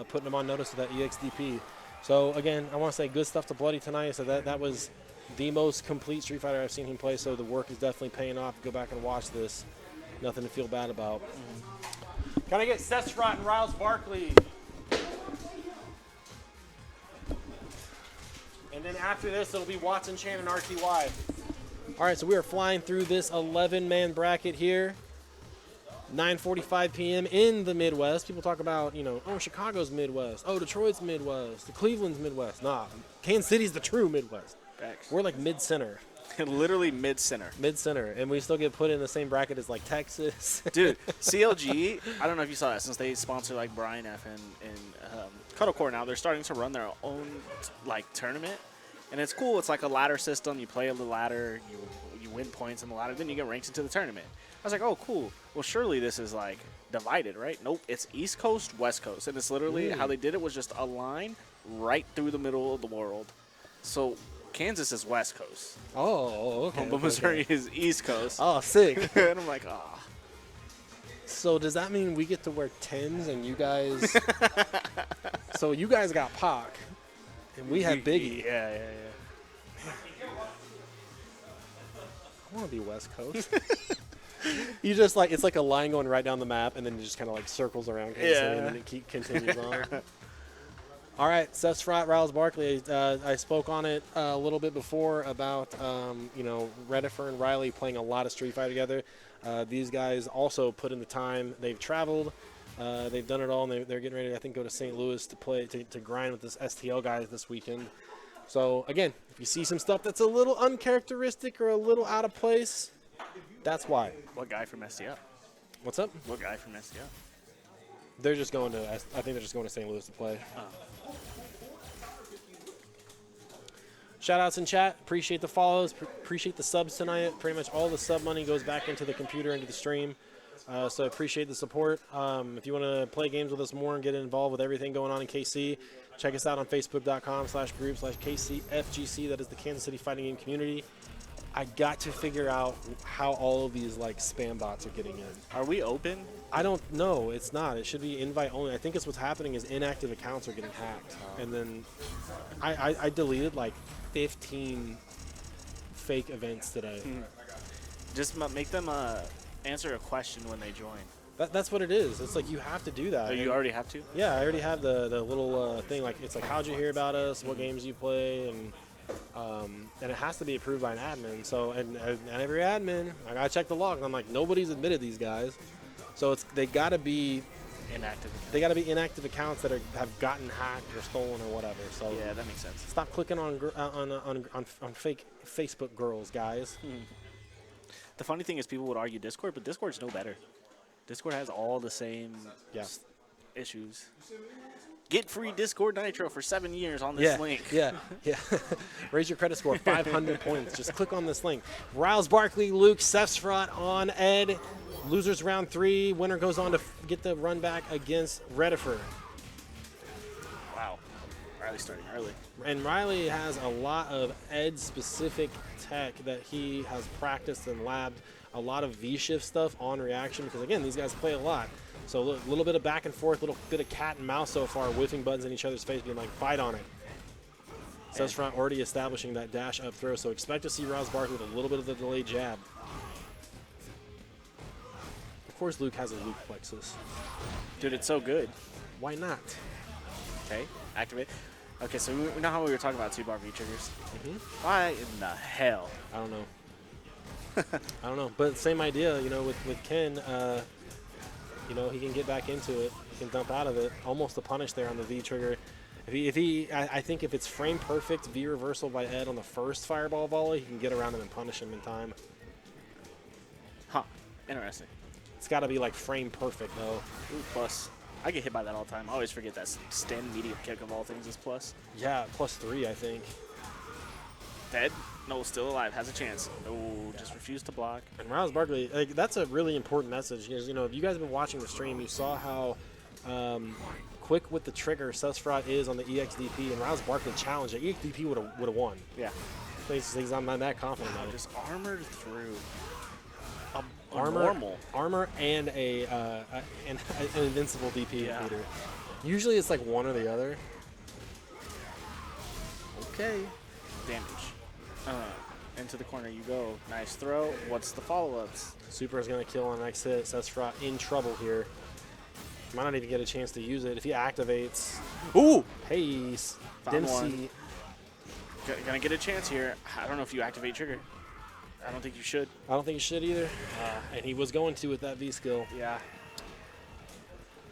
putting him on notice with that EXDP. So again, I want to say good stuff to Bloody tonight. So that was the most complete Street Fighter I've seen him play. So the work is definitely paying off. Go back and watch this. Nothing to feel bad about. Can I get Sesrot and Riles Barkley? And then after this, it'll be Watson Chan and RTY. All right, so we are flying through this 11-man bracket here. 9:45 p.m. in the Midwest. People talk about, oh, Chicago's Midwest. Oh, Detroit's Midwest. The Cleveland's Midwest. Nah, Kansas City's the true Midwest. Facts. We're like mid-center. Literally mid-center. Mid-center, and we still get put in the same bracket as like Texas. Dude, CLG, I don't know if you saw that, since they sponsor like Brian F. and Cuddle Core now, they're starting to run their own like tournament. And it's cool. It's like a ladder system. You play the ladder, you win points in the ladder, then you get ranked into the tournament. I was like, oh, cool. Well, surely this is like divided, right? Nope. It's East Coast, West Coast. And it's literally how they did it was just a line right through the middle of the world. So Kansas is West Coast. Oh, okay. But Missouri is East Coast. Oh, sick. And I'm like, ah. So does that mean we get to wear 10s and you guys... So you guys got Pac, and we have Biggie. Yeah. I want to be West Coast. You just like, it's like a line going right down the map, and then it just kind of like circles around Kansas City, and then it continues on. All right, Seth Frott, Riles Barkley. I spoke on it a little bit before about, Redifer and Riley playing a lot of Street Fighter together. These guys also put in the time. They've traveled. They've done it all, and they're getting ready to, I think, go to St. Louis to play, to grind with this STL guys this weekend. So, again, if you see some stuff that's a little uncharacteristic or a little out of place, that's why. What guy from STL? What's up? What guy from STL? They're just going to, I think they're just going to St. Louis to play. Oh. Shout-outs in chat. Appreciate the follows. Appreciate the subs tonight. Pretty much all the sub money goes back into the computer, into the stream. So appreciate the support. If you want to play games with us more and get involved with everything going on in KC, check us out on Facebook.com/group/KCFGC. That is the Kansas City Fighting Game community. I got to figure out how all of these like spam bots are getting in. Are we open? I don't know. It's not. It should be invite only. I think it's what's happening is inactive accounts are getting hacked. And then I deleted like 15 fake events today. Just make them answer a question when they join. That's what it is. It's like you have to do that. Oh, you already have to? Yeah, I already have the little thing. Like it's like, how'd you hear about us? What games you play? And it has to be approved by an admin. So and every admin, I gotta check the log. And I'm like, nobody's admitted these guys. So they gotta be Inactive. They gotta be inactive accounts that have gotten hacked or stolen or whatever. So yeah, that makes sense. Stop clicking on fake Facebook girls, guys. The funny thing is, people would argue Discord, but Discord's no better. Discord has all the same issues. Get free Discord Nitro for 7 years on this link. Yeah. Raise your credit score 500 points. Just click on this link. Riles Barkley, Luke, Sefsfrot on Ed. Losers round 3. Winner goes on to get the run back against Redifer. Wow. Riley's starting early. And Riley has a lot of Ed-specific tech that he has practiced and labbed. A lot of V-shift stuff on reaction because, again, these guys play a lot. So a little bit of back and forth, a little bit of cat and mouse so far, whiffing buttons in each other's face, being like, bite on it. Sefsfrot already establishing that dash up throw, so expect to see Riles Barkley with a little bit of the delayed jab. Of course, Luke has a Luke plexus. Dude, it's so good. Why not? Okay, activate. Okay, so we know how we were talking about 2-bar V-triggers. Why in the hell? I don't know. I don't know. But same idea, with Ken, he can get back into it. He can dump out of it. Almost a punish there on the V-trigger. I think if it's frame perfect V reversal by Ed on the first fireball volley, he can get around him and punish him in time. Huh. Interesting. It's got to be like frame perfect, though. Ooh, plus. I get hit by that all the time. I always forget that stand medium kick of all things is plus. Yeah, +3, I think. Dead? No, still alive. Has a chance. Oh, just refused to block. And Riles Barkley, that's a really important message. Because, if you guys have been watching the stream, you saw how quick with the trigger Sefsfrot is on the EXDP, and Riles Barkley challenged it. EXDP would have won. Yeah. I'm not that confident about it. Just armored through. Armor and an invincible DP leader. Usually it's like one or the other. Okay. Damage. Into the corner you go. Nice throw. What's the follow-ups? Super is going to kill on the next hit. Sefsfrot in trouble here. Might not even get a chance to use it if he activates. Ooh! Pace. Dempsey. Gonna get a chance here. I don't know if you activate trigger. I don't think you should. I don't think he should either. And he was going to with that V skill. Yeah.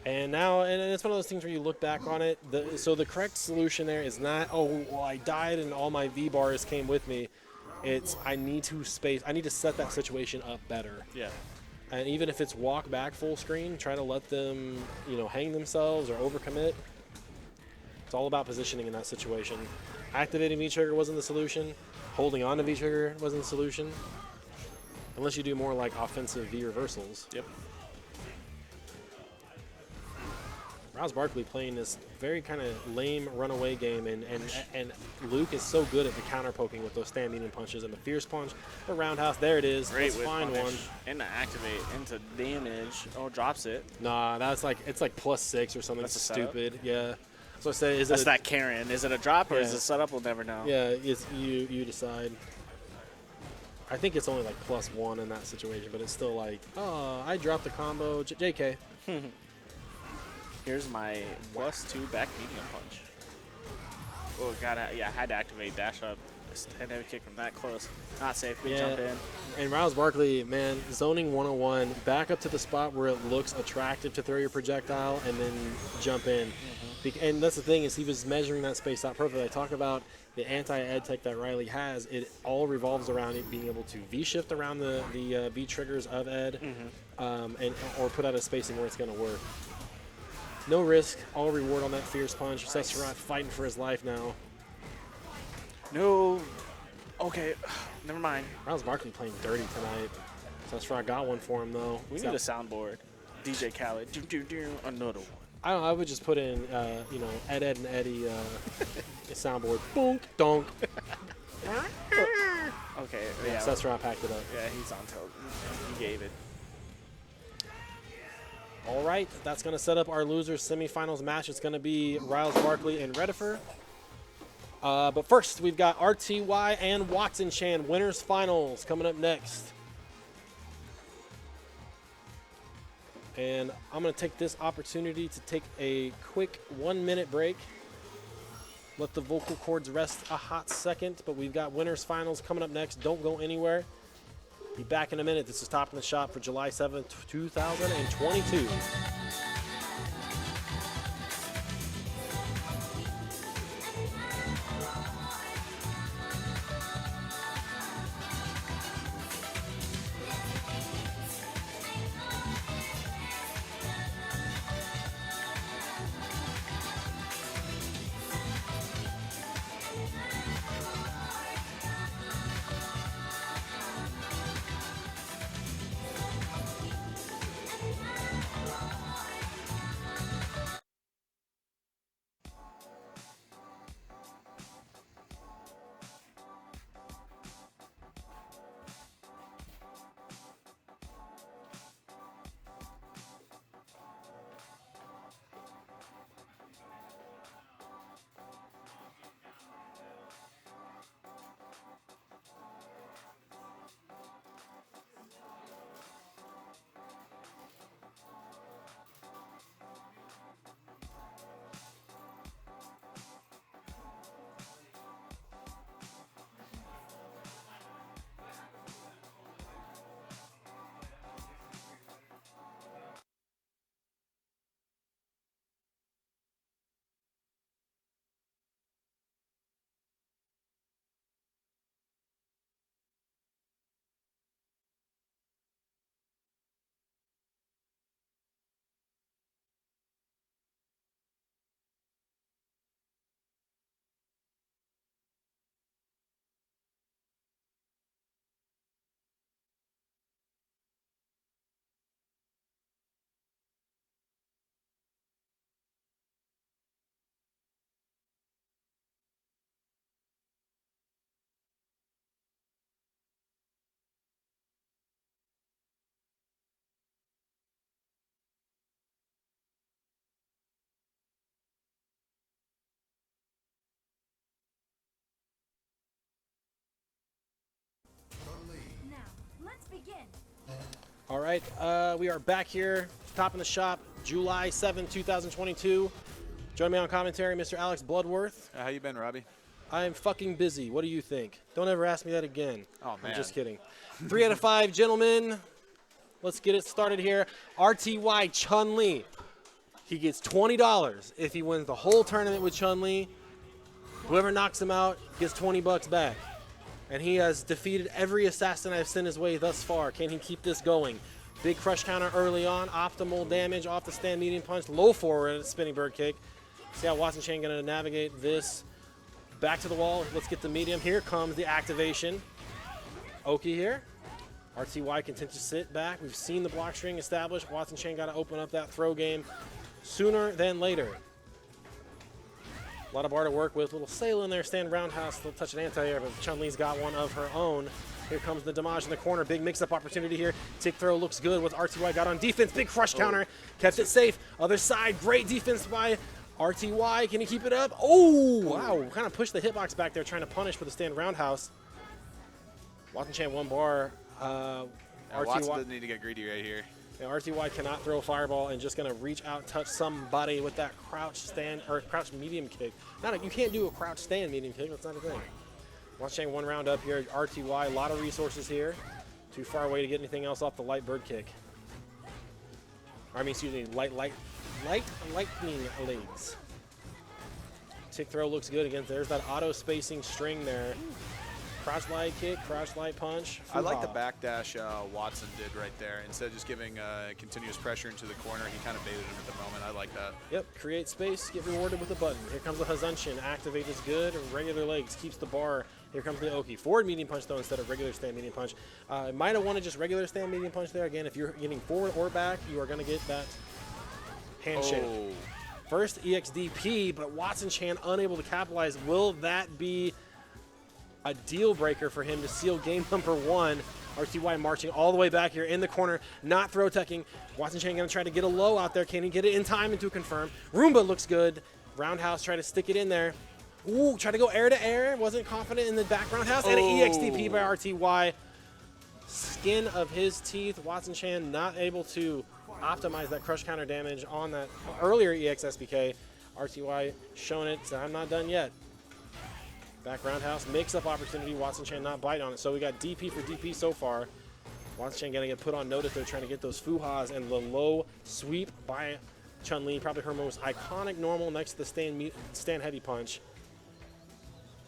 And now, and it's one of those things where you look back on it. So the correct solution there is not, oh, well, I died and all my V bars came with me. It's I need to set that situation up better. Yeah. And even if it's walk back full screen, try to let them, hang themselves or overcommit. It's all about positioning in that situation. Activating V-trigger wasn't the solution. Holding on to V-trigger wasn't the solution. Unless you do more like offensive V reversals. Yep. Rouse Barkley playing this very kind of lame runaway game, and Luke is so good at the counter poking with those stand medium punches and the fierce punch, the roundhouse. There it is. Great Let's find one. And to activate into damage. Oh, drops it. Nah, it's like +6 or something. That's a stupid. Yeah. So I say, that's that Karen. Is it a drop or Yeah. is it set up? We'll never know. Yeah, it's you decide. I think it's only like +1 in that situation, but it's still like, oh, I dropped the combo. JK. Here's my +2 back medium punch. Oh, I had to activate dash up. And heavy kick from that close. Not safe. Good jump in. And Rouse Barkley, man, zoning 101, back up to the spot where it looks attractive to throw your projectile and then jump in. And that's the thing, is he was measuring that space out perfectly. I talk about the anti-ed tech that Riley has. It all revolves around it being able to V-shift around the V triggers of ed or put out a spacing where it's going to work. No risk, all reward on that fierce punch. Nice. Sesserot fighting for his life now. No. Okay. Never mind. Rouse Barkley playing dirty tonight. Sesserot got one for him, though. We need a soundboard. DJ Khaled. Another one. I would just put in, Ed and Eddie soundboard. Boonk, donk. Okay. Yeah, Yeah. Sesserot packed it up. Yeah, he's on tilt. He gave it. All right, that's going to set up our losers semifinals match. It's going to be Riles Barkley and Redifer. But first, we've got RTY and Watson Chan winners finals coming up next. And I'm going to take this opportunity to take a quick 1-minute break. Let the vocal cords rest a hot second, but we've got winners finals coming up next. Don't go anywhere. Be back in a minute. This is Top in the Shop for July 7th, 2022. All right, we are back here, Top in the Shop, July 7th, 2022. Join me on commentary, Mr. Alex Bloodworth. How you been, Robbie? I'm fucking busy. What do you think? Don't ever ask me that again. Oh, man. I'm just kidding. 3 out of 5, gentlemen. Let's get it started here. RTY Chun-Li. He gets $20 if he wins the whole tournament with Chun-Li. Whoever knocks him out gets $20 back. And he has defeated every assassin I've sent his way thus far. Can he keep this going? Big crush counter early on. Optimal damage off the stand medium punch. Low forward spinning bird kick. See how Watson Chan going to navigate this. Back to the wall. Let's get the medium. Here comes the activation. Oki here. RTY continues to sit back. We've seen the block string established. Watson Chan got to open up that throw game sooner than later. A lot of bar to work with. Little sail in there. Stand roundhouse. Little touch an anti-air, but Chun-Li's got one of her own. Here comes the damage in the corner. Big mix-up opportunity here. Tick throw looks good. What RTY got on defense. Big crush counter. Kept it safe. Other side. Great defense by RTY. Can he keep it up? Oh, wow. Kind of pushed the hitbox back there trying to punish with a stand roundhouse. Watson Chan one bar. Watson doesn't need to get greedy right here. Yeah, RTY cannot throw a fireball and just going to reach out, touch somebody with that crouch stand or crouch medium kick. You can't do a crouch stand medium kick. That's not a thing. Watson Chan one round up here. RTY, a lot of resources here. Too far away to get anything else off the light bird kick. Excuse me, lightning legs. Tick throw looks good against. There's that auto spacing string there. Crouch light kick, crouch light punch. I like the backdash Watson did right there. Instead of just giving continuous pressure into the corner, he kind of baited him at the moment. I like that. Yep, create space, get rewarded with a button. Here comes the Hazunshin. Activate is good. Regular legs keeps the bar. Here comes the Oki. Forward medium punch, though, instead of regular stand medium punch. Might have wanted just regular stand medium punch there. Again, if you're getting forward or back, you are going to get that handshake. Oh. First EXDP, but Watson Chan unable to capitalize. Will that be a deal breaker for him to seal game number 1? RTY marching all the way back here in the corner, not throw teching. Watson Chan going to try to get a low out there. Can he get it in time and to confirm? Roomba looks good. Roundhouse try to stick it in there. Ooh, try to go air to air. Wasn't confident in the back roundhouse. And an EXDP by RTY. Skin of his teeth. Watson Chan not able to optimize that crush counter damage on that earlier EX SBK. RTY showing it. So I'm not done yet. Back roundhouse, mix-up opportunity. Watson Chan not bite on it. So we got DP for DP so far. Watson Chan going to get put on notice. They're trying to get those fuhas and the low sweep by Chun-Li. Probably her most iconic normal next to the stand heavy punch.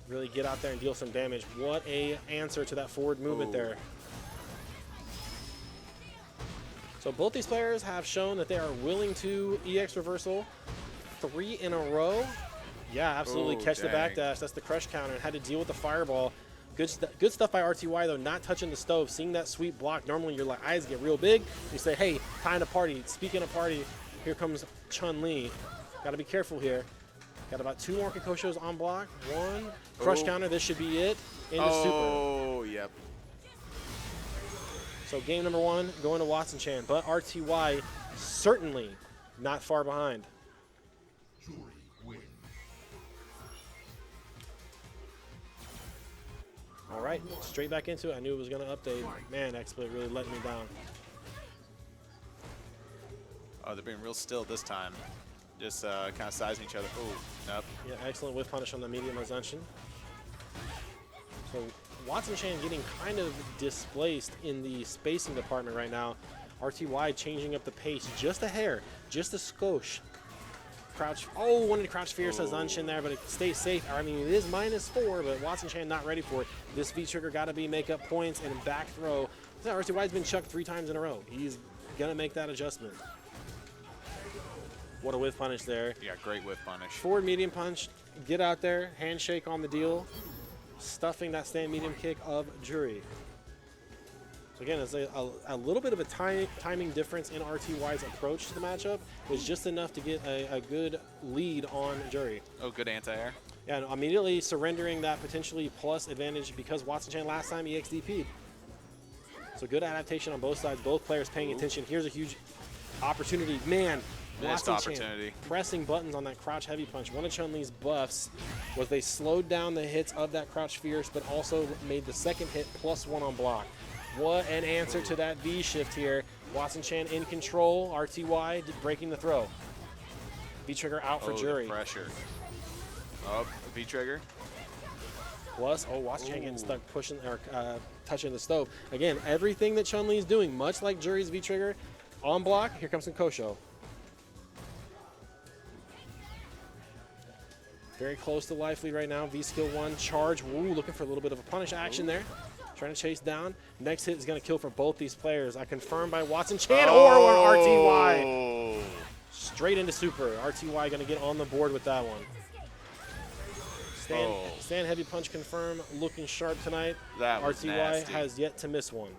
Really get out there and deal some damage. What a answer to that forward movement there. So both these players have shown that they are willing to EX reversal 3 in a row. Yeah, absolutely. Catch the backdash. That's the crush counter. And had to deal with the fireball. Good stuff by RTY, though, not touching the stove. Seeing that sweep block, normally your eyes get real big. You say, hey, time to party. Speaking of party, here comes Chun-Li. Got to be careful here. Got about 2 more Kokoshos on block. 1. Crush counter. This should be it. Into super. Oh, yep. So game number 1 going to Watson Chan. But RTY certainly not far behind. All right, straight back into it. I knew it was going to update. Man, XSplit really letting me down. Oh, they're being real still this time. Just kind of sizing each other. Oh, nope. Yeah, excellent whiff punish on the medium Hazunshin. So Watson Chan getting kind of displaced in the spacing department right now. RTY changing up the pace just a hair, just a skosh. Crouch. Oh, wanted to crouch fierce Hazunshin there, but it stays safe. I mean, it is -4, but Watson Chan not ready for it. This V trigger got to be make up points and back throw. RTY's been chucked 3 times in a row. He's gonna make that adjustment. What a whiff punish there. Yeah, great whiff punish. Forward medium punch. Get out there. Handshake on the deal. Stuffing that stand medium kick of Jury. So again, it's a little bit of a timing difference in RTY's approach to the matchup. It was just enough to get a good lead on Jury. Oh, good anti-air. Yeah, and immediately surrendering that potentially plus advantage because Watson Chan last time EXDP'd. So good adaptation on both sides. Both players paying attention. Here's a huge opportunity. Man, missed Watson opportunity. Chan pressing buttons on that crouch heavy punch. One of Chun-Li's buffs was they slowed down the hits of that crouch fierce, but also made the second hit +1 on block. What an answer to that V shift here. Watson Chan in control. RTY breaking the throw. V trigger out for Jury. Pressure. Oh, V trigger. Plus, oh, Watson Chan getting stuck pushing or touching the stove. Again, everything that Chun-Li is doing, much like Juri's V-Trigger, on block, here comes some Kosho. Very close to life lead right now. V-Skill 1, charge. Ooh, looking for a little bit of a punish action there. Trying to chase down. Next hit is going to kill for both these players. I confirm by Watson Chan or RTY. Straight into super. RTY going to get on the board with that one. Stand heavy punch confirm. Looking sharp tonight. That was RTY nasty. has yet to miss one.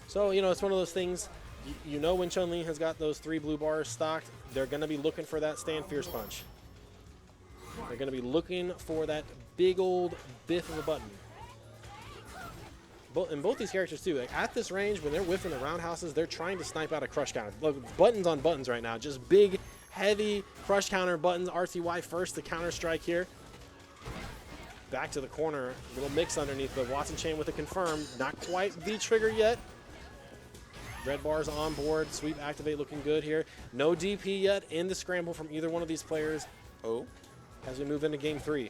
So, you know, it's one of those things. You know when Chun-Li has got those 3 blue bars stocked, they're going to be looking for that stand fierce punch. They're going to be looking for that big old biff of a button. And both these characters too, like at this range, when they're whiffing the roundhouses, they're trying to snipe out a crush counter. Look, buttons on buttons right now, just big, heavy crush counter buttons. RTY first, the counter strike here. Back to the corner, a little mix underneath, but Watson Chain with a confirm. Not quite V-trigger yet. Red bars on board, sweep activate looking good here. No DP yet in the scramble from either one of these players. As we move into game 3.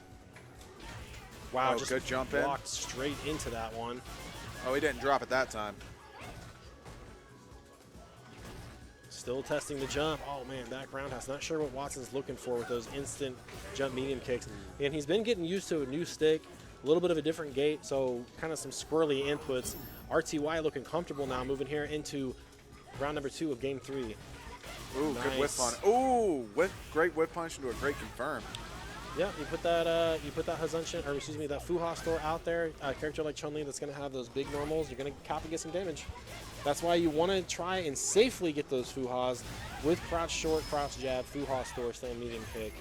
Wow, just good jump walked straight into that one. Oh, he didn't drop it that time. Still testing the jump. Oh man, back roundhouse. Not sure what Watson's looking for with those instant jump medium kicks. And he's been getting used to a new stick, a little bit of a different gate, so kind of some squirrely inputs. RTY looking comfortable now, moving here into round number 2 of game 3. Ooh, Nice. good whip punish. Ooh, great whip punish into a great confirm. Yeah, you put that Hazunshin, or excuse me, that Fuha store out there. A character like Chun-Li that's going to have those big normals, you're going to cap and get some damage. That's why you want to try and safely get those Fuhas with crouch short, crouch jab, Fuha store, stand medium kick.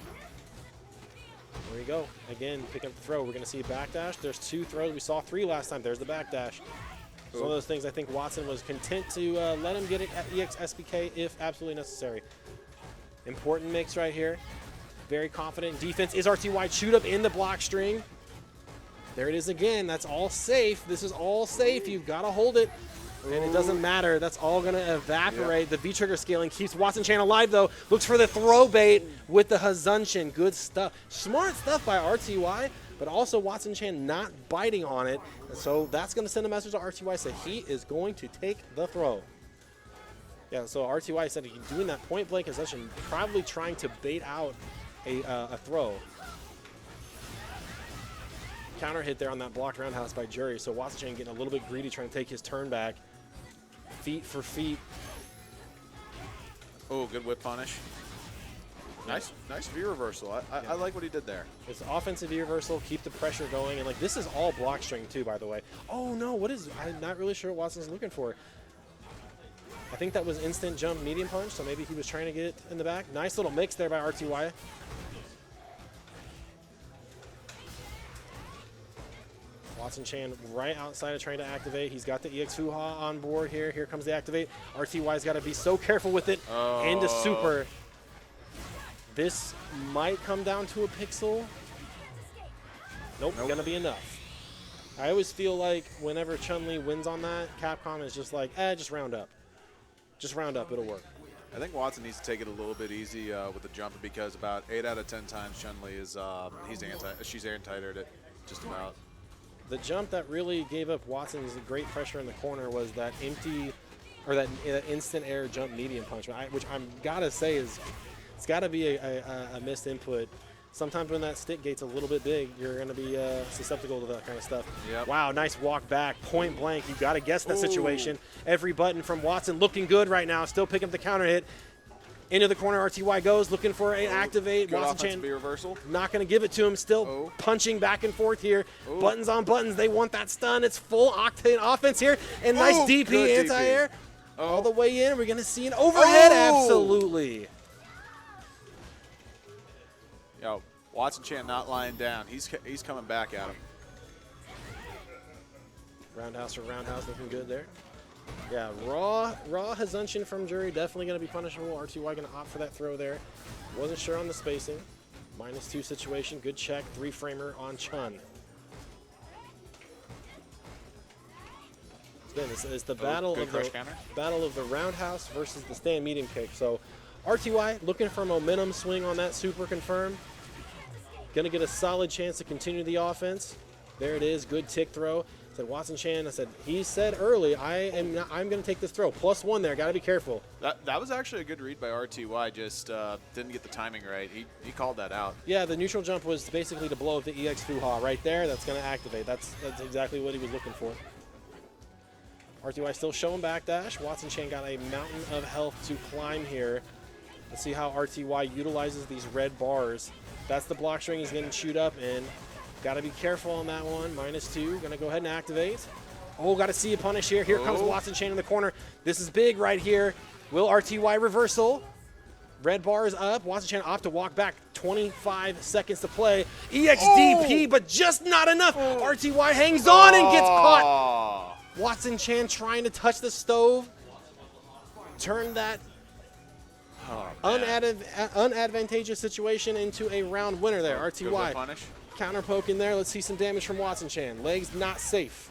There you go. Again, picking up the throw. We're going to see a backdash. There's 2 throws. We saw 3 last time. There's the backdash. It's one of those things I think Watson was content to let him get it at EX SPK if absolutely necessary. Important mix right here. Very confident defense. Is RTY chewed up in the block string? There it is again. That's all safe. This is all safe. You've got to hold it. And it doesn't matter. That's all going to evaporate. Yep. The V-trigger scaling keeps Watson Chan alive, though. Looks for the throw bait with the Hazunshin. Good stuff. Smart stuff by RTY, but also Watson Chan not biting on it. So that's going to send a message to RTY saying he is going to take the throw. Yeah, so RTY said he's doing that point blank Hazunshin, probably trying to bait out a throw. Counter hit there on that blocked roundhouse by Juri. So Watson Chan getting a little bit greedy, trying to take his turn back. Feet for feet. Oh, good whip punish. Nice V reversal. I like what he did there. It's offensive V reversal, keep the pressure going, and like this is all block string too, by the way. Oh no, what is? I'm not really sure what Watson's looking for. I think that was instant jump medium punch, so maybe he was trying to get it in the back. Nice little mix there by RTY. Watson Chan right outside of trying to activate. He's got the EX Fuha on board here. Here comes the activate. RTY's got to be so careful with it. Into super. This might come down to a pixel. Nope, gonna be enough. I always feel like whenever Chun-Li wins on that, Capcom is just like, just round up. Just round up, it'll work. I think Watson needs to take it a little bit easy with the jump because about 8 out of 10 times Chun-Li is she's anti-aired it just about. The jump that really gave up Watson's great pressure in the corner was that empty, or that instant air jump medium punch, which I'm gotta say is, it's gotta be a missed input. Sometimes when that stick gate's a little bit big, you're gonna be susceptible to that kind of stuff. Yep. Wow, nice walk back, point blank. You gotta guess that situation. Every button from Watson looking good right now. Still picking up the counter hit. Into the corner, RTY goes, looking for an activate. Good Watson Chan reversal. not going to give it to him. Still punching back and forth here. Buttons on buttons. They want that stun. It's full octane offense here. And nice DP anti-air. All the way in. We're going to see an overhead. Absolutely. Yo, Watson Chan not lying down. He's coming back at him. Roundhouse for roundhouse looking good there. Yeah, raw Hazunshin from Juri, definitely going to be punishable. RTY going to opt for that throw there. Wasn't sure on the spacing. -2 situation, good check, 3-framer on Chun. Again, it's the battle of the roundhouse versus the stand medium kick. So RTY looking for a momentum swing on that super confirm. Going to get a solid chance to continue the offense. There it is. Good tick throw. I said Watson Chan. I said he said early, I'm going to take this throw. +1 there. Got to be careful. That was actually a good read by RTY. Just didn't get the timing right. He called that out. Yeah, the neutral jump was basically to blow up the EX Fuha right there. That's going to activate. That's exactly what he was looking for. RTY still showing backdash. Watson Chan got a mountain of health to climb here. Let's see how RTY utilizes these red bars. That's the block string he's getting chewed up in. Got to be careful on that one. -2. Going to go ahead and activate. Oh, got to see a punish here. Here comes Watson Chan in the corner. This is big right here. Will RTY reversal? Red bars up. Watson Chan opt to walk back. 25 seconds to play. EXDP, but just not enough. RTY hangs on and gets caught. Watson Chan trying to touch the stove. Turn that unadvantageous situation into a round winner there. RTY punish. Counter poke in there. Let's see some damage from Watson Chan. Legs not safe.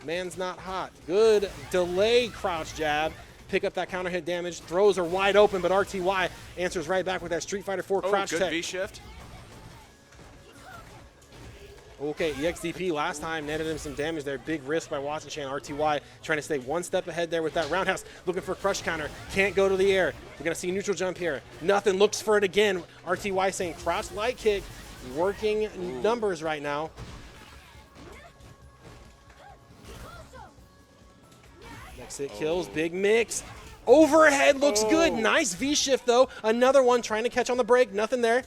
Man's not hot. Good delay crouch jab. Pick up that counter hit damage. Throws are wide open, but RTY answers right back with that Street Fighter 4 crouch good tech. V-shift. Okay, EXDP last time netted him some damage there. Big risk by Watson Chan. RTY trying to stay one step ahead there with that roundhouse. Looking for a crush counter. Can't go to the air. We're going to see a neutral jump here. Nothing. Looks for it again. RTY saying crouch light kick. Working numbers right now. Next hit kills. Big mix. Overhead looks good. Nice V-shift though. Another one trying to catch on the break. Nothing there.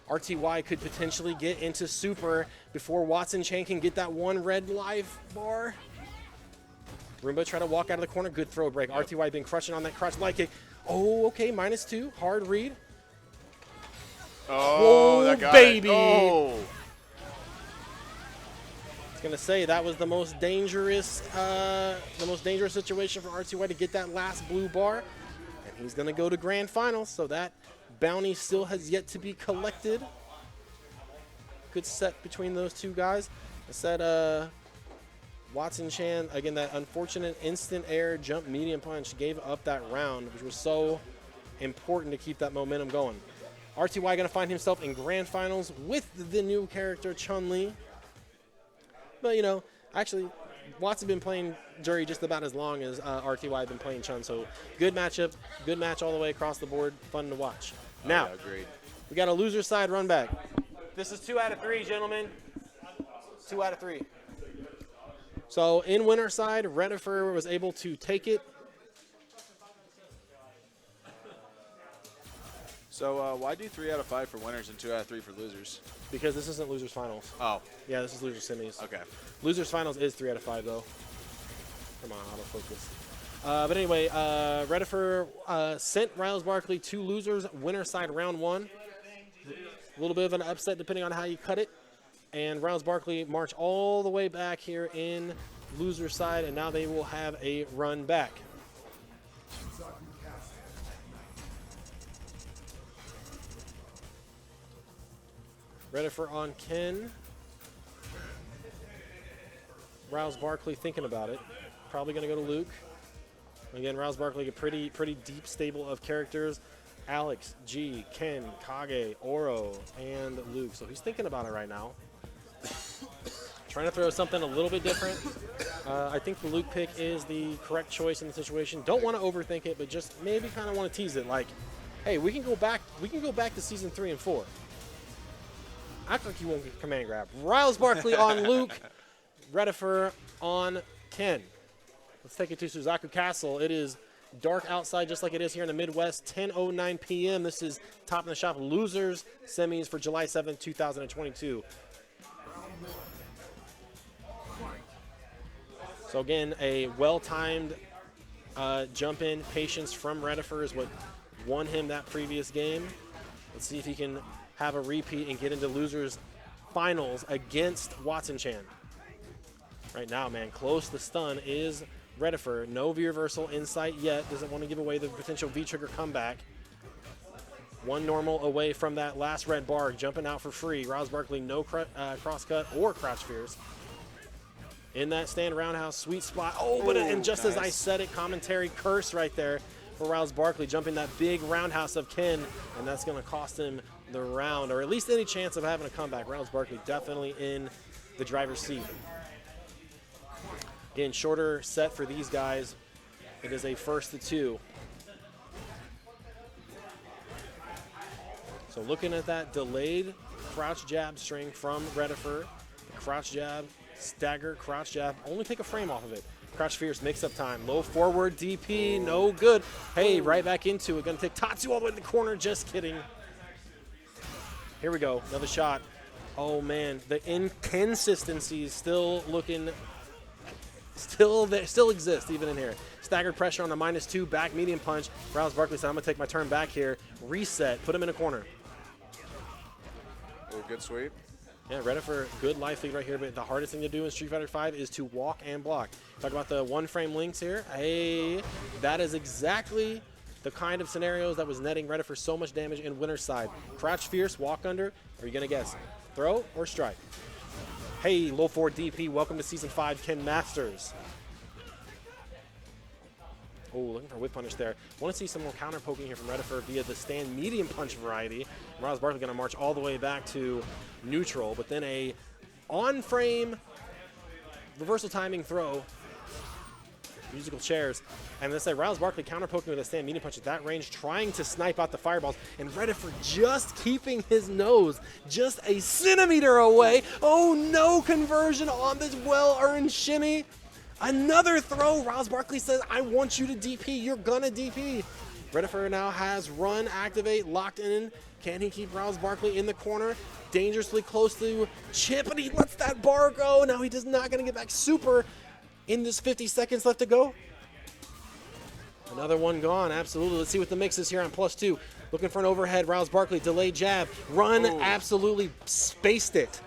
RTY could potentially get into super before Watson Chan can get that one red life bar. Roomba try to walk out of the corner. Good throw break. RTY been crushing on that crotch light kick. Oh, okay. -2. Hard read. Oh, that got baby. It. Oh. I was gonna say that was the most dangerous situation for RTY to get that last blue bar, and he's gonna go to grand finals. So that bounty still has yet to be collected. Good set between those two guys. I said Watson Chan, again, that unfortunate instant air jump medium punch gave up that round, which was so important to keep that momentum going. RTY going to find himself in grand finals with the new character Chun-Li. But, you know, actually, Watson been playing Jury just about as long as RTY been playing Chun. So good matchup, good match all the way across the board, fun to watch. Now, we got a loser side run back. This is 2 out of 3, gentlemen. 2 out of 3. So in winner side, Redifer was able to take it. So why do 3 out of 5 for winners and 2 out of 3 for losers? Because this isn't losers finals. Oh. Yeah, this is losers semis. Okay. Losers finals is 3 out of 5 though. Come on, autofocus. But anyway, Redifer sent Riles Barkley to losers, winner side round 1. A little bit of an upset depending on how you cut it. And Riles Barkley march all the way back here in loser side, and now they will have a run back. Redifer on Ken. Riles Barkley thinking about it. Probably going to go to Luke. Again, Riles Barkley, a pretty deep stable of characters. Alex, G, Ken, Kage, Oro, and Luke. So he's thinking about it right now. Trying to throw something a little bit different. I think the Luke pick is the correct choice in the situation. Don't want to overthink it, but just maybe kind of want to tease it. Like, hey, we can go back to season 3 and 4. Act like you won't get command grab. Riles Barkley on Luke. Redifer on Ken. Let's take it to Suzaku Castle. It is dark outside just like it is here in the Midwest. 10:09 p.m. This is Top in the Shop Losers semis for July 7th, 2022. So again, a well-timed jump in patience from Redifer is what won him that previous game. Let's see if he can have a repeat and get into losers finals against Watson Chan. Right now, man, close to stun is Redifer. No V reversal in sight yet. Doesn't want to give away the potential V-trigger comeback. One normal away from that last red bar, jumping out for free. Riles Barkley, no cross-cut or crouch fears. In that stand roundhouse, sweet spot. Oh, but and just as I said it, commentary curse right there for Rouse Barkley, jumping that big roundhouse of Ken, and that's going to cost him the round, or at least any chance of having a comeback. Rouse Barkley definitely in the driver's seat. Again, shorter set for these guys. It is a 1st to 2. So looking at that delayed crouch jab string from Redifer, crouch jab, stagger, crouch jab, only take a frame off of it. Crouch fierce, mix-up time, low forward, DP, no good. Hey, right back into it. Gonna take Tatsu all the way to the corner, just kidding. Here we go, another shot. Oh man, the inconsistency is still looking, still exists even in here. Staggered pressure on the -2, back medium punch. Rouse Barkley said, I'm gonna take my turn back here. Reset, put him in a corner. Oh, good sweep. Yeah, Redifer, good life lead right here, but the hardest thing to do in Street Fighter V is to walk and block. Talk about the one-frame links here. Hey, that is exactly the kind of scenarios that was netting Redifer so much damage in winner's side. Crouch fierce, walk under. Are you gonna guess? Throw or strike? Hey, low forward DP, welcome to Season 5, Ken Masters. Oh, looking for a whip punish there. Want to see some more counter poking here from Redifer via the stand medium punch variety. Rouse Barkley going to march all the way back to neutral, but then a on-frame reversal timing throw. Musical chairs. And let's say Rouse Barkley counter poking with a stand medium punch at that range, trying to snipe out the fireballs. And Redifer just keeping his nose just a centimeter away. Oh, no conversion on this well-earned shimmy. Another throw. Rouse Barkley says, I want you to DP. You're gonna DP. Redifer now has run, activate, locked in. Can he keep Rouse Barkley in the corner? Dangerously close to Chip, and he lets that bar go. Now he does not gonna get back super in this 50 seconds left to go. Another one gone, absolutely. Let's see what the mix is here on +2. Looking for an overhead. Rouse Barkley, delayed jab. Run, absolutely spaced it.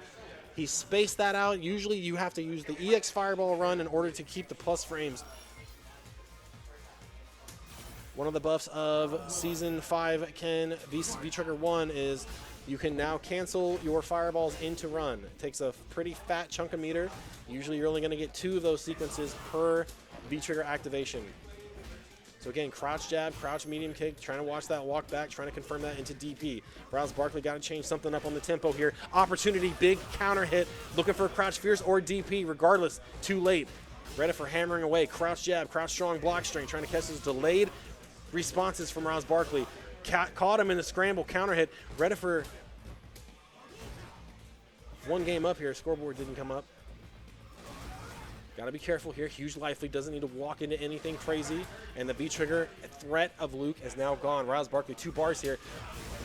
He spaced that out. Usually you have to use the EX Fireball run in order to keep the plus frames. One of the buffs of Season 5 Ken V-Trigger 1 is you can now cancel your fireballs into run. It takes a pretty fat chunk of meter. Usually you're only going to get 2 of those sequences per V-Trigger activation. So again, crouch jab, crouch medium kick, trying to watch that walk back, trying to confirm that into DP. Rouse Barkley got to change something up on the tempo here. Opportunity, big counter hit, looking for a crouch fierce or DP, regardless, too late. Redifer hammering away, crouch jab, crouch strong block string, trying to catch those delayed responses from Rouse Barkley. Caught him in the scramble, counter hit. Redifer, one game up here, scoreboard didn't come up. Got to be careful here. Huge life lead, doesn't need to walk into anything crazy. And the V-Trigger threat of Luke is now gone. Rouse Barkley, 2 bars here.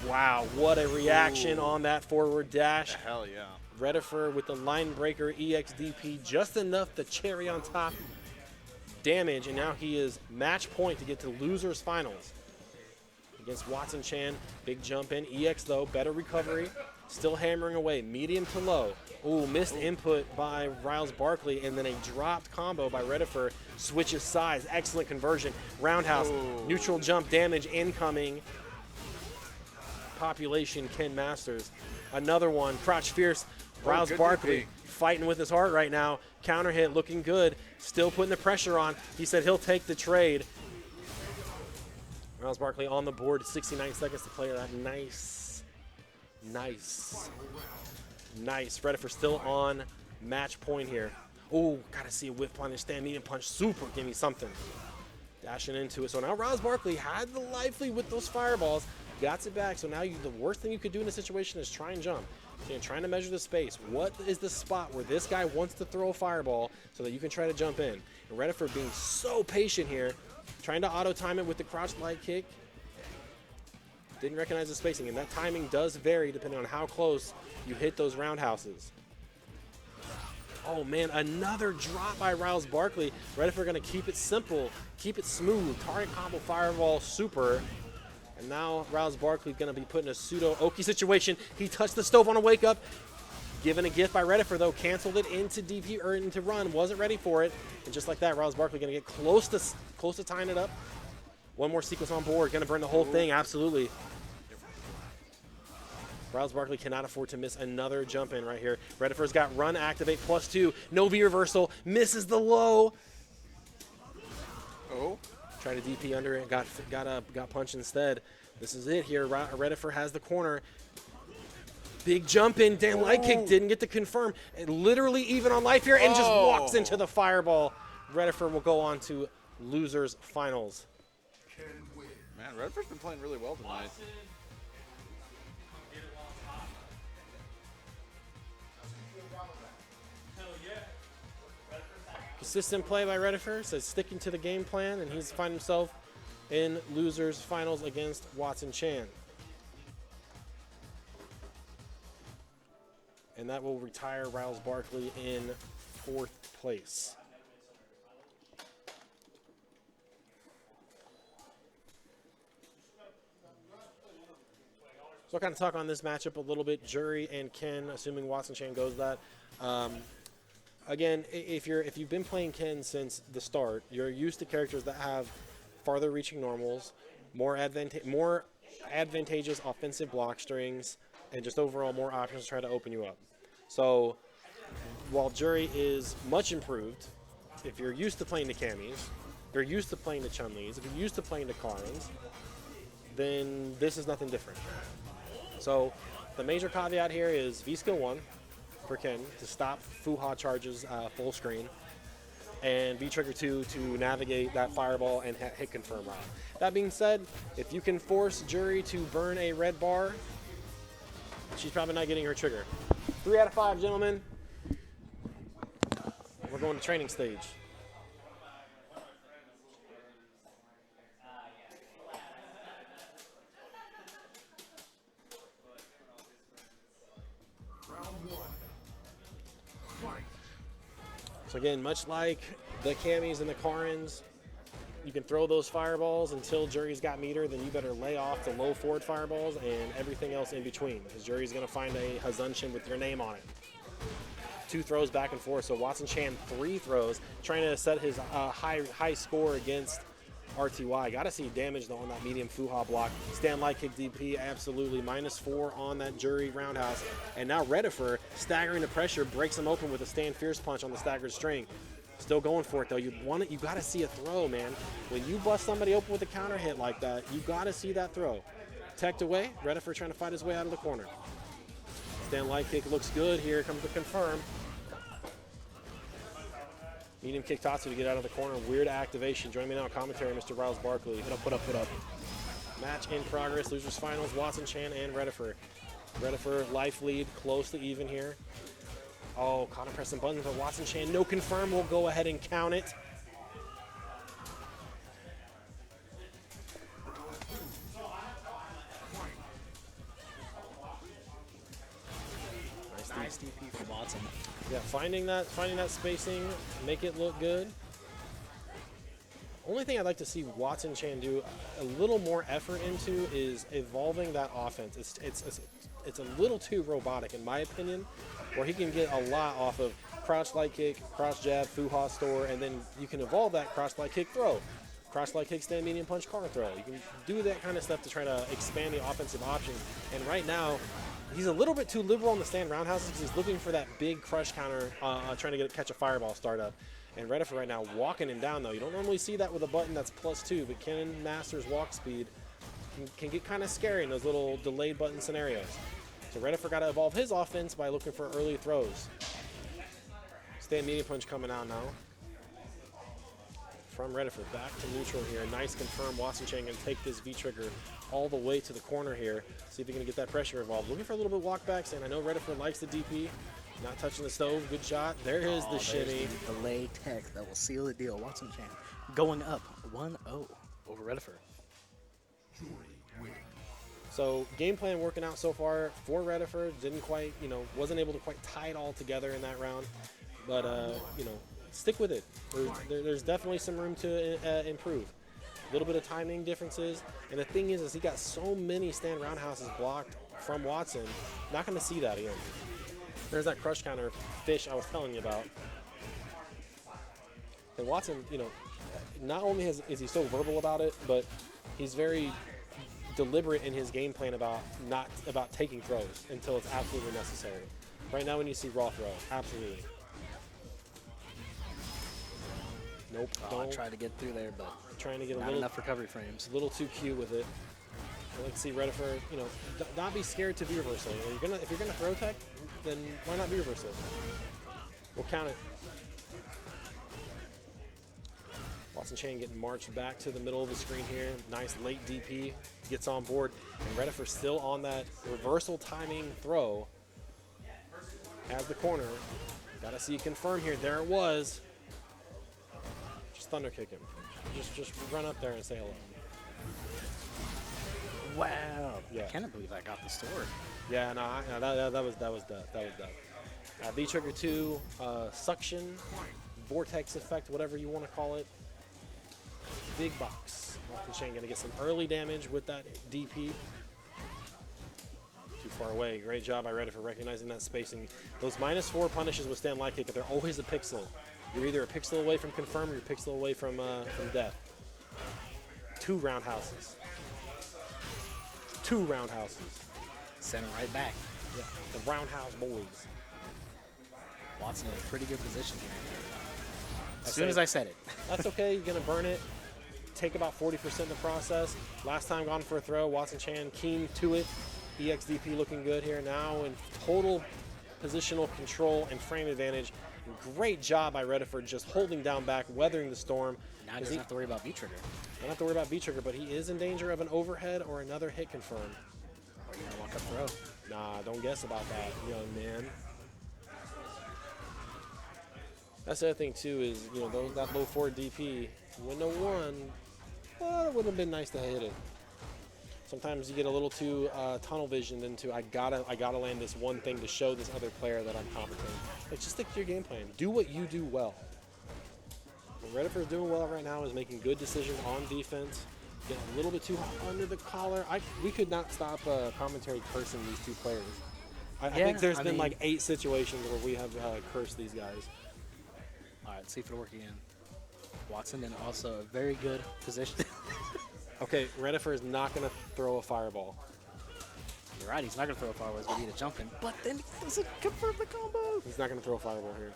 Wow, what a reaction on that forward dash. Hell yeah. Redifer with the line breaker EXDP, just enough the cherry on top damage. And now he is match point to get to losers finals. Against Watson Chan, big jump in. EX though, better recovery. Still hammering away, medium to low. Ooh, missed input by Rouse Barkley, and then a dropped combo by Redifer. Switches sides, excellent conversion. Roundhouse, neutral jump damage incoming. Population, Ken Masters. Another one, crouch fierce. Rouse Barkley DP. fighting with his heart right now. Counter hit looking good. Still putting the pressure on. He said he'll take the trade. Rouse Barkley on the board, 69 seconds to play that. Nice. Nice. Nice. Redifer still on match point here. Oh, gotta see a whip punish, stand medium punch, super, give me something. Dashing into it. So now Rouse Barkley had the life lead with those fireballs, got it back. So now the worst thing you could do in this situation is try and jump. So you're trying to measure the space. What is the spot where this guy wants to throw a fireball so that you can try to jump in? And Redifer being so patient here, trying to auto time it with the crouch light kick. Didn't recognize the spacing, and that timing does vary depending on how close you hit those roundhouses. Oh man, another drop by Rouse Barkley. Redifer gonna keep it simple, keep it smooth. Target combo fireball super. And now Rouse Barkley gonna be put in a pseudo Oki situation. He touched the stove on a wake up. Given a gift by Redifer though, canceled it into DP or into run, wasn't ready for it. And just like that, Rouse Barkley gonna get close to tying it up. One more sequence on board, gonna burn the whole thing, absolutely. Rouse Barkley cannot afford to miss another jump in right here. Redifer's got run, activate, +2, no V reversal, misses the low. Oh. Tried to DP under it, got punched instead. This is it here. Redifer has the corner. Big jump in. Damn, light kick didn't get to confirm. And literally even on life here and just walks into the fireball. Redifer will go on to losers finals. Man, Redifer's been playing really well tonight. Consistent play by Redifer, says sticking to the game plan, and he's finding himself in losers finals against Watson Chan. And that will retire Riles Barkley in 4th place. So I'll kind of talk on this matchup a little bit. Jury and Ken, assuming Watson Chan goes that. Again, if you've been playing Ken since the start, you're used to characters that have farther reaching normals, more advantageous offensive block strings, and just overall more options to try to open you up. So while Jury is much improved, if you're used to playing the Camis, if you're used to playing the Chun-Lis, if you're used to playing the Karins, then this is nothing different. So the major caveat here is V-Skill 1 for Ken to stop Fuha charges full screen, and V-Trigger 2 to navigate that fireball and hit confirm round. That being said, if you can force Jury to burn a red bar, she's probably not getting her trigger. 3 out of 5, gentlemen. We're going to training stage. So again, much like the Camis and the Karins, you can throw those fireballs until Jury's got meter, then you better lay off the low forward fireballs and everything else in between, because Jury's going to find a Hazunshin with your name on it. 2 throws back and forth, so Watson Chan 3 throws, trying to set his high score against RTY. Got to see damage though on that medium Fuha block. Stand light kick DP, absolutely. -4 on that Jury roundhouse. And now Redifer, staggering the pressure, breaks him open with a stand fierce punch on the staggered string. Still going for it though. You got to see a throw, man. When you bust somebody open with a counter hit like that, you got to see that throw. Teched away, Redifer trying to fight his way out of the corner. Stand light kick looks good here, comes to confirm. Medium kick Tatsu to get out of the corner. Weird activation. Join me now in commentary, Mr. Riles Barkley. Put up. Match in progress. Losers finals, Watson Chan and Redifer. Redifer life lead, close to even here. Oh, caught him pressing buttons, but Watson Chan, no confirm. We'll go ahead and count it. Nice DP from Watson. Yeah, finding that spacing, make it look good. Only thing I'd like to see Watson Chan do a little more effort into is evolving that offense. It's a little too robotic in my opinion, where he can get a lot off of crouch light kick, crouch jab, Fuha store, and then you can evolve that crouch light kick throw. Cross light kick, stand medium punch, car throw. You can do that kind of stuff to try to expand the offensive options. And right now, he's a little bit too liberal on the stand roundhouses because he's looking for that big crush counter, trying to catch a fireball startup. And Redifer right now walking him down though. You don't normally see that with a button that's +2, but Ken Master's walk speed can get kind of scary in those little delayed button scenarios. So Redifer got to evolve his offense by looking for early throws. Stand medium punch coming out now. From Redifer back to neutral here. Nice confirm. Watson Chan can take this V-trigger all the way to the corner here. See if he can get that pressure evolved. Looking for a little bit of walk back, saying I know Redifer likes the DP. Not touching the stove. Good shot. There is the shimmy. The delay tech that will seal the deal. Watson Chan going up 1-0 over Redifer. So game plan working out so far for Redifer. Didn't quite, wasn't able to quite tie it all together in that round. But, stick with it. There's definitely some room to improve. A little bit of timing differences. And the thing is he got so many stand roundhouses blocked from Watson. Not going to see that again. There's that crush counter fish I was telling you about. And Watson, not only is he so verbal about it, but he's very deliberate in his game plan about taking throws until it's absolutely necessary. Right now when you see raw throw, absolutely. Nope. I tried to get through there, but trying to get Not enough recovery frames. a little too cute with it. I like to see Redifer, you know, not be scared to V-reversal. If you're gonna throw tech, then why not V-reversal? We'll count it. Watson Chain getting marched back to the middle of the screen here. Nice late DP, gets on board. And Redifer still on that reversal timing throw. Has the corner. Gotta see confirm here. There it was. Just thunder kick him. Just run up there and say hello. Wow. Yeah. I cannot believe I got the sword. Yeah, no, that was dope. V-Trigger 2, suction, vortex effect, whatever you want to call it. Big box. Watson Chain gonna get some early damage with that DP. Too far away. Great job by Reddit for recognizing that spacing. Those -4 punishes with stand light kick, they're always a pixel. You're either a pixel away from confirm or you're a pixel away from death. 2 roundhouses. 2 roundhouses. Send him right back. Yeah, the roundhouse boys. Watson in a pretty good position here. As I soon say- as I said it. That's okay. You're going to burn it. Take about 40% in the process. Last time gone for a throw. Watson Chan keen to it. EXDP looking good here. Now in total positional control and frame advantage. Great job by Rediford just holding down back, weathering the storm. Now he doesn't have to worry about V-Trigger. Don't have to worry about V-Trigger, but he is in danger of an overhead or another hit confirm. Or you're going to walk up throw. Nah, don't guess about that, young man. That's the other thing too is, you know, that low 4 DP, wouldn't have won, well, it would have been nice to hit it. Sometimes you get a little too tunnel visioned into I gotta land this one thing to show this other player that I'm competent. Like, just stick to your game plan. Do what you do well. What Redifer's doing well right now is making good decisions on defense. Getting a little bit too hot under the collar. We could not stop commentary cursing these two players. I think there's been like 8 situations where we have cursed these guys. All right, see if it'll work again. Watson in also a very good position. Okay, Redifer is not going to throw a fireball. You're right, he's not going to throw a fireball. He's going to need a jumping. But then he doesn't confirm the combo. He's not going to throw a fireball here.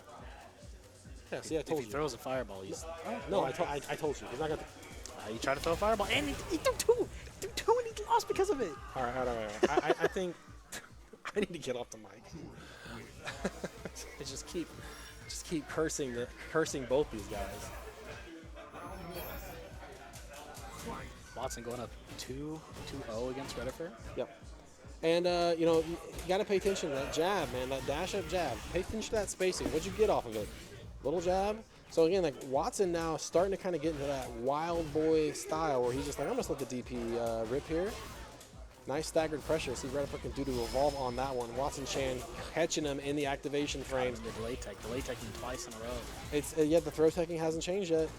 Yeah, see, I If told he you. throws a fireball, he's... No, I told you. He's not going to. He tried to throw a fireball, and he threw 2. He threw 2, and he lost because of it. All right. I think I need to get off the mic. I just keep cursing both these guys. Watson going up 2-0 against Redifer. Yep. And, you know, you got to pay attention to that jab, man, that dash-up jab. Pay attention to that spacing. What'd you get off of it? Little jab. So, again, like, Watson now starting to kind of get into that wild boy style where he's just like, I'm going to let the DP rip here. Nice staggered pressure. See what Redifer can do to evolve on that one. Watson Chan catching him in the activation frame. The delay teching twice in a row. It's yet the throw teching hasn't changed yet.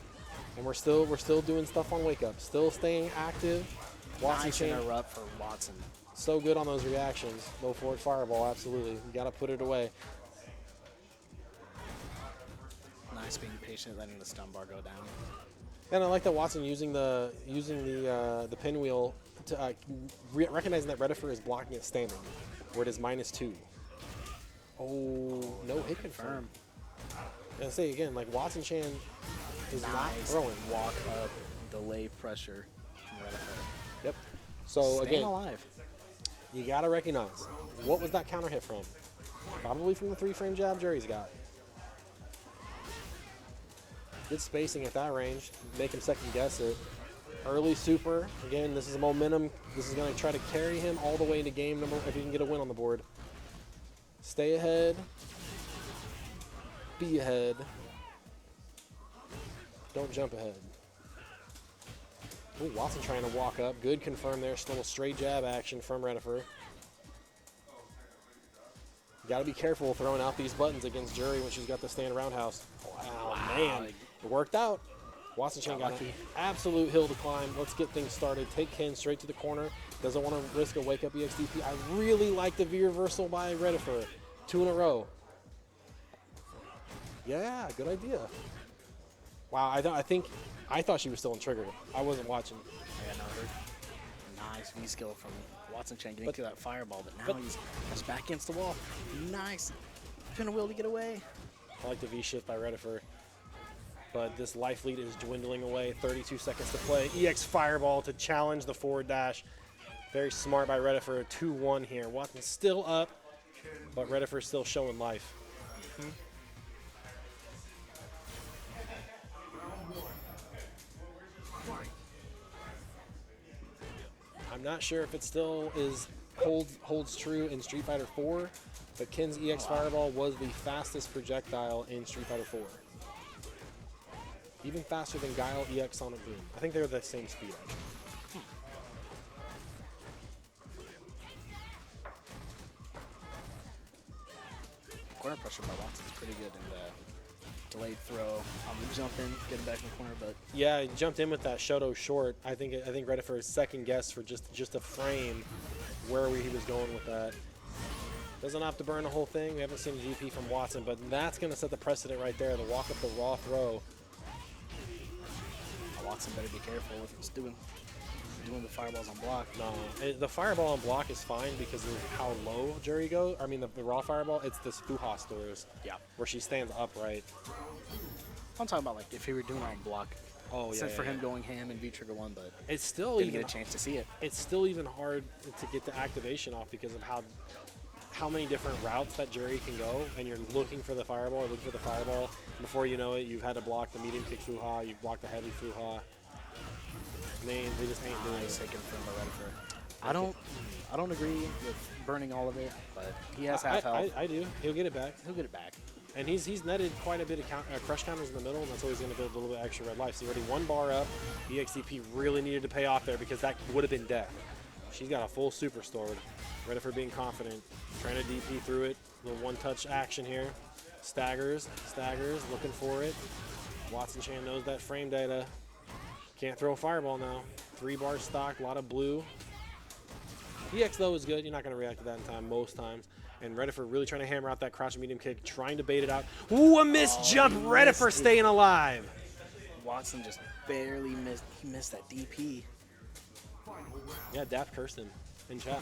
And we're still doing stuff on wake up. Still staying active. Watson Nice Chan interrupt for Watson. so good on those reactions. Low forward fireball, absolutely. You got to put it away. Nice being patient, letting the stun bar go down. And I like that Watson using the pinwheel to recognizing that Redifer is blocking it standing, where it is -2. Oh, no hit confirm. And I say again, like Watson Chan is not Nice throwing. walk up, delay pressure from Redifer. Yep. So Staying again, alive. you got to recognize what was that counter hit from? Probably from the 3-frame jab Jerry's got. Good spacing at that range. Make him second guess it. Early super. Again, this is momentum. This is going to try to carry him all the way into game number if he can get a win on the board. Stay ahead. Be ahead. Don't jump ahead. Ooh, Watson trying to walk up. Good confirm there. Still a straight jab action from Redifer. Got to be careful throwing out these buttons against Jury when she's got the stand roundhouse. Wow, man. It worked out. Watson Chan got an absolute hill to climb. Let's get things started. Take Ken straight to the corner. Doesn't want to risk a wake-up EXDP. I really like the V-reversal by Redifer. 2 in a row. Yeah, good idea. Wow, I thought she was still in trigger. I wasn't watching. Yeah, no, nice V skill from Watson Chan getting to that fireball, but now he's back against the wall. Nice. Pinwheel to get away. I like the V shift by Redifer. but this life lead is dwindling away. 32 seconds to play. EX Fireball to challenge the forward dash. Very smart by Redifer. 2-1 here. Watson's still up, but Redifer's still showing life. I'm not sure if it still holds true in Street Fighter 4, but Ken's EX Fireball was the fastest projectile in Street Fighter 4. Even faster than Guile EX Sonic Boom. I think they were the same speed, actually. Corner pressure by Watson's pretty good in the delayed throw on the jump in, getting back in the corner, but Yeah, he jumped in with that Shoto short. I think Redifer is second guess for just a frame where he was going with that. Doesn't have to burn the whole thing. We haven't seen GP from Watson, but that's going to set the precedent right there. The walk up the raw throw. Watson better be careful if he's doing the fireballs on block. No, the fireball on block is fine because of how low Jury goes. I mean, the raw fireball, it's this Fuha stores. Yeah. Where she stands upright. I'm talking about like if he were doing it on block. Oh, Except for him going ham in V-Trigger 1, but it's still didn't even get a chance to see it. It's still even hard to get the activation off because of how many different routes that Jury can go, and you're looking for the fireball, and before you know it, you've had to block the medium kick Fuha, you've blocked the heavy Fuha. They just ain't doing it. Taken from the Redifer. I don't agree with burning all of it, but he has half health. I do. He'll get it back. He'll get it back. And he's netted quite a bit of crush counters in the middle, and that's always going to build a little bit extra red life. So already 1 bar up. EXDP really needed to pay off there because that would have been death. She's got a full super stored. Redifer being confident, trying to DP through it. Little one-touch action here. Staggers, looking for it. Watson Chan knows that frame data. Can't throw a fireball now. 3 bars stock, a lot of blue. EX though is good. You're not going to react to that in time most times. And Redifer really trying to hammer out that crouch medium kick, trying to bait it out. Ooh, a missed jump. Redifer staying alive. Watson just barely missed. He missed that DP. Yeah, Daft cursed him in chat.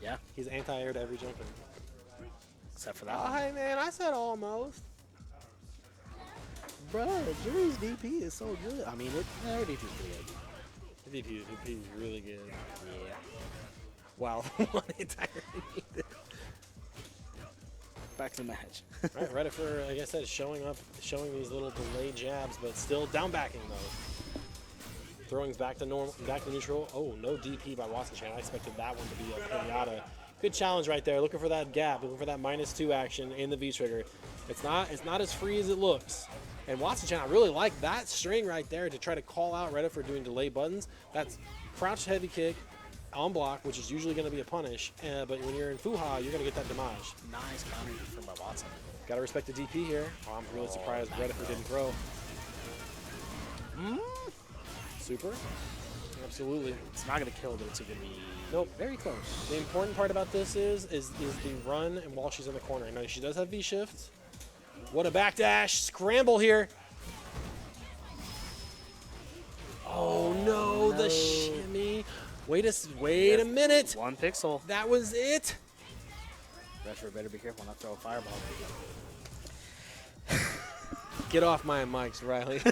Yeah, He's anti-air to every jumper. except for that Oh, one. hey, man, I said almost. Bro, Jury's DP is so good. I mean, her DP is pretty good. The DP is really good. Yeah. Wow, one entire needed. Back to the match. Right, Redifer, like I said, showing these little delayed jabs, but still down backing though. Throwing's back to normal, back to neutral. Oh, no DP by Watson Chan. I expected that one to be a pinata. Good challenge right there. Looking for that gap, looking for that -2 action in the V trigger. It's not as free as it looks. And Watson Chan, I really like that string right there to try to call out Redifer for doing delay buttons. That's crouch heavy kick on block, which is usually going to be a punish. But when you're in Fuha, you're going to get that damage. Nice counter from Watson. Got to respect the DP here. Oh, I'm really surprised Redifer didn't throw. Super. Absolutely. It's not going to kill, but it's going to be very close. The important part about this is the run and while she's in the corner. Now she does have V shift. What a backdash scramble here. Oh no, the shimmy. Wait a minute. 1 pixel. That was it. Redifer better be careful not to throw a fireball. Get off my mics, Riley.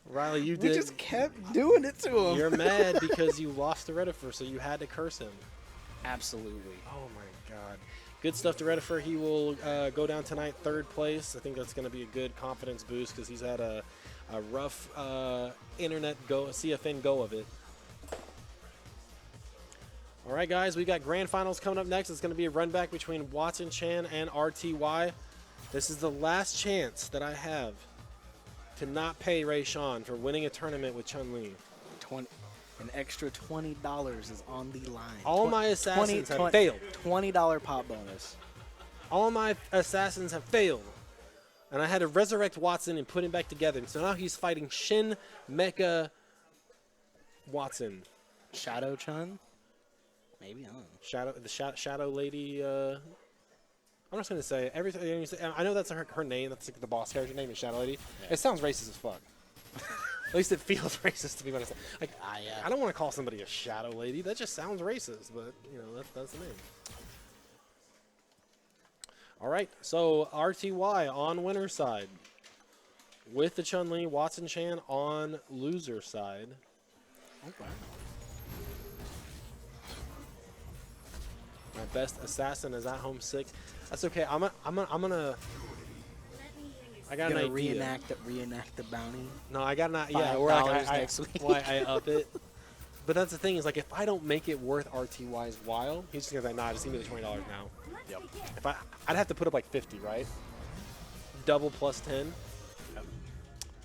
Riley, you We did. just kept doing it to him. You're mad because you lost to Redifer, so you had to curse him. Absolutely. Oh my God. Good stuff to Redifer. He will go down tonight 3rd place. I think that's going to be a good confidence boost because he's had a rough internet CFN go of it. All right, guys, we got grand finals coming up next. It's going to be a run back between Watson Chan and RTY. This is the last chance that I have to not pay Ray Sean for winning a tournament with Chun-Li. An extra $20 is on the line. All my assassins have failed. $20 pop bonus. All my assassins have failed. And I had to resurrect Watson and put him back together. And so now he's fighting Shin Mecha Watson. Shadow Chun? Maybe, I don't know. The Shadow Lady. I'm just going to say everything. I know that's her name. That's like the boss character name is Shadow Lady. Yeah. It sounds racist as fuck. At least it feels racist to me when I say. Like, I don't want to call somebody a Shadow Lady. That just sounds racist. But you know that's the name. All right, so RTY on winner's side. with the Chun-Li, Watson Chan on loser side. Okay. My best assassin is at home 6. That's okay. I'm gonna. I got an Gonna idea. reenact the bounty. No, I got an $5 or like next week. Why I up it. But that's the thing is like if I don't make it worth RTY's while, he's just gonna be like, nah, just give me the $20 now. Yep. If I'd have to put up like 50, right? Double plus 10. God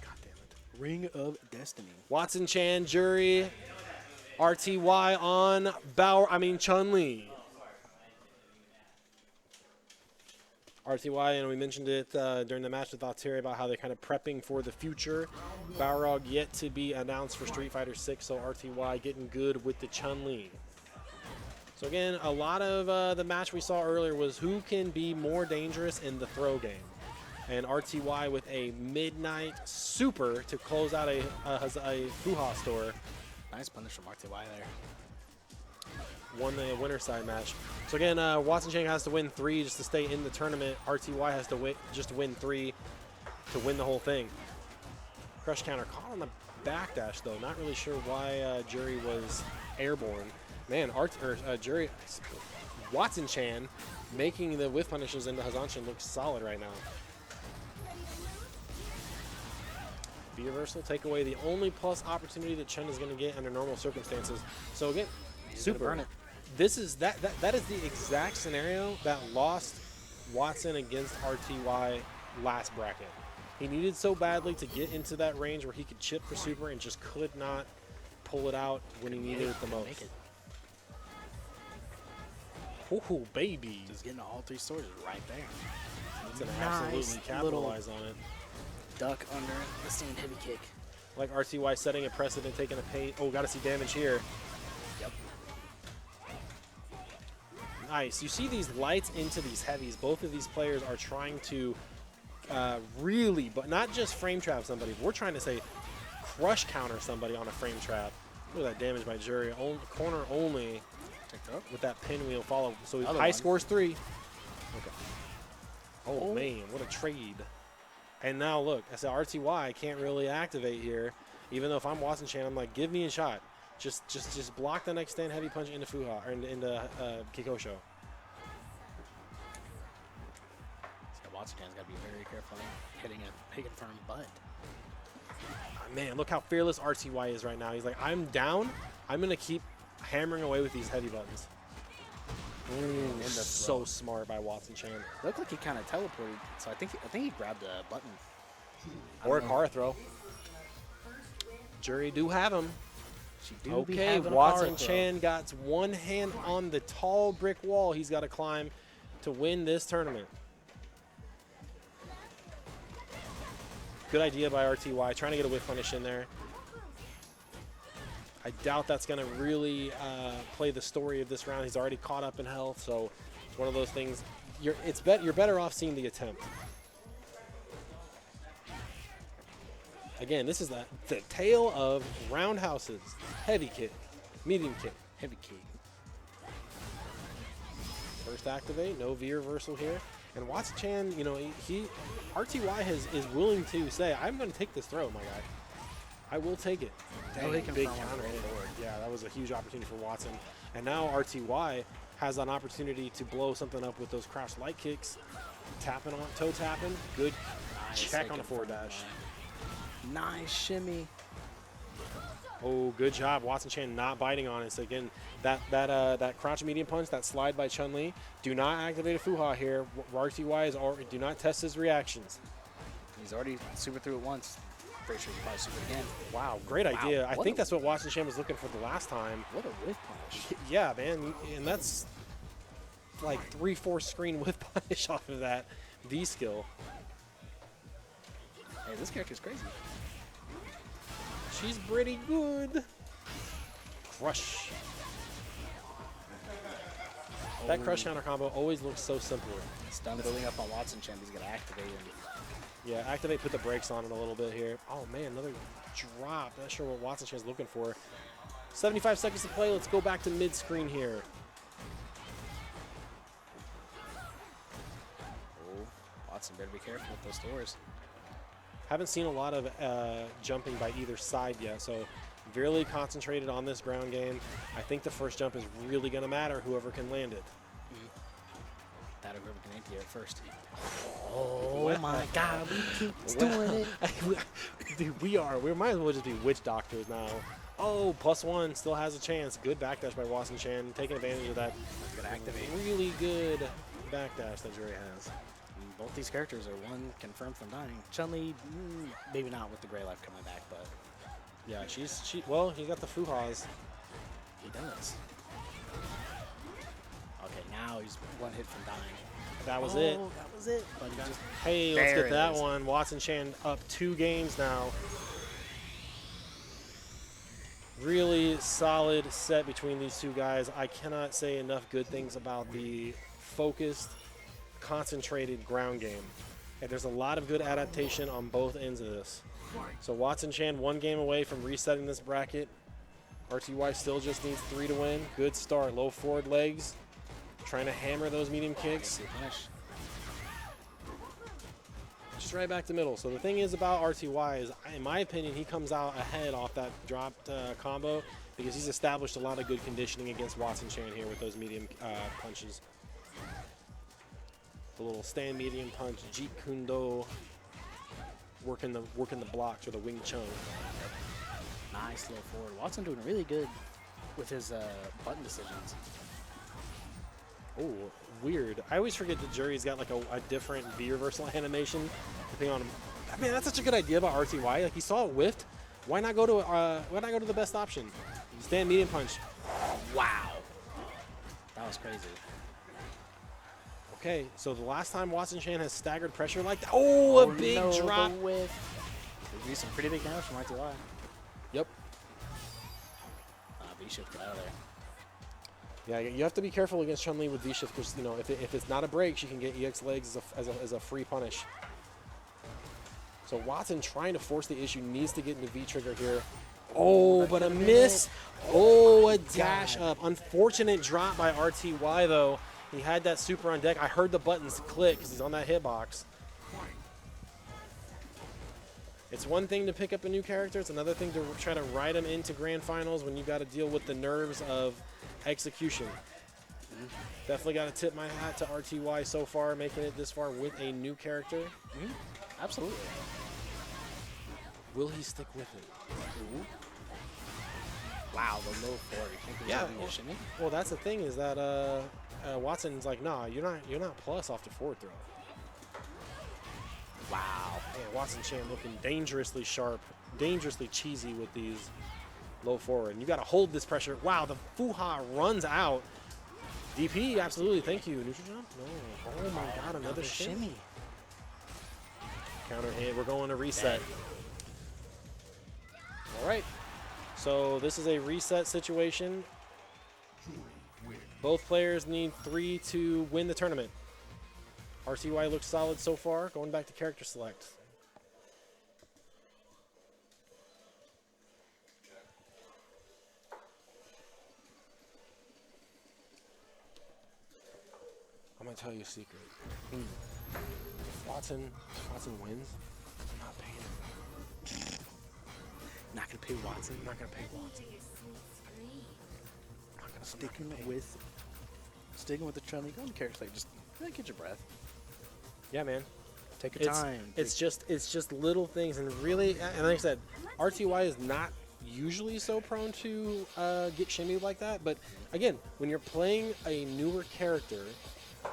damn it. Ring of Destiny. Watson Chan, Jury, RTY on Chun-Li. RTY, and we mentioned it during the match with Altieri about how they're kind of prepping for the future. Balrog yet to be announced for Street Fighter 6, so RTY getting good with the Chun-Li. So again, a lot of the match we saw earlier was who can be more dangerous in the throw game. And RTY with a midnight super to close out a Fuha store. Nice punish from RTY there. Won the winner side match. So again, Watson Chang has to win 3 just to stay in the tournament. RTY has to win 3 to win the whole thing. Crush counter caught on the backdash though. Not really sure why Jury was airborne. Man, Jury Watson Chan making the whiff punishes into Hazanshin looks solid right now. B-reversal take away the only plus opportunity that Chen is going to get under normal circumstances. So again, super. Burn it. This is that is the exact scenario that lost Watson against RTY last bracket. He needed so badly to get into that range where he could chip for super and just could not pull it out when he needed it the most. Make it. Oh, baby. Just getting all 3 swords right there. He's going to Nice absolutely capitalize on it. Duck under the stand heavy kick. Like RTY setting a precedent, taking a pace. Oh, got to see damage here. Yep. Nice. You see these lights into these heavies. Both of these players are trying to really, but not just frame trap somebody. We're trying to say crush counter somebody on a frame trap. Look at that damage by Jury. Corner only with that pinwheel follow. So high scores 3. Okay. Oh, man, what a trade. And now look, I said RTY can't really activate here. Even though if I'm Watson Chan, I'm like, give me a shot. Just block the next stand heavy punch into Fuha or into Kikosho. So Watson Chan's got to be very careful hitting a big and firm butt. Man, look how fearless RTY is right now. He's like, I'm down. I'm gonna keep hammering away with these heavy buttons. Ooh, so smart by Watson Chan. Looked like he kind of teleported, so I think he grabbed a button. Or a car throw. Jury do have him. She do be Okay, having a Watson power throw. Chan got one hand on the tall brick wall he's got to climb to win this tournament. Good idea by RTY, trying to get a whiff punish in there. I doubt that's going to really play the story of this round. He's already caught up in health, so it's one of those things. You're better off seeing the attempt. Again, this is the tale of roundhouses. Heavy kick, medium kick, heavy kick. First activate, no V reversal here. And Watson Chan, you know, RTY is willing to say, I'm going to take this throw, my guy. I will take it. Dang, he can big front counter roll hit. forward. Yeah, that was a huge opportunity for Watson. And now RTY has an opportunity to blow something up with those crouch light kicks. Tapping on, toe tapping. Good check on the forward dash. Nice shimmy. Oh, good job. Watson Chan not biting on it. So again, that crouch medium punch, that slide by Chun-Li. Do not activate a Fuha here. RTY is already, do not test his reactions. He's already super through it once. Pretty sure he probably super again. Wow, great idea. I think that's what Watson Chan was looking for the last time. What a whiff punish. Yeah, man, and that's like 3-4 screen whiff punish off of that V skill. Hey, this character's crazy. She's pretty good. Crush. That crush counter combo always looks so simple. Stun building up on Watson Chan. He's going to activate him. Yeah, activate, put the brakes on it a little bit here. Oh, man, another drop. Not sure what Watson Chan's looking for. 75 seconds to play. Let's go back to mid-screen here. Oh, Watson better be careful with those doors. Haven't seen a lot of jumping by either side yet, so really concentrated on this ground game. I think the first jump is really going to matter, whoever can land it. That or whoever can empty it first. Oh my God, we keep doing it. Dude, we might as well just be witch doctors now. Oh, +1 still has a chance. Good backdash by Watson Chan, taking advantage of that Good activate. really good backdash that Jury has. Both these characters are one confirmed from dying. Chun-Li, maybe not with the gray life coming back, but Yeah, well, he got the Fuhas. he does. Okay, now he's one hit from dying. That was it. That was it. But he just Hey, let's There get it that is. one. Watson Chan up 2 games now. Really solid set between these two guys. I cannot say enough good things about the focused, concentrated ground game. And there's a lot of good adaptation on both ends of this. So Watson Chan 1 game away from resetting this bracket. RTY still just needs 3 to win. Good start. Low forward legs. Trying to hammer those medium kicks. punish. Just right back to middle. So the thing is about RTY is, in my opinion, he comes out ahead off that dropped combo because he's established a lot of good conditioning against Watson Chan here with those medium punches. The little stand medium punch, Jeet Kune Do, working the blocks or the Wing Chun. Nice low forward. Watson doing really good with his button decisions. Oh, weird. I always forget the Jury's got like a different V reversal animation depending on him. I mean, that's such a good idea about RTY. Like, he saw it whiffed. Why not go to the best option? Stand medium punch. Wow. That was crazy. Okay, so the last time Watson Chan has staggered pressure like that. Oh, a big no, drop. the whiff. There'd be some pretty big damage from RTY. Yep. V-shift, get out of there. Yeah, you have to be careful against Chun-Li with V-shift because, you know, if it's not a break, she can get EX legs as a free punish. So Watson trying to force the issue, needs to get into V-trigger here. Oh, but a miss. Oh, a dash up. Unfortunate drop by RTY, though. He had that super on deck. I heard the buttons click because he's on that hitbox. It's one thing to pick up a new character. It's another thing to try to ride him into grand finals when you got to deal with the nerves of execution. Definitely got to tip my hat to RTY so far, making it this far with a new character. Absolutely. Will he stick with it? Wow, the low forward. You think Yeah, there's gonna be a shimmy? Well, that's the thing is that Watson's like, nah, you're not plus off the forward throw. Wow. Man, Watson Chan looking dangerously sharp, dangerously cheesy with these low forward. And you got to hold this pressure. Wow, the Fuha runs out. DP, absolutely. Thank you. Neutral jump? No. Oh my God, another shimmy. Counter hit. We're going to reset. All right. So this is a reset situation. Both players need 3 to win the tournament. RTY looks solid so far. Going back to character select. I'm gonna tell you a secret. Watson wins. I'm not paying him. Not gonna pay Watson. I'm not gonna pay Watson. I'm not gonna Sticking with the Chun-Li. Go on character select. Just get your breath. Yeah, man. Take your time. It's just little things, and really, and like I said, RTY is not usually so prone to get shimmied like that. But again, when you're playing a newer character,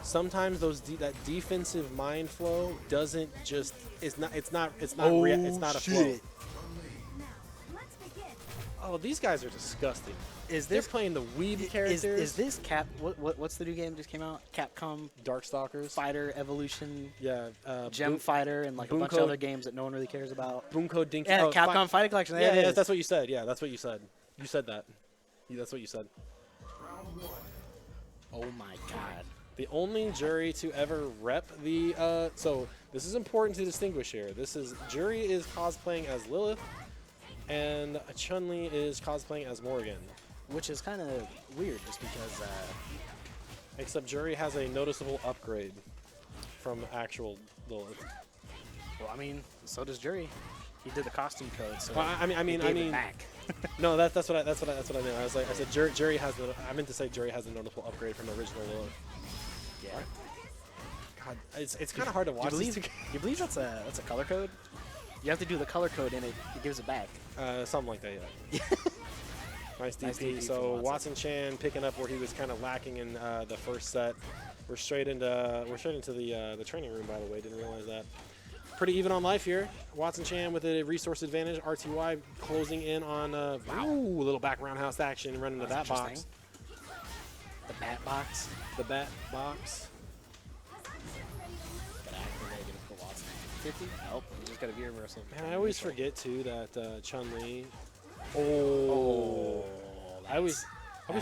sometimes that defensive mind flow doesn't just it's not a flow. Oh, these guys are disgusting. They're playing the weeb characters. Is this what's the new game that just came out? Capcom Darkstalkers? Fighter Evolution. Yeah. Gem Fighter and like a bunch of other games that no one really cares about. Bunko Dinky. Yeah, Capcom Fighter Collection. There it Yeah, is. that's what you said. Yeah, that's what you said. You said that. That's what you said. Oh my God. The only Jury to ever rep the so this is important to distinguish here. Jury is cosplaying as Lilith, and Chun-Li is cosplaying as Morrigan. Which is kind of weird, just because. Except Jury has a noticeable upgrade from actual Lilith. Well, I mean, so does Jury. He did the costume code, so Well, I he mean, gave it back. no, that's what I meant. I said Jury has the. I meant to say Jury has the noticeable upgrade from the original look. Yeah. God, it's kind of hard to watch. You believe that's a color code? You have to do the color code and it gives it back. Something like that, yeah. Nice DP. Nice DP So from Watson Chan picking up where he was kind of lacking in the first set. We're straight into the training room, by the way. Didn't realize that. Pretty even on life here. Watson Chan with a resource advantage. RTY closing in on ooh, little back roundhouse action, running to that box. The bat box. The bat box. Gotta activate it for Watson. 50? Nope. You just got a V reversal. Man, I always forget too that Chun-Li. Oh, I always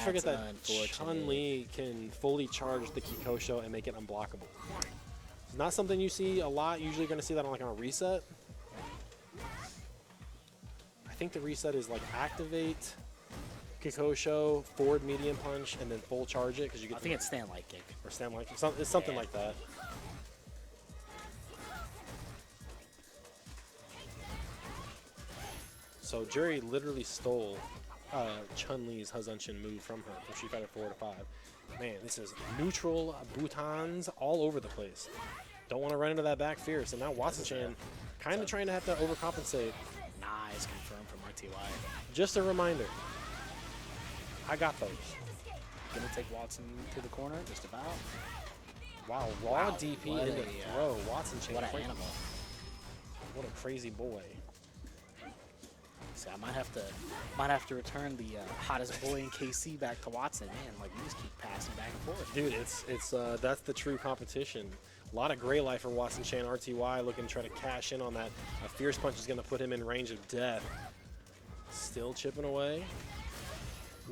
forget that Chun-Li can fully charge the Kikosho and make it unblockable. It's not something you see a lot. Usually, you're going to see that on a reset. I think the reset is like activate Kikosho, forward medium punch, and then full charge it because you get. I think it's stand light kick. Or stand like it's something like that. So Jury literally stole Chun-Li's Hazunshin move from her from Street Fighter 4 to 5. Man, this is neutral boutons all over the place. Don't want to run into that back fierce. And now Watson Chan kind of trying to have to overcompensate. Nice confirmed from RTY. Just a reminder, I got those. Gonna take Watson to the corner, just about. Wow, raw DP what into a, throw. Watson Chan. What an animal. What a crazy boy. So I might have to return the hottest boy in KC back to Watson. Man, like we just keep passing back and forth. Dude, it's that's the true competition. A lot of gray life for Watson Chan. RTY looking to try to cash in on that. A fierce punch is going to put him in range of death. Still chipping away.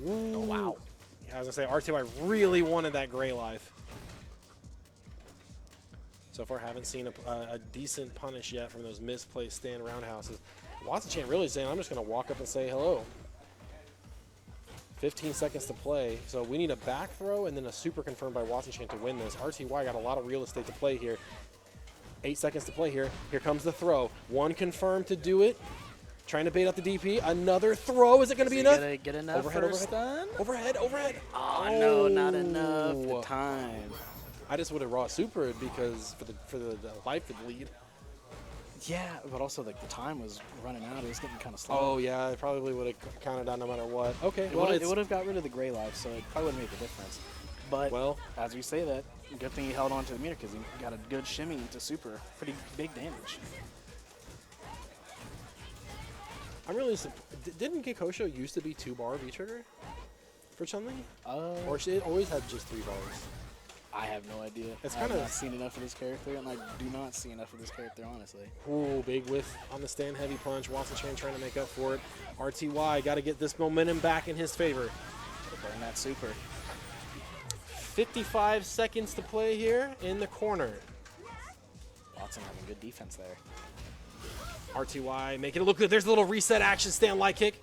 Ooh. Oh, wow. Yeah, I was going to say, RTY really wanted that gray life. So far, haven't seen a decent punish yet from those misplaced stand roundhouses. Watson Chan really saying, I'm just going to walk up and say hello. 15 seconds to play. So we need a back throw and then a super confirmed by Watson Chan to win this. RTY got a lot of real estate to play here. 8 seconds to play here. Here comes the throw. One confirmed to do it. Trying to bait out the DP. Another throw. Is it going to be enough? Gonna get enough overhead, for overhead. stun? Overhead. Oh, no, not enough. The time. I just would have raw supered because for the life of the lead. Yeah, but also like the time was running out. It was getting kind of slow. Oh yeah, it probably would have counted out no matter what. Okay, It well would have got rid of the gray life, so it probably would have made the difference. But as we say that, good thing he held on to the meter because he got a good shimmy to super. Pretty big damage. I'm really didn't Kikosho used to be 2-bar V-trigger for Chun-Li? Or it always had just 3 bars? I have no idea. It's I have kinda- not seen enough of this character, and I do not see enough of this character, honestly. Ooh, big whiff on the stand heavy punch. Watson Chan trying to make up for it. RTY got to get this momentum back in his favor. Burn that super. 55 seconds to play here in the corner. Watson having good defense there. RTY making it look good. There's a little reset action stand light kick.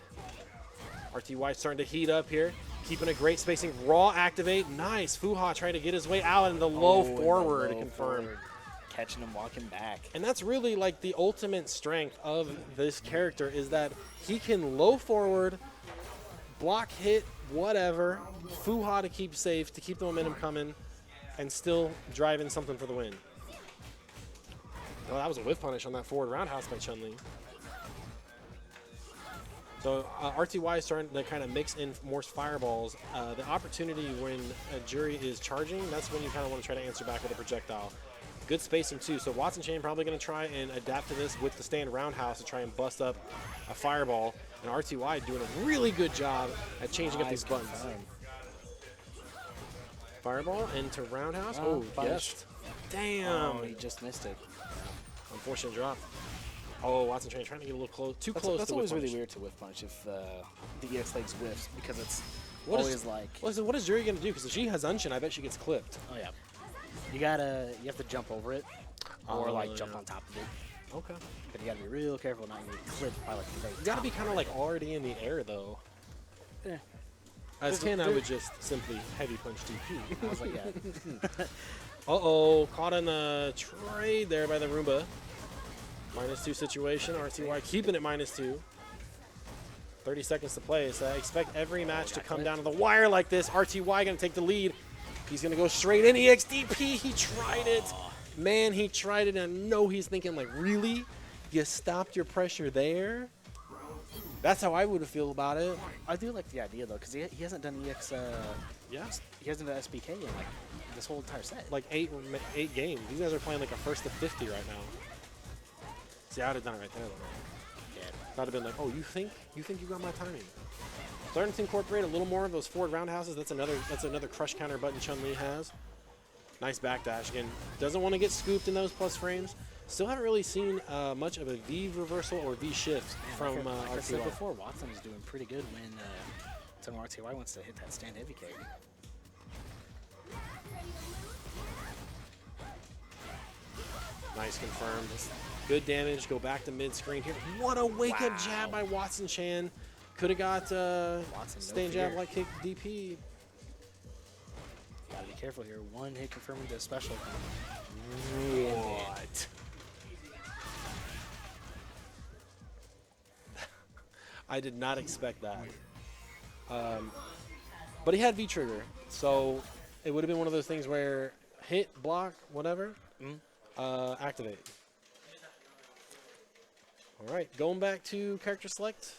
RTY starting to heat up here. Keeping a great spacing. Raw activate. Nice. Fuha trying to get his way out in the low forward to confirm. Catching him walking back. And that's really like the ultimate strength of this character is that he can low forward, block hit, whatever, Fuha to keep safe, to keep the momentum coming, and still drive in something for the win. Well, that was a whiff punish on that forward roundhouse by Chun-Li. So RTY is starting to kind of mix in more fireballs. The opportunity when a Jury is charging, that's when you kind of want to try to answer back with a projectile. Good spacing too. So Watson Chan probably going to try and adapt to this with the stand roundhouse to try and bust up a fireball. And RTY doing a really good job at changing up these buttons. Fireball into roundhouse. Oh, yes. Damn. Oh, he just missed it. Unfortunate drop. Oh, Watson Chan trying to get a little close, too close. That's to always whiff really punch. weird to whiff punch if the EX legs whiffs because it's What always is, like. what is Jury going to do? Because if she has Unshin, I bet she gets clipped. Oh yeah. You have to jump over it, or like jump on top of it. Okay. But you gotta be real careful not to get clipped by like the very You got to top. be kind of like already in the air, though. Yeah. As Ken, I would just simply heavy punch DP. I was like, yeah. Uh-oh, caught in the trade there by the Roomba. -2 situation. RTY keeping it -2. 30 seconds to play, so I expect every match to come down to the wire like this. RTY going to take the lead. He's going to go straight in. EXDP, he tried it. Man, he tried it, and I know he's thinking, like, really? You stopped your pressure there? That's how I would feel about it. I do like the idea, though, because he hasn't done EX, Yeah. he hasn't done SBK in, like, this whole entire set. Like eight games. These guys are playing like a first to 50 right now. See, I would have done it right there, though. Yeah. I'd have been like, oh, you think you got my timing? Starting to incorporate a little more of those forward roundhouses. That's another crush counter button Chun-Li has. Nice backdash again. Doesn't want to get scooped in those plus frames. Still haven't really seen much of a V reversal or V shift from like I said RTY. before, Watson is doing pretty good when RTY wants to hit that stand heavy K. Nice confirmed. Good damage. Go back to mid screen here. What a wake up jab by Watson Chan. Could have got stand jab like kick DP. Gotta be careful here. One hit confirming the special. What? I did not expect that. But he had V trigger, so it would have been one of those things where hit, block, whatever, activate. All right, going back to character select.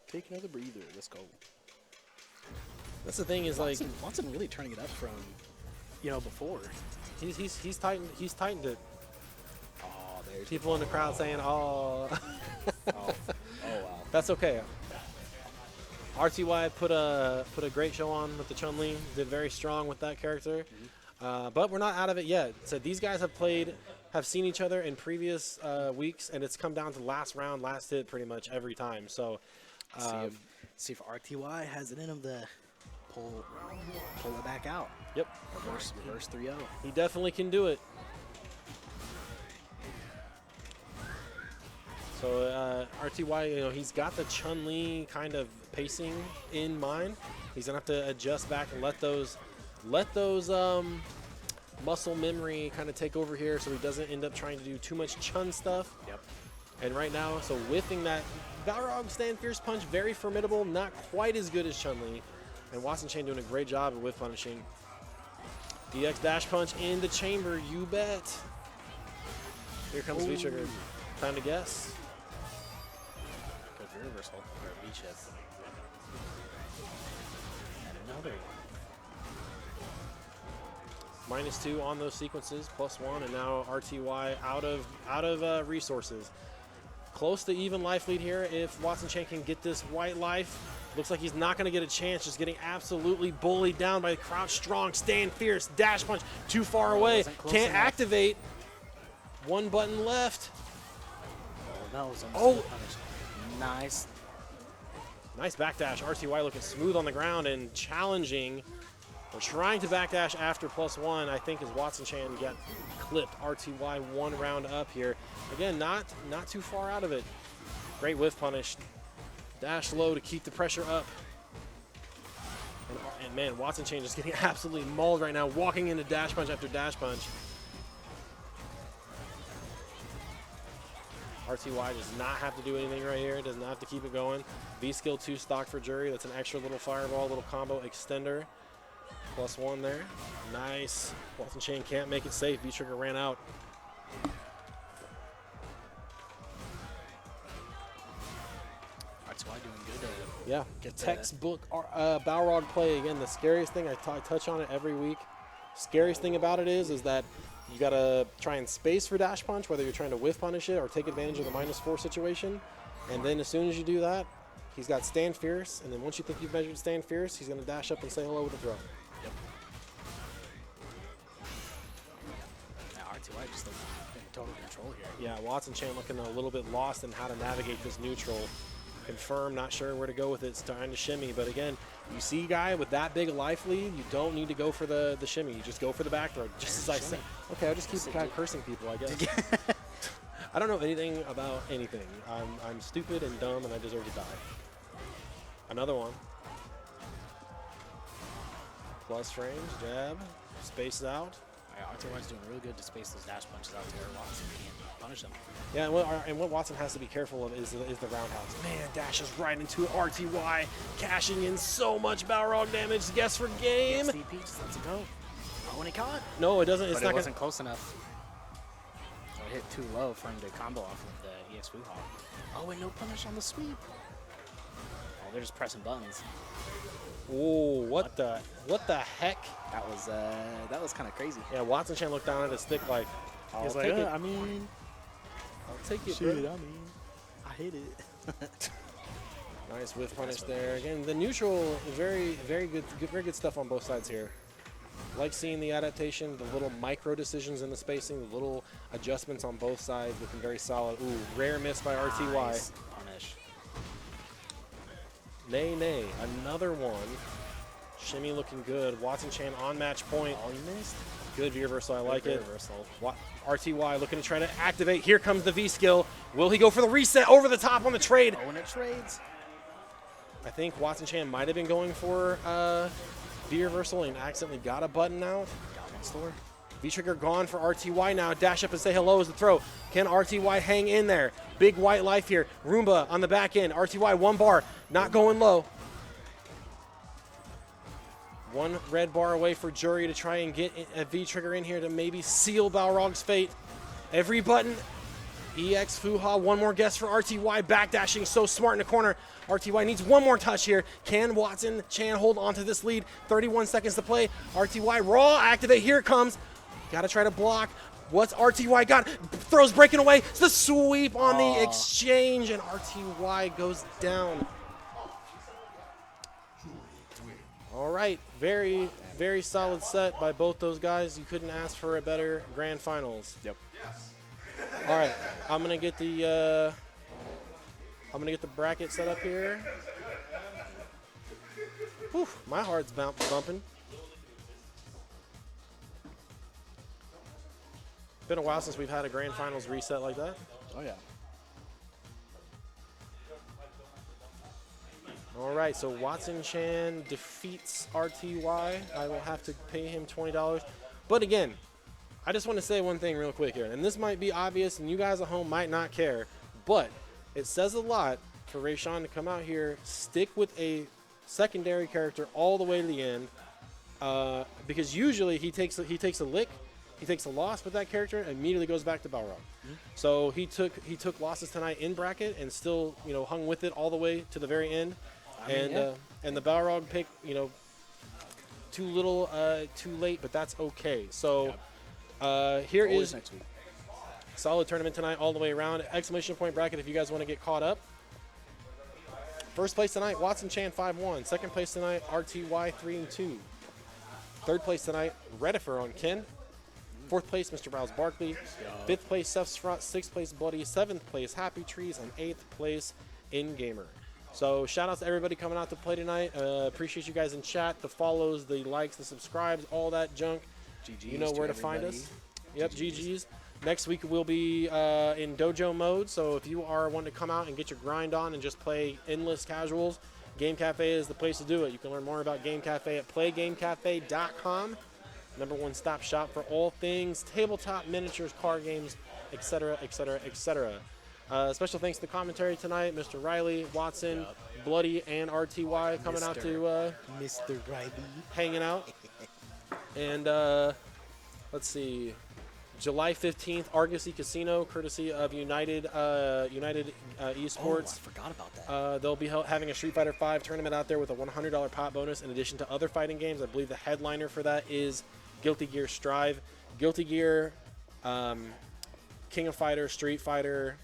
Take another breather. Let's go. That's the thing is Watson really turning it up from, before. he's tightened it. Oh, there's People in the crowd saying, "Oh." oh wow. That's okay. RTY put a great show on with the Chun-Li. Did very strong with that character. But we're not out of it yet. So these guys have seen each other in previous weeks, and it's come down to last round, last hit pretty much every time. So See if RTY has it in him to pull it back out. yep, Reverse 3-0. he definitely can do it. So RTY, he's got the Chun-Li kind of pacing in mind. He's gonna have to adjust back and let those muscle memory kind of take over here, so he doesn't end up trying to do too much Chun stuff. Yep. And right now, so whiffing that Balrog stand fierce punch, very formidable, not quite as good as Chun-Li. And Watson Chain doing a great job of whiff punishing. DX dash punch in the chamber, you bet. Here comes V-Trigger. Time to guess. Good reversal or V chip. And another one. -2 on those sequences, +1, and now RTY out of resources. Close to even life lead here. If Watson Chain can get this white life, looks like he's not going to get a chance. Just getting absolutely bullied down by the crouch strong, stand fierce, dash punch, too far away. Can't activate. One button left. Oh, that was Oh. Nice. Nice backdash. RTY looking smooth on the ground and challenging. We're trying to backdash after +1. I think as Watson Chan got clipped. RTY one round up here. Again, not too far out of it. Great whiff punish. Dash low to keep the pressure up. And man, Watson Chan just getting absolutely mauled right now, walking into dash punch after dash punch. RTY does not have to do anything right here. Does not have to keep it going. V skill 2 stock for Jury. That's an extra little fireball, little combo extender. +1 there. Nice. Watson Chain can't make it safe. V-Trigger ran out. RTY doing good. Yeah. Get the- Textbook Balrog play. Again, the scariest thing, I touch on it every week. Scariest thing about it is that you got to try and space for dash punch, whether you're trying to whiff punish it or take advantage of the -4 situation. And then as soon as you do that, he's got stand fierce. And then once you think you've measured stand fierce, he's going to dash up and say hello with a throw. Yep. Now RTY just in total control here. Yeah, Watson Chan looking a little bit lost in how to navigate this neutral. Confirm, not sure where to go with it. It's trying to shimmy, but again, you see guy with that big a life lead, you don't need to go for the shimmy. You just go for the back throw. Just as I said. Okay, I'll just keep kind of cursing people, I guess. I don't know anything about anything. I'm stupid and dumb, and I deserve to die. Another one. Plus frames, jab, spaces out. RTY's doing really good to space those dash punches out to where Watson can't punish them. Yeah, and what Watson has to be careful of is the roundhouse. Man, dashes right into it. RTY cashing in so much Balrog damage. Guess for game. CP just lets it go. Oh, and he caught. No, it doesn't. It's But not it wasn't gonna, close enough. So it hit too low for him to combo off of the EX Fuha. Oh, and no punish on the sweep. Oh, they're just pressing buttons. Oh, what the heck? That was kind of crazy. Yeah, Watson Chan looked down at his stick like, He's I'll like, take it. I mean, I'll take it, shit, bro. I mean, I hit it. Nice whiff punish there. Again, the neutral, very good stuff on both sides here. Like seeing the adaptation, the little micro decisions in the spacing, the little adjustments on both sides looking very solid. Ooh, rare miss by RTY. Nice punish. Nay, another one. Shimmy looking good. Watson Chan on match point. Oh, he missed. Good V reversal, I like it. Reversal. RTY looking to try to activate. Here comes the V skill. Will he go for the reset over the top on the trade? Oh, and it trades. I think Watson Chan might have been going for V reversal and accidentally got a button out. Got one store. V trigger gone for RTY now. Dash up and say hello as the throw. Can RTY hang in there? Big white life here. Roomba on the back end. RTY 1 bar, not going low. 1 red bar away for Jury to try and get a V trigger in here to maybe seal Balrog's fate. Every button. EX Fuha, 1 more guess for RTY. Backdashing so smart in the corner. RTY needs 1 more touch here. Can Watson Chan hold on to this lead? 31 seconds to play. RTY raw activate. Here it comes. Got to try to block. What's RTY got? Throws breaking away. It's the sweep on the exchange, and RTY goes down. All right, very solid set by both those guys. You couldn't ask for a better grand finals. Yep. All right, I'm gonna get the bracket set up here. Whew, my heart's bumping. Been a while since we've had a grand finals reset like that. Oh, yeah. All right, so Watson Chan defeats RTY. I will have to pay him $20. But again, I just want to say one thing real quick here, and this might be obvious, and you guys at home might not care, but it says a lot for Rayshawn to come out here, stick with a secondary character all the way to the end, because usually he takes a lick, he takes a loss with that character, and immediately goes back to Balrog. Mm-hmm. So he took losses tonight in bracket and still hung with it all the way to the very end. And the Balrog pick, too little, too late, but that's okay. So here is next week. Solid tournament tonight all the way around. Exclamation point bracket if you guys want to get caught up. First place tonight, Watson Chan 5-1. Second place tonight, RTY 3-2. Third place tonight, Redifer on Ken. Fourth place, Mr. Rouse Barkley. Fifth place, Seth's Front. Sixth place, Bloody. Seventh place, Happy Trees. And eighth place, In Gamer. So shout out to everybody coming out to play tonight. Appreciate you guys in chat, the follows, the likes, the subscribes, all that junk. GGs you know where to find us. Yep, GGs. Next week we'll be in dojo mode, so if you are wanting to come out and get your grind on and just play endless casuals, Game Cafe is the place to do it. You can learn more about Game Cafe at playgamecafe.com. #1 stop shop for all things tabletop, miniatures, card games, etc., etc., etc. Special thanks to the commentary tonight, Mr. Riley, Watson, Bloody, and RTY coming out to Mr. Riley hanging out. And let's see, July 15th, Argosy Casino, courtesy of United Esports. Oh, I forgot about that. They'll be having a Street Fighter V tournament out there with a $100 pot bonus in addition to other fighting games. I believe the headliner for that is Guilty Gear Strive. Guilty Gear, King of Fighters, Street Fighter,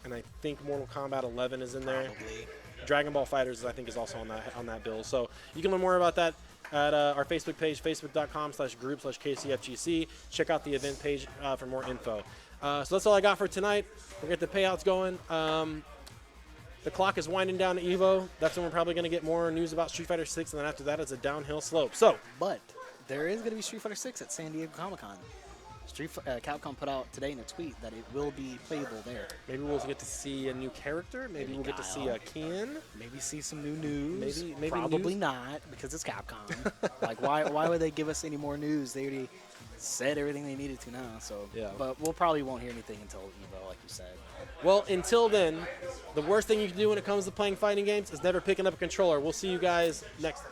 and I think Mortal Kombat 11 is in there. Probably. Dragon Ball Fighters, I think, is also on that bill. So you can learn more about that at our Facebook page, facebook.com/group/KCFGC. Check out the event page for more info. So that's all I got for tonight. We'll get the payouts going. The clock is winding down to EVO. That's when we're probably going to get more news about Street Fighter 6, and then after that, it's a downhill slope. So, But there is going to be Street Fighter 6 at San Diego Comic-Con. Capcom put out today in a tweet that it will be playable there. maybe we'll get to see a new character. Maybe we'll get to see a Ken. Maybe see some new news. Maybe probably news. not because it's Capcom. Like why would they give us any more news? They already said everything they needed to now. So, Yeah. But we'll probably won't hear anything until Evo, like you said. Well, until then, the worst thing you can do when it comes to playing fighting games is never picking up a controller. We'll see you guys next time.